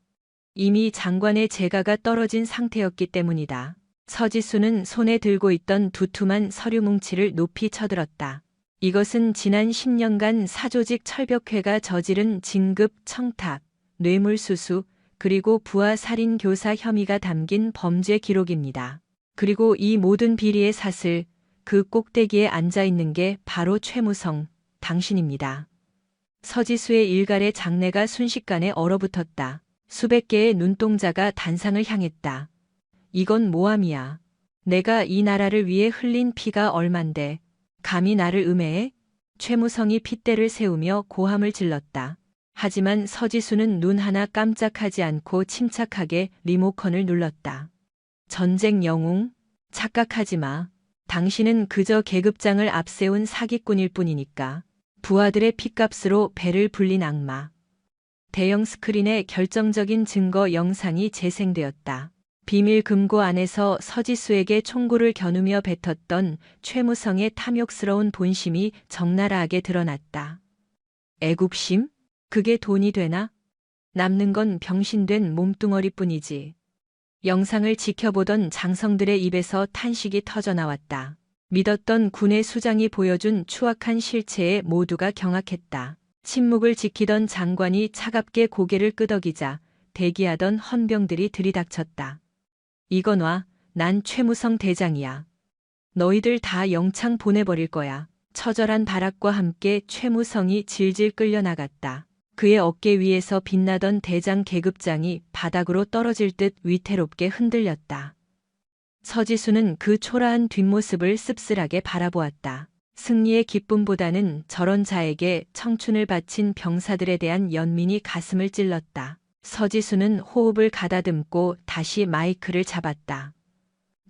S1: 이미 장관의 재가가 떨어진 상태였기 때문이다. 서지수는 손에 들고 있던 두툼한 서류 뭉치를 높이 쳐들었다. 이것은 지난 10년간 사조직 철벽회가 저지른 진급, 청탁, 뇌물수수, 그리고 부하 살인 교사 혐의가 담긴 범죄 기록입니다. 그리고 이 모든 비리의 사슬, 그 꼭대기에 앉아 있는 게 바로 최무성, 당신입니다. 서지수의 일갈의 장내가 순식간에 얼어붙었다. 수백 개의 눈동자가 단상을 향했다. 이건 모함이야. 내가 이 나라를 위해 흘린 피가 얼만데 감히 나를 음해해? 최무성이 핏대를 세우며 고함을 질렀다. 하지만 서지수는 눈 하나 깜짝하지 않고 침착하게 리모컨을 눌렀다. 전쟁 영웅? 착각하지 마. 당신은 그저 계급장을 앞세운 사기꾼일 뿐이니까. 부하들의 핏값으로 배를 불린 악마. 대형 스크린에 결정적인 증거 영상이 재생되었다. 비밀 금고 안에서 서지수에게 총구를 겨누며 뱉었던 최무성의 탐욕스러운 본심이 적나라하게 드러났다. 애국심? 그게 돈이 되나? 남는 건 병신된 몸뚱어리뿐이지. 영상을 지켜보던 장성들의 입에서 탄식이 터져나왔다. 믿었던 군의 수장이 보여준 추악한 실체에 모두가 경악했다. 침묵을 지키던 장관이 차갑게 고개를 끄덕이자 대기하던 헌병들이 들이닥쳤다. 이거 놔, 난 최무성 대장이야. 너희들 다 영창 보내버릴 거야. 처절한 발악과 함께 최무성이 질질 끌려나갔다. 그의 어깨 위에서 빛나던 대장 계급장이 바닥으로 떨어질 듯 위태롭게 흔들렸다. 서지수는 그 초라한 뒷모습을 씁쓸하게 바라보았다. 승리의 기쁨보다는 저런 자에게 청춘을 바친 병사들에 대한 연민이 가슴을 찔렀다. 서지수는 호흡을 가다듬고 다시 마이크를 잡았다.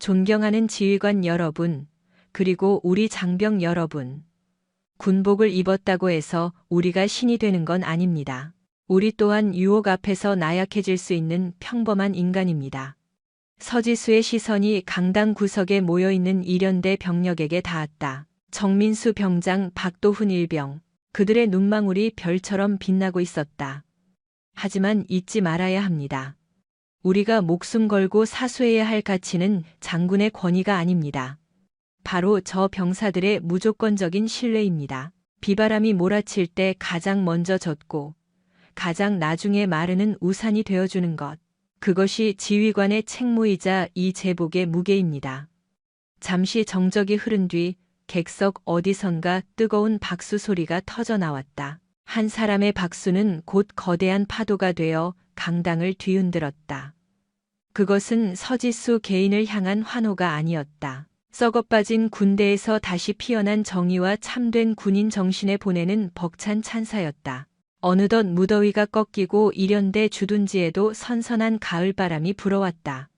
S1: 존경하는 지휘관 여러분, 그리고 우리 장병 여러분. 군복을 입었다고 해서 우리가 신이 되는 건 아닙니다. 우리 또한 유혹 앞에서 나약해질 수 있는 평범한 인간입니다. 서지수의 시선이 강당 구석에 모여있는 일연대 병력에게 닿았다. 정민수 병장, 박도훈 일병, 그들의 눈망울이 별처럼 빛나고 있었다. 하지만 잊지 말아야 합니다. 우리가 목숨 걸고 사수해야 할 가치는 장군의 권위가 아닙니다. 바로 저 병사들의 무조건적인 신뢰입니다. 비바람이 몰아칠 때 가장 먼저 젖고 가장 나중에 마르는 우산이 되어주는 것. 그것이 지휘관의 책무이자 이 제복의 무게입니다. 잠시 정적이 흐른 뒤 객석 어디선가 뜨거운 박수 소리가 터져 나왔다. 한 사람의 박수는 곧 거대한 파도가 되어 강당을 뒤흔들었다. 그것은 서지수 개인을 향한 환호가 아니었다. 썩어빠진 군대에서 다시 피어난 정의와 참된 군인 정신에 보내는 벅찬 찬사였다. 어느덧 무더위가 꺾이고 일연대 주둔지에도 선선한 가을바람이 불어왔다.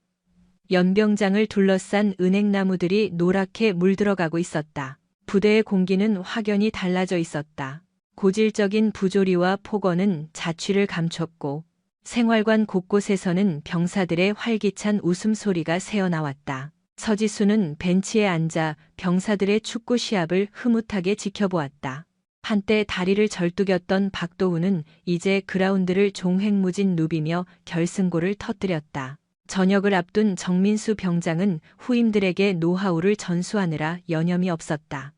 S1: 연병장을 둘러싼 은행나무들이 노랗게 물들어가고 있었다. 부대의 공기는 확연히 달라져 있었다. 고질적인 부조리와 폭언은 자취를 감췄고 생활관 곳곳에서는 병사들의 활기찬 웃음소리가 새어나왔다. 서지수는 벤치에 앉아 병사들의 축구 시합을 흐뭇하게 지켜보았다. 한때 다리를 절뚝였던 박도훈은 이제 그라운드를 종횡무진 누비며 결승골을 터뜨렸다. 저녁을 앞둔 정민수 병장은 후임들에게 노하우를 전수하느라 여념이 없었다.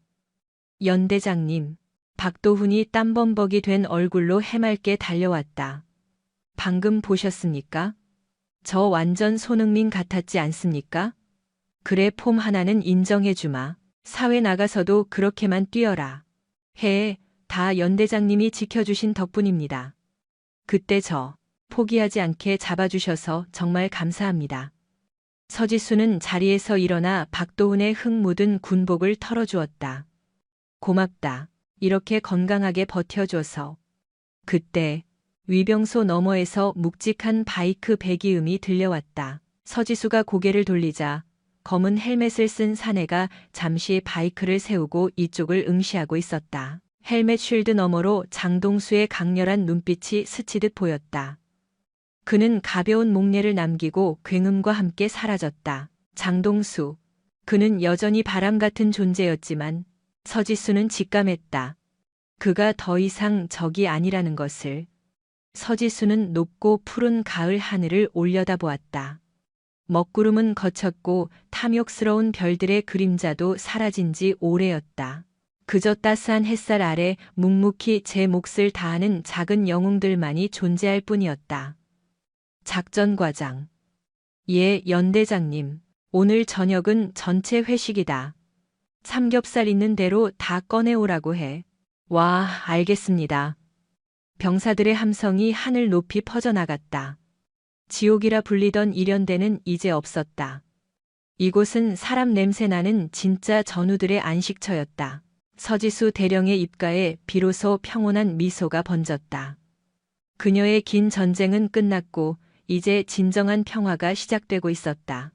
S1: 연대장님, 박도훈이 땀범벅이 된 얼굴로 해맑게 달려왔다. 방금 보셨습니까? 저 완전 손흥민 같았지 않습니까? 그래, 폼 하나는 인정해주마. 사회 나가서도 그렇게만 뛰어라. 다 연대장님이 지켜주신 덕분입니다. 그때 저 포기하지 않게 잡아주셔서 정말 감사합니다. 서지수는 자리에서 일어나 박도훈의 흙 묻은 군복을 털어주었다. 고맙다. 이렇게 건강하게 버텨줘서. 그때 위병소 너머에서 묵직한 바이크 배기음이 들려왔다. 서지수가 고개를 돌리자 검은 헬멧을 쓴 사내가 잠시 바이크를 세우고 이쪽을 응시하고 있었다. 헬멧 쉴드 너머로 장동수의 강렬한 눈빛이 스치듯 보였다. 그는 가벼운 목례를 남기고 굉음과 함께 사라졌다. 장동수. 그는 여전히 바람 같은 존재였지만 서지수는 직감했다. 그가 더 이상 적이 아니라는 것을. 서지수는 높고 푸른 가을 하늘을 올려다보았다. 먹구름은 거쳤고 탐욕스러운 별들의 그림자도 사라진 지 오래였다. 그저 따스한 햇살 아래 묵묵히 제 몫을 다하는 작은 영웅들만이 존재할 뿐이었다. 작전과장. 예, 연대장님. 오늘 저녁은 전체 회식이다. 삼겹살 있는 대로 다 꺼내오라고 해. 와, 알겠습니다. 병사들의 함성이 하늘 높이 퍼져나갔다. 지옥이라 불리던 일연대는 이제 없었다. 이곳은 사람 냄새 나는 진짜 전우들의 안식처였다. 서지수 대령의 입가에 비로소 평온한 미소가 번졌다. 그녀의 긴 전쟁은 끝났고 이제 진정한 평화가 시작되고 있었다.